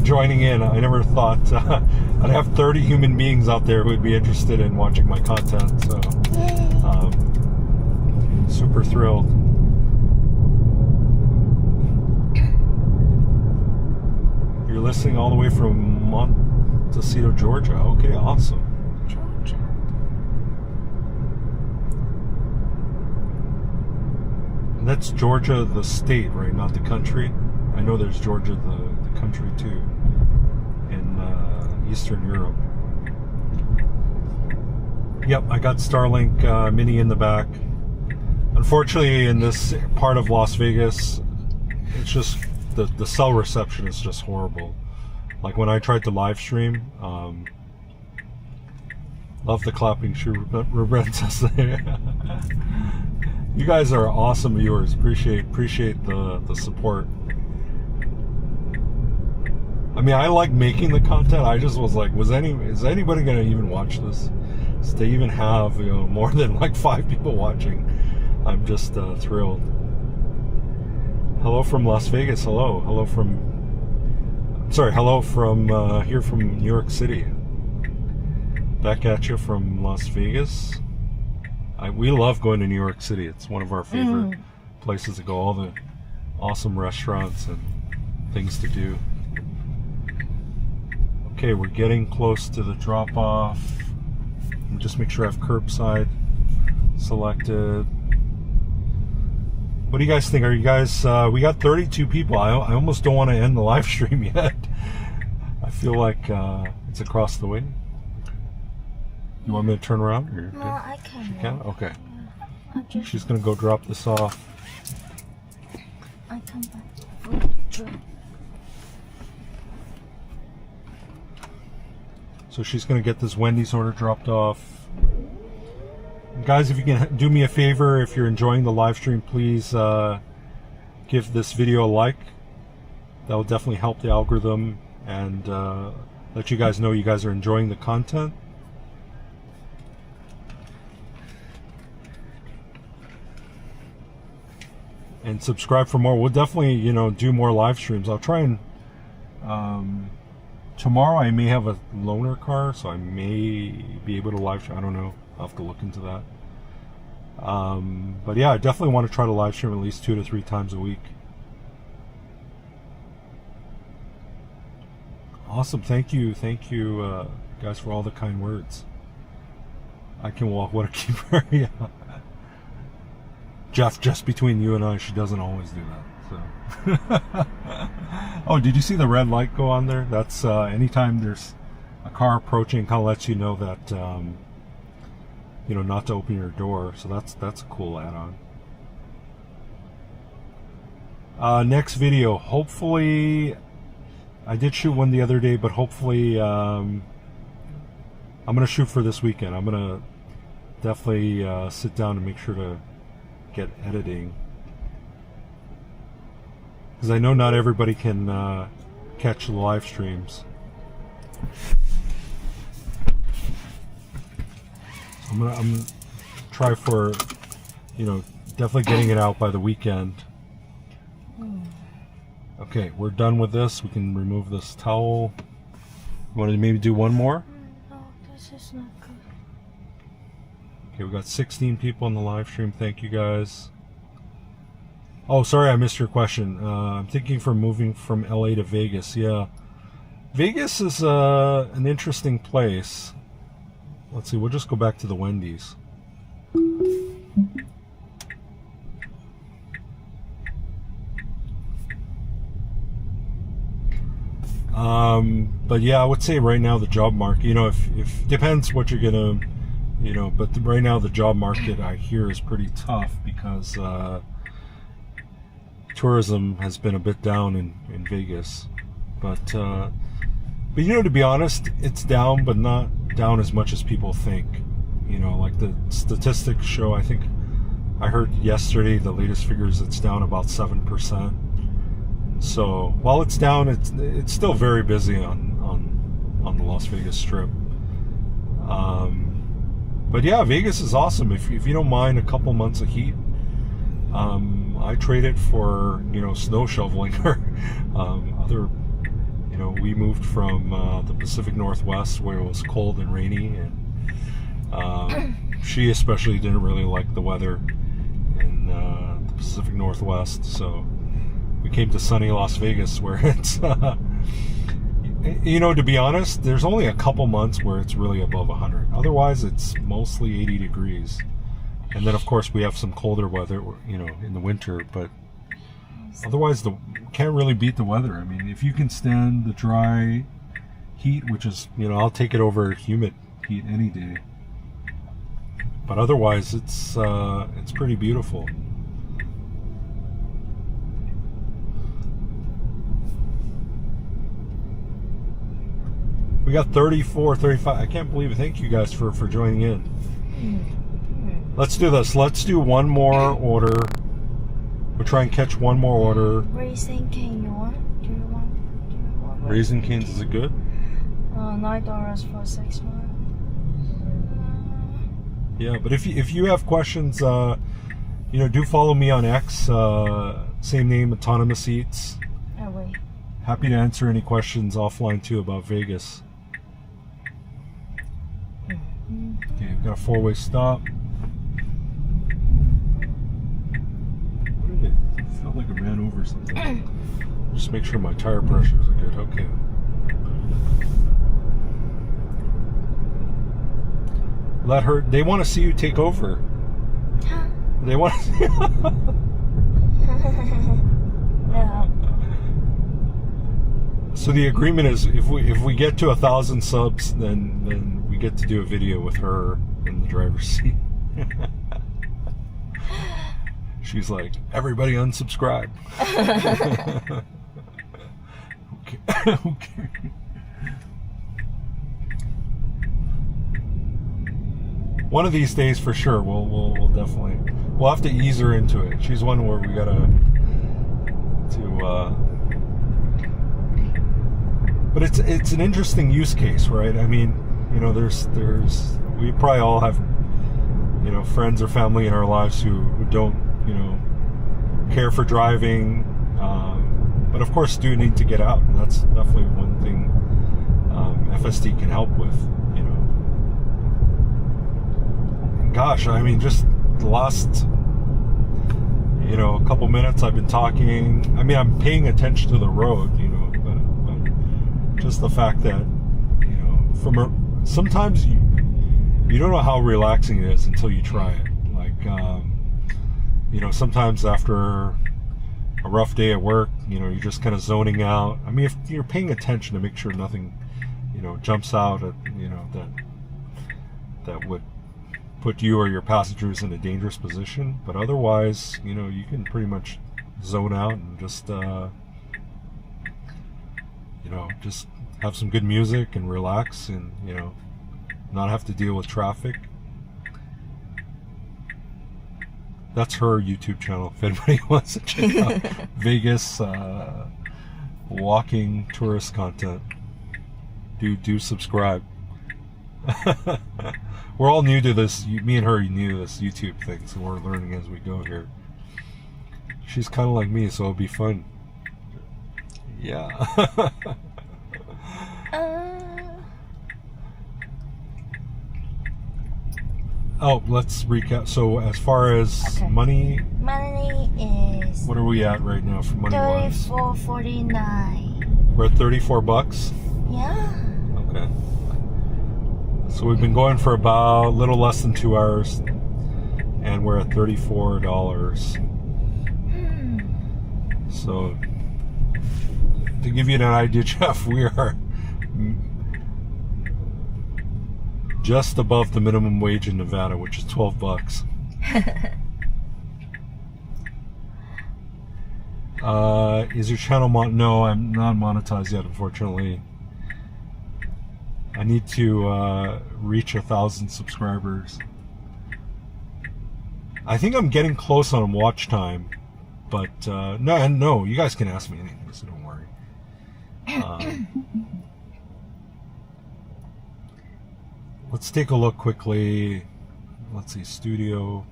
joining in. I never thought I'd have 30 human beings out there who would be interested in watching my content, so super thrilled. You're listening all the way from Montecito, Georgia. Okay, awesome. Georgia. And that's Georgia, the state, right? Not the country. I know there's Georgia, the country too, in Eastern Europe. Yep, I got Starlink Mini in the back. Unfortunately, in this part of Las Vegas, it's just the cell reception is just horrible. Like when I tried to live stream, love the clapping Roberta. You guys are awesome viewers. Appreciate the support. I mean, I like making the content. I just was like, is anybody gonna even watch this? So they even have more than 5 people watching. I'm just thrilled. Hello from Las Vegas. Hello from here from New York City. Back at you from Las Vegas. We love going to New York City. It's one of our favorite places to go. All the awesome restaurants and things to do. Okay, we're getting close to the drop-off. Just make sure I have curbside selected. What do you guys think? Are you guys, we got 32 people. I almost don't want to end the live stream yet. I feel like it's across the way. You want me to turn around? Or No, I can. you can? Okay. Yeah. She's going to go drop this off. I come back. So she's going to get this Wendy's order dropped off. Guys, if you can do me a favor, if you're enjoying the live stream, please give this video a like. That will definitely help the algorithm and let you guys know you guys are enjoying the content. And subscribe for more. We'll definitely, do more live streams. I'll try and tomorrow I may have a loaner car, so I may be able to live stream. I don't know. I'll have to look into that. But yeah, I definitely want to try to live stream at least 2 to 3 times a week. Awesome. Thank you guys for all the kind words. I can walk. What a keeper. Yeah. Jeff, just between you and I, she doesn't always do that. So. Oh, did you see the red light go on there? That's anytime there's a car approaching, kind of lets you know that not to open your door. So that's a cool add-on. Next video, hopefully, I did shoot one the other day, but hopefully I'm gonna shoot for this weekend. I'm gonna definitely sit down and make sure to get editing, because I know not everybody can catch the live streams. So I'm gonna try for definitely getting it out by the weekend. Okay, we're done with this. We can remove this towel. You want to maybe do one more? No, this is not good. Okay, we got 16 people in the live stream. Thank you guys. Oh, sorry, I missed your question. I'm thinking for moving from LA to Vegas. Yeah, Vegas is an interesting place. Let's see, we'll just go back to the Wendy's. But yeah, I would say right now the job market, if depends what you're gonna, but right now the job market I hear is pretty tough because tourism has been a bit down in Vegas. But to be honest, it's down, but not down as much as people think. Like the statistics show, I think I heard yesterday the latest figures, it's down about 7%. So while it's down, it's still very busy on the Las Vegas Strip. But yeah, Vegas is awesome. If you don't mind a couple months of heat, I trade it for snow shoveling. We moved from the Pacific Northwest where it was cold and rainy, and she especially didn't really like the weather in the Pacific Northwest, so we came to sunny Las Vegas where it's to be honest, there's only a couple months where it's really above 100. Otherwise it's mostly 80 degrees, and then of course we have some colder weather in the winter, but otherwise can't really beat the weather. I mean, if you can stand the dry heat, which is I'll take it over humid heat any day, but otherwise it's pretty beautiful. We got 34, 35. I can't believe it. Thank you guys for joining in. Let's do this. Let's do one more order. We'll try and catch one more order. Raisin cane you want? Do you want Raisin Canes, is it good? $9 for 6 months. Yeah, but if you have questions, do follow me on X. Same name, Autonomous Eats. Oh, wait. Happy to answer any questions offline too about Vegas. Okay, we've got a 4-way stop. What did it? It felt like it ran over something. Just make sure my tire pressures are good. Okay. Let her. They want to see you take over. They want to see. No. So the agreement is if we get to 1,000 subs, then we get to do a video with her in the driver's seat. She's like, everybody unsubscribe. Okay. Okay. One of these days for sure, we'll definitely have to ease her into it. She's one where we gotta but it's an interesting use case, right? I mean, we probably all have friends or family in our lives who don't care for driving, but of course do need to get out, and that's definitely one thing FSD can help with. Gosh, I mean, just the last a couple minutes I've been talking. I mean, I'm paying attention to the road, but just the fact that sometimes you don't know how relaxing it is until you try it. Like sometimes after a rough day at work, you're just kind of zoning out. I mean, if you're paying attention to make sure nothing jumps out at that would put you or your passengers in a dangerous position, but otherwise you can pretty much zone out and just just have some good music and relax, and not have to deal with traffic. That's her YouTube channel if anybody wants to check out Vegas walking tourist content. Do subscribe. We're all new to this. Me and her are new to this YouTube thing, so we're learning as we go here. She's kind of like me, so it'll be fun. Yeah. Oh, let's recap. So as far as money is what are we at right now for money wise? $34.49. We're at $34. Yeah. Okay. So we've been going for about a little less than 2 hours. and we're at $34. So to give you an idea, Jeff, we are just above the minimum wage in Nevada, which is $12. Is your channel no, I'm not monetized yet, unfortunately. I need to reach 1,000 subscribers. I think I'm getting close on watch time, but no, you guys can ask me anything, so don't worry. Let's take a look quickly. Let's see, studio.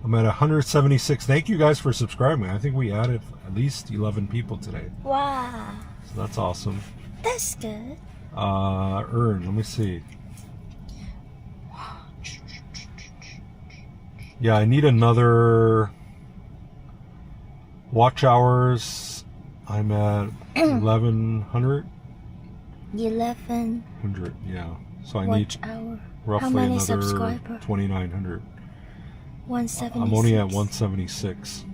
I'm at 176. Thank you guys for subscribing. I think we added at least 11 people today. Wow. So that's awesome. That's good. Let me see. Yeah, I need another watch hours. I'm at 1,100. 1,100, yeah. So I watch need hour. roughly How many another subscriber? 2,900. 176. I'm only at 176.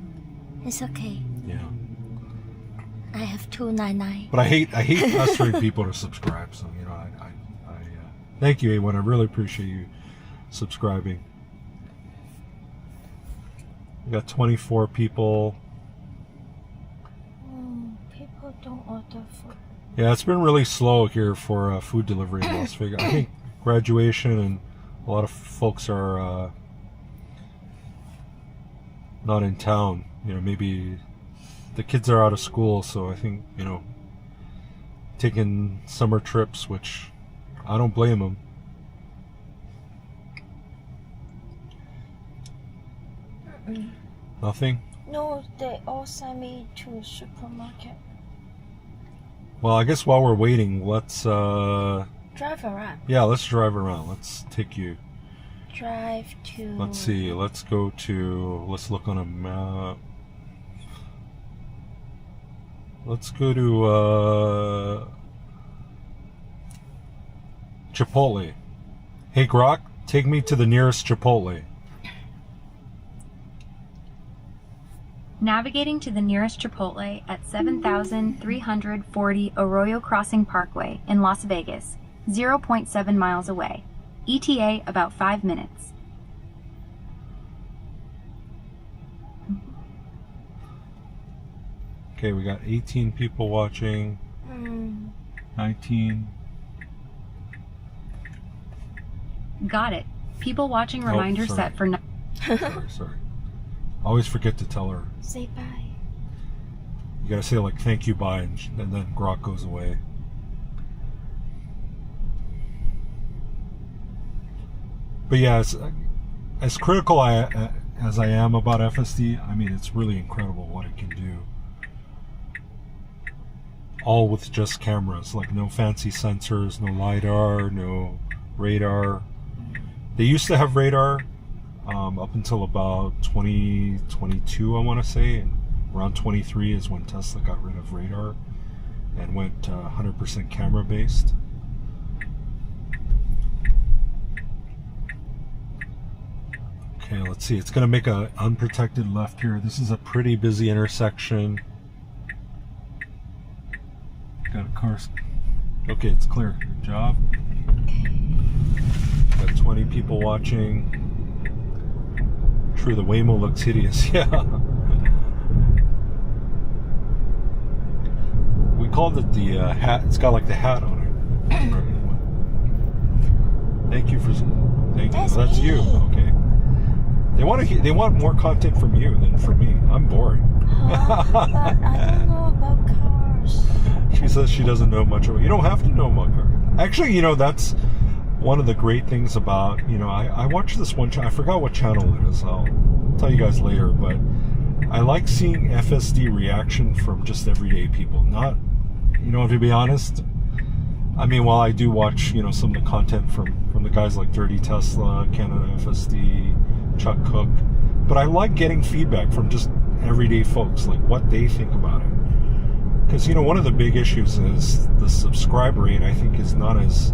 It's okay. Yeah. I have 299. But I hate pestering people to subscribe. So you know, I thank you, A1. I really appreciate you subscribing. We got 24 people. People don't order food. Yeah, it's been really slow here for food delivery in Las Vegas. I think graduation and a lot of folks are not in town. You know, maybe the kids are out of school, so I think, you know, taking summer trips, which I don't blame them. Nothing? No, they all send me to a supermarket. Well, I guess while we're waiting, let's Drive around. yeah, let's drive around. Let's take you. Drive to... Let's see. Let's go to. Let's look on a map. Let's go to Chipotle. Hey, Grok, take me to the nearest Chipotle. Navigating to the nearest Chipotle at 7,340 Arroyo Crossing Parkway in Las Vegas, 0.7 miles away. ETA about 5 minutes. Okay, we got 18 people watching. 19. Got it. People watching reminder sorry. set for... Sorry. Always forget to tell her. Say bye. You gotta say like thank you, bye, and then Grok goes away. But yeah, as critical as I am about FSD, I mean, it's really incredible what it can do. All with just cameras, like no fancy sensors, no LiDAR, no radar. They used to have radar up until about 2022, I want to say. And around 23 is when Tesla got rid of radar and went 100% camera based. Okay, let's see. It's going to make an unprotected left here. This is a pretty busy intersection. Got a car. Okay, it's clear. Good job. Got 20 people watching. True, the Waymo looks hideous. Yeah. We called it the hat. It's got like the hat on it. Thank you for. Thank you. That's you. Okay. They want more content from you than from me. I'm boring. But I don't know about cars. She says she doesn't know much about. You don't have to know about cars. Actually, you know, that's one of the great things about, you know, I watched this one channel. I forgot what channel it is. I'll tell you guys later. But I like seeing FSD reaction from just everyday people. Not, you know, to be honest. I mean, while I do watch, you know, some of the content from the guys like Dirty Tesla, Canada FSD, Chuck Cook, but I like getting feedback from just everyday folks, like what they think about it. Because, you know, one of the big issues is the subscribe rate, I think, is not as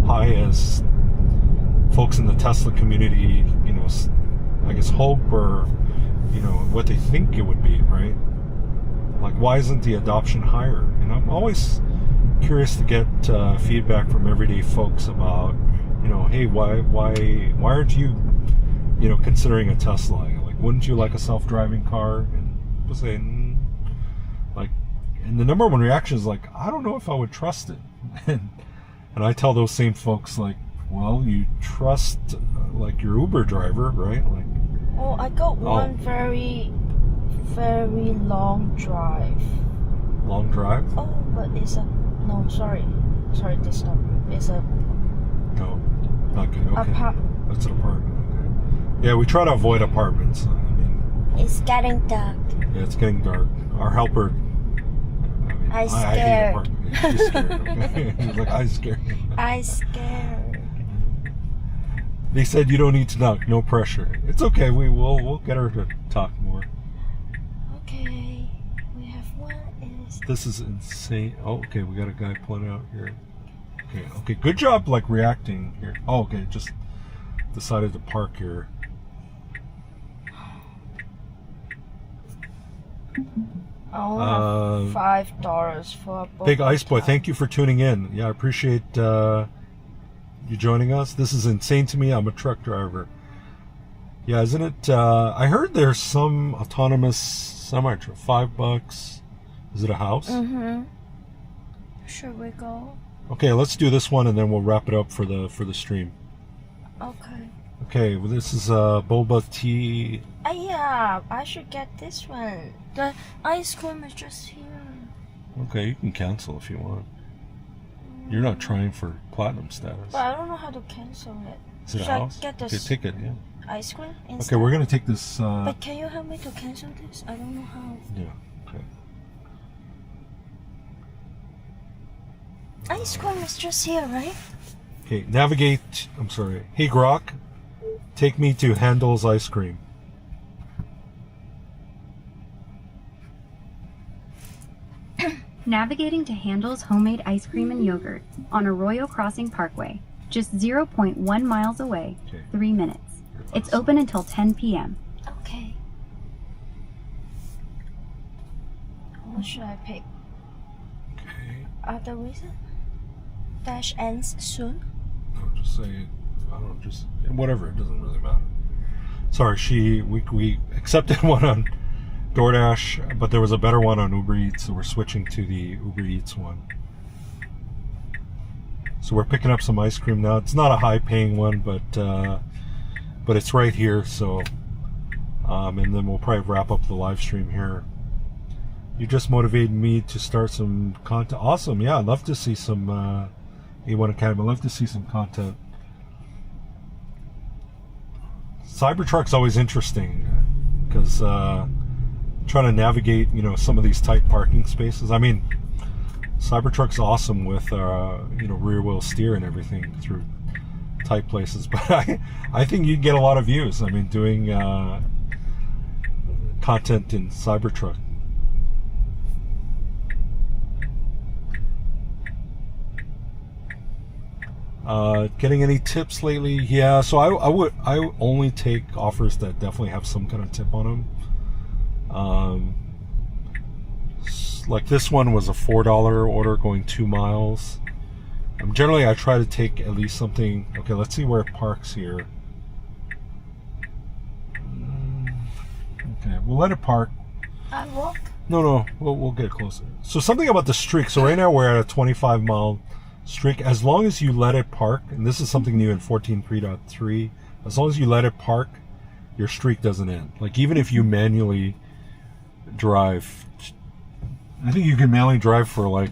high as folks in the Tesla community, you know, I guess hope or, you know, what they think it would be, right? Like, why isn't the adoption higher? And I'm always curious to get feedback from everyday folks about, you know, hey, why aren't you, you know, considering a Tesla? Like, wouldn't you like a self-driving car? And people say, like, and the number one reaction is like, I don't know if I would trust it. And I tell those same folks, like, well, you trust like your Uber driver, right? Like, Oh, I got one very, very long drive. Long drive? Oh, but it's a no. Sorry, this not. It's a No, not good. Okay, apartment. that's an apartment. Okay. Yeah, we try to avoid apartments. I mean, It's getting dark. yeah, it's getting dark. Our helper. I hate scared. apartment. Yeah, she's scared. Okay? She's like, I'm scared. I scared. They said you don't need to knock. No pressure. It's okay. We'll get her to talk more. Okay, we have one. Is This is insane. Oh, okay, we got a guy pulling out here. Okay, good job, like, reacting here. Oh, okay, just decided to park here. I only have $5 for a Big Ice Boy, time. thank you for tuning in. Yeah, I appreciate you joining us. This is insane to me. I'm a truck driver. Yeah, isn't it? I heard there's some autonomous semi-truck, $5. Is it a house? Mm-hmm. Should we go? Okay, let's do this one and then we'll wrap it up for the stream. Okay. Okay, well, this is boba tea. Yeah, I should get this one. The ice cream is just here. Okay, you can cancel if you want. You're not trying for platinum status. But I don't know how to cancel it. Is it a Should I house? get Okay, this take it, yeah. ice cream instead? Okay, we're gonna take this. But can you help me to cancel this? I don't know how. Yeah. Okay. Ice cream is just here, right? Okay, navigate. I'm sorry. Hey, Grok, take me to Handel's Ice Cream. Navigating to Handel's Homemade Ice Cream and Yogurt on Arroyo Crossing Parkway, just 0.1 miles away, Okay. 3 minutes. It's open until 10 p.m. Okay. What should I pick? Okay. The reason? Dash ends soon? No, just say. I don't know, just whatever. It doesn't really matter. Sorry, we accepted one on DoorDash, but there was a better one on Uber Eats, so we're switching to the Uber Eats one. So we're picking up some ice cream now. It's not a high-paying one, but it's right here. So, and then we'll probably wrap up the live stream here. You just motivated me to start some content. Awesome, yeah. I'd love to see some A1 Academy. I'd love to see some content. Cybertruck's always interesting because trying to navigate, you know, some of these tight parking spaces. I mean, Cybertruck's awesome with, you know, rear wheel steer and everything through tight places. But I think you'd get a lot of views. I mean, doing content in Cybertruck. Getting any tips lately? Yeah, so I only take offers that definitely have some kind of tip on them. Like this one was a $4 order going 2 miles. Generally, I try to take at least something. Okay, let's see where it parks here. Okay, we'll let it park. I walk. No, we'll get closer. So something about the streak. So right now we're at a 25-mile streak. As long as you let it park, and this is something new in 14.3.3, as long as you let it park, your streak doesn't end. Like even if you manually drive, I think you can manually drive for like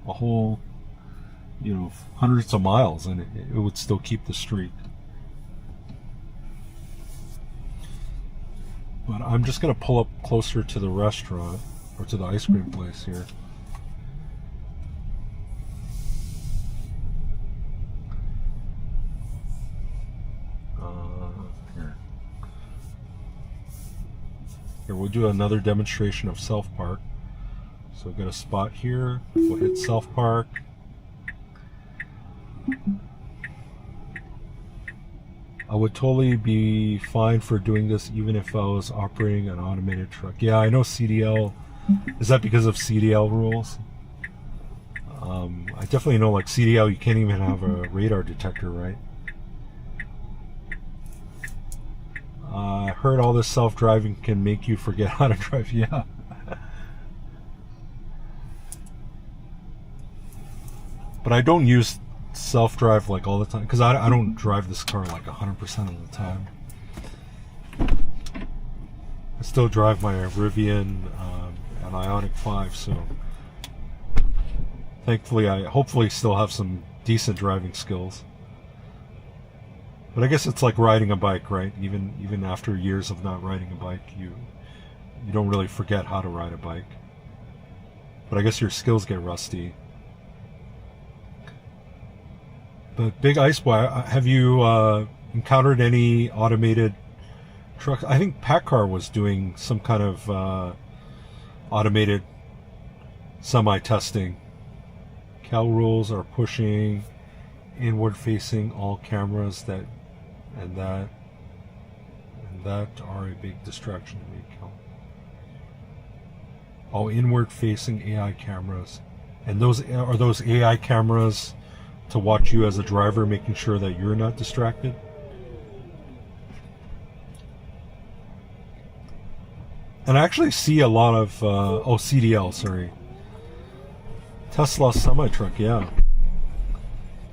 a whole, you know, hundreds of miles, and it would still keep the streak. But I'm just gonna pull up closer to the restaurant or to the ice cream place here. Here, we'll do another demonstration of self-park. So we'll get a spot here, we'll hit self-park. I would totally be fine for doing this even if I was operating an automated truck. Yeah, I know CDL. Is that because of CDL rules? I definitely know like CDL, you can't even have a radar detector, right? I heard all this self-driving can make you forget how to drive. Yeah. But I don't use self-drive like all the time because I don't drive this car like 100% of the time. I still drive my Rivian an Ioniq 5, so thankfully I hopefully still have some decent driving skills. But I guess it's like riding a bike, right? Even after years of not riding a bike, you don't really forget how to ride a bike. But I guess your skills get rusty. But Big Ice Boy, have you encountered any automated trucks? I think PACCAR was doing some kind of automated semi-testing. Cal rules are pushing inward-facing all cameras that are a big distraction to me. Oh, inward-facing AI cameras, and those AI cameras to watch you as a driver, making sure that you're not distracted. And I actually see a lot of CDL, sorry, Tesla semi-truck. Yeah.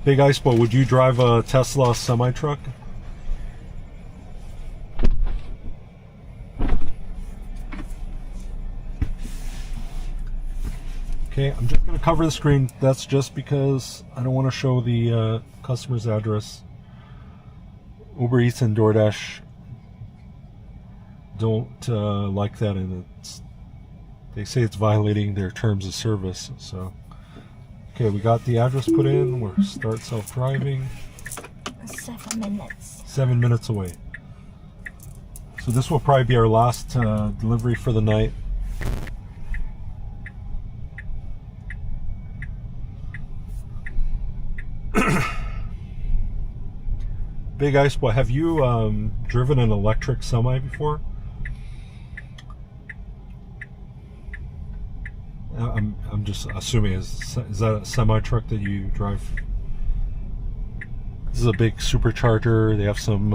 Big Ice Boy, would you drive a Tesla semi-truck? Okay, I'm just going to cover the screen. That's just because I don't want to show the customer's address. Uber Eats and DoorDash don't like that, and they say it's violating their terms of service. So, okay, we got the address put in. We'll start self-driving. 7 minutes. 7 minutes away. So this will probably be our last delivery for the night. Big Ice Boy, have you driven an electric semi before? I'm just assuming, is that a semi truck that you drive? This is a big supercharger. They have some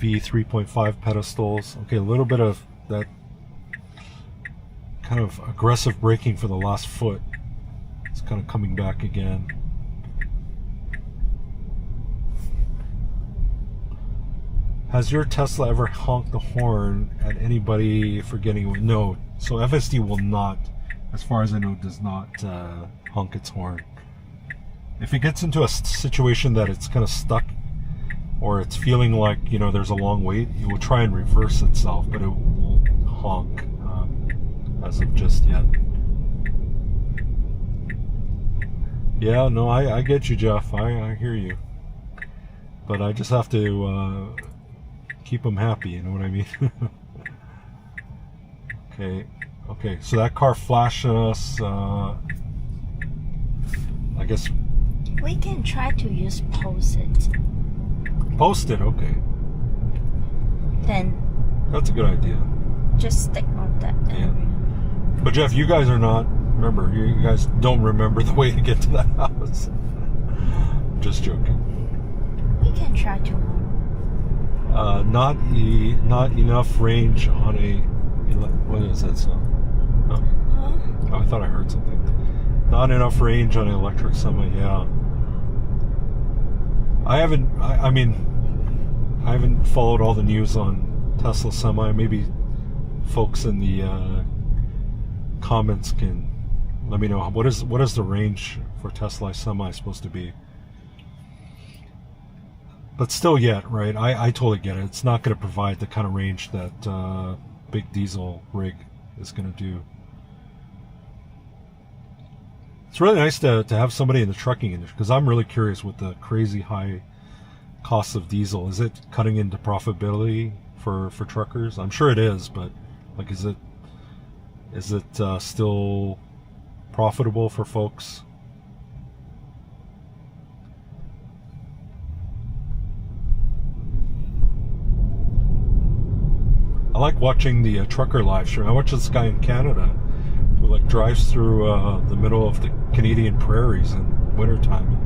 V3.5 pedestals. Okay, a little bit of that kind of aggressive braking for the last foot. It's kind of coming back again. Has your Tesla ever honked the horn at anybody for getting away? No. So FSD will not, as far as I know, does not honk its horn. If it gets into a situation that it's kind of stuck, or it's feeling like, you know, there's a long wait, it will try and reverse itself, but it won't honk as of just yet. Yeah, no, I get you, Jeff. I hear you. But I just have to keep them happy, you know what I mean? Okay, so that car flashed us, I guess. We can try to use post-it. Post-it, okay. Then That's a good idea. just stick on that area. But Jeff, you guys are not, remember, you guys don't remember the way to get to that house. Just joking. We can try to. Not enough range on a, what is that sound? Oh, I thought I heard something. Not enough range on an electric semi, yeah. I haven't followed all the news on Tesla semi. Maybe folks in the comments can let me know what is the range for Tesla semi supposed to be. But still yet, right? I totally get it. It's not going to provide the kind of range that big diesel rig is going to do. It's really nice to have somebody in the trucking industry, because I'm really curious with the crazy high costs of diesel. Is it cutting into profitability for truckers? I'm sure it is, but like, is it still profitable for folks? I like watching the trucker live stream. I watch this guy in Canada who like drives through the middle of the Canadian prairies in wintertime.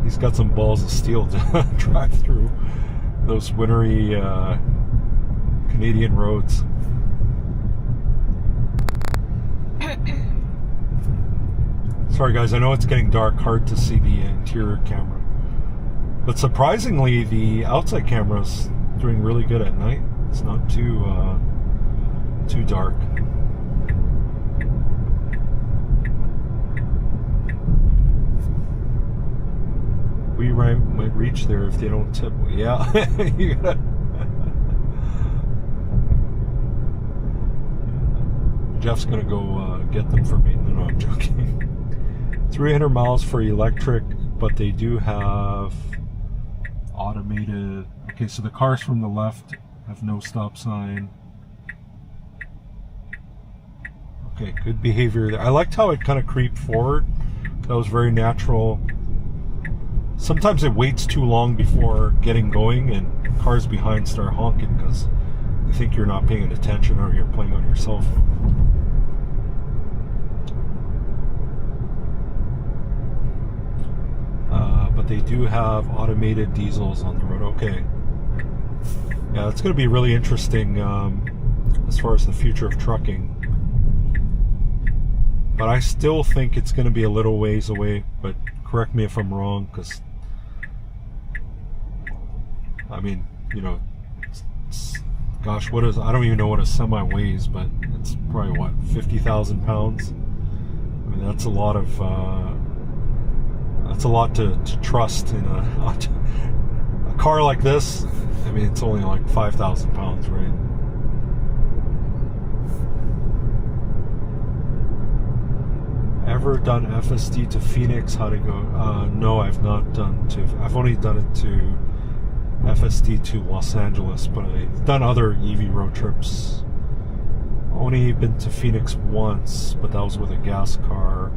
He's got some balls of steel to drive through those wintry Canadian roads. Sorry guys, I know it's getting dark, hard to see the interior camera. But surprisingly, the outside camera's doing really good at night. It's not too dark. We might reach there if they don't tip. Yeah, you gotta. Jeff's gonna go get them for me. No, I'm joking. 300 miles for electric, but they do have automated. Okay, so the cars from the left have no stop sign. Okay, good behavior there. I liked how it kind of creeped forward. That was very natural. Sometimes it waits too long before getting going, and cars behind start honking because they think you're not paying attention or you're playing on your cell phone. But they do have automated diesels on the road. Okay. Yeah, it's going to be really interesting as far as the future of trucking. But I still think it's going to be a little ways away. But correct me if I'm wrong, because I mean, you know, gosh, what is? I don't even know what a semi weighs, but it's probably what, 50,000 pounds. I mean, that's a lot of. That's a lot to trust in a car like this. I mean, it's only like 5,000 pounds, right? Ever done FSD to Phoenix? How to go? No, I've not done to. I've only done it to FSD to Los Angeles, but I've done other EV road trips. Only been to Phoenix once, but that was with a gas car.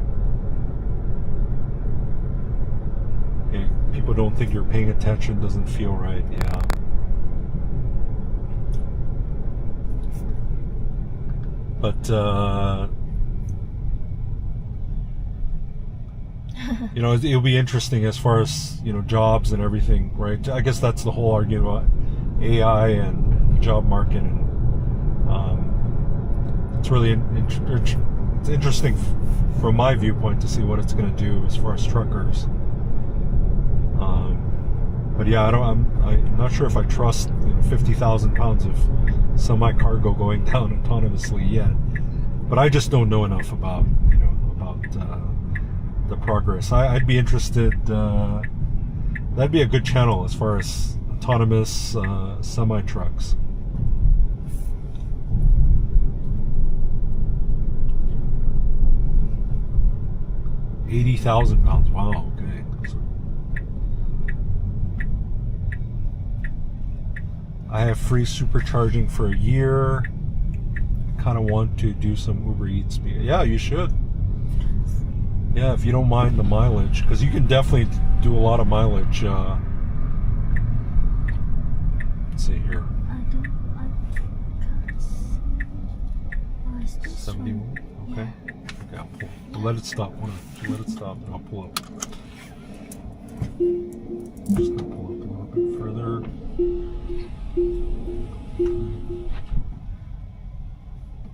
Okay, people don't think you're paying attention, doesn't feel right, yeah. But, you know, it'll be interesting as far as, you know, jobs and everything, right? I guess that's the whole argument about AI and the job market. And it's really it's interesting from my viewpoint to see what it's going to do as far as truckers. But yeah, I'm not sure if I trust, you know, 50,000 pounds of semi-cargo going down autonomously yet. But I just don't know enough about, you know, about the progress. I'd be interested. That'd be a good channel as far as autonomous semi trucks. £80,000. Wow. Okay. I have free supercharging for a year. Kind of want to do some Uber Eats. Yeah, you should. Yeah, if you don't mind the mileage, because you can definitely do a lot of mileage. Let's see here. I can't see. 71. Okay. Okay, I'll pull. Let it stop. Let it stop, and I'll pull up. I'm just gonna pull up a little bit further.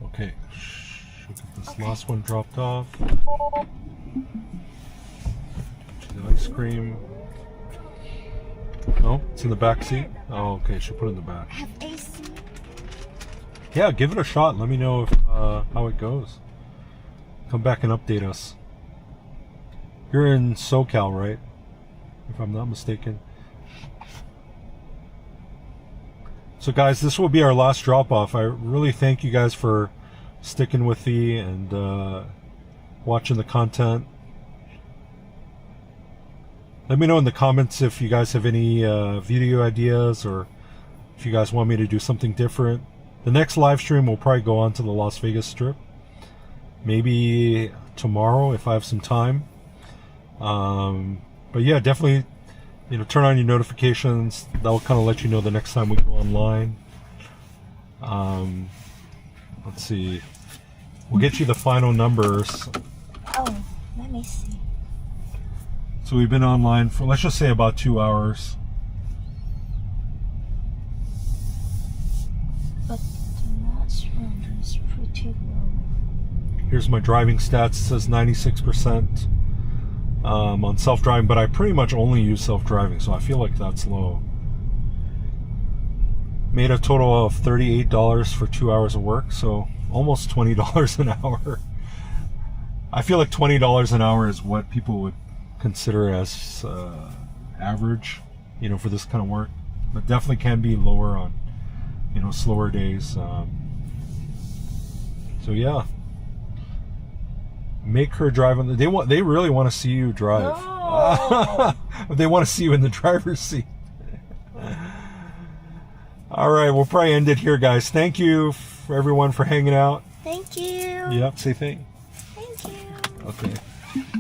Okay, should get this last one dropped off. The ice cream. Oh, it's in the back seat. Oh, okay, should put it in the back. Have AC. Yeah, give it a shot. Let me know if how it goes. Come back and update us. You're in SoCal, right? If I'm not mistaken. So guys, this will be our last drop off. I really thank you guys for sticking with me and watching the content. Let me know in the comments if you guys have any video ideas, or if you guys want me to do something different. The next live stream will probably go on to the Las Vegas Strip. Maybe tomorrow if I have some time. But yeah, definitely, you know, turn on your notifications. That will kind of let you know the next time we go online. Let's see. We'll get you the final numbers. Oh, let me see. So we've been online for, let's just say, about 2 hours. But the last one is pretty low. Here's my driving stats. It says 96% on self-driving, but I pretty much only use self-driving, so I feel like that's low. Made a total of $38 for 2 hours of work, so almost $20 an hour. I feel like $20 an hour is what people would consider as average, you know, for this kind of work, but definitely can be lower on, you know, slower days. So yeah, make her drive on the. They really want to see you drive. No. They want to see you in the driver's seat. All right, we'll probably end it here, guys. Thank you for everyone for hanging out. Thank you. Yep, say thank. Thank you. Okay.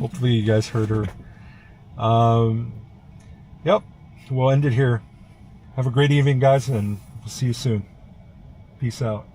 Hopefully you guys heard her. Yep, we'll end it here. Have a great evening, guys, and we'll see you soon. Peace out.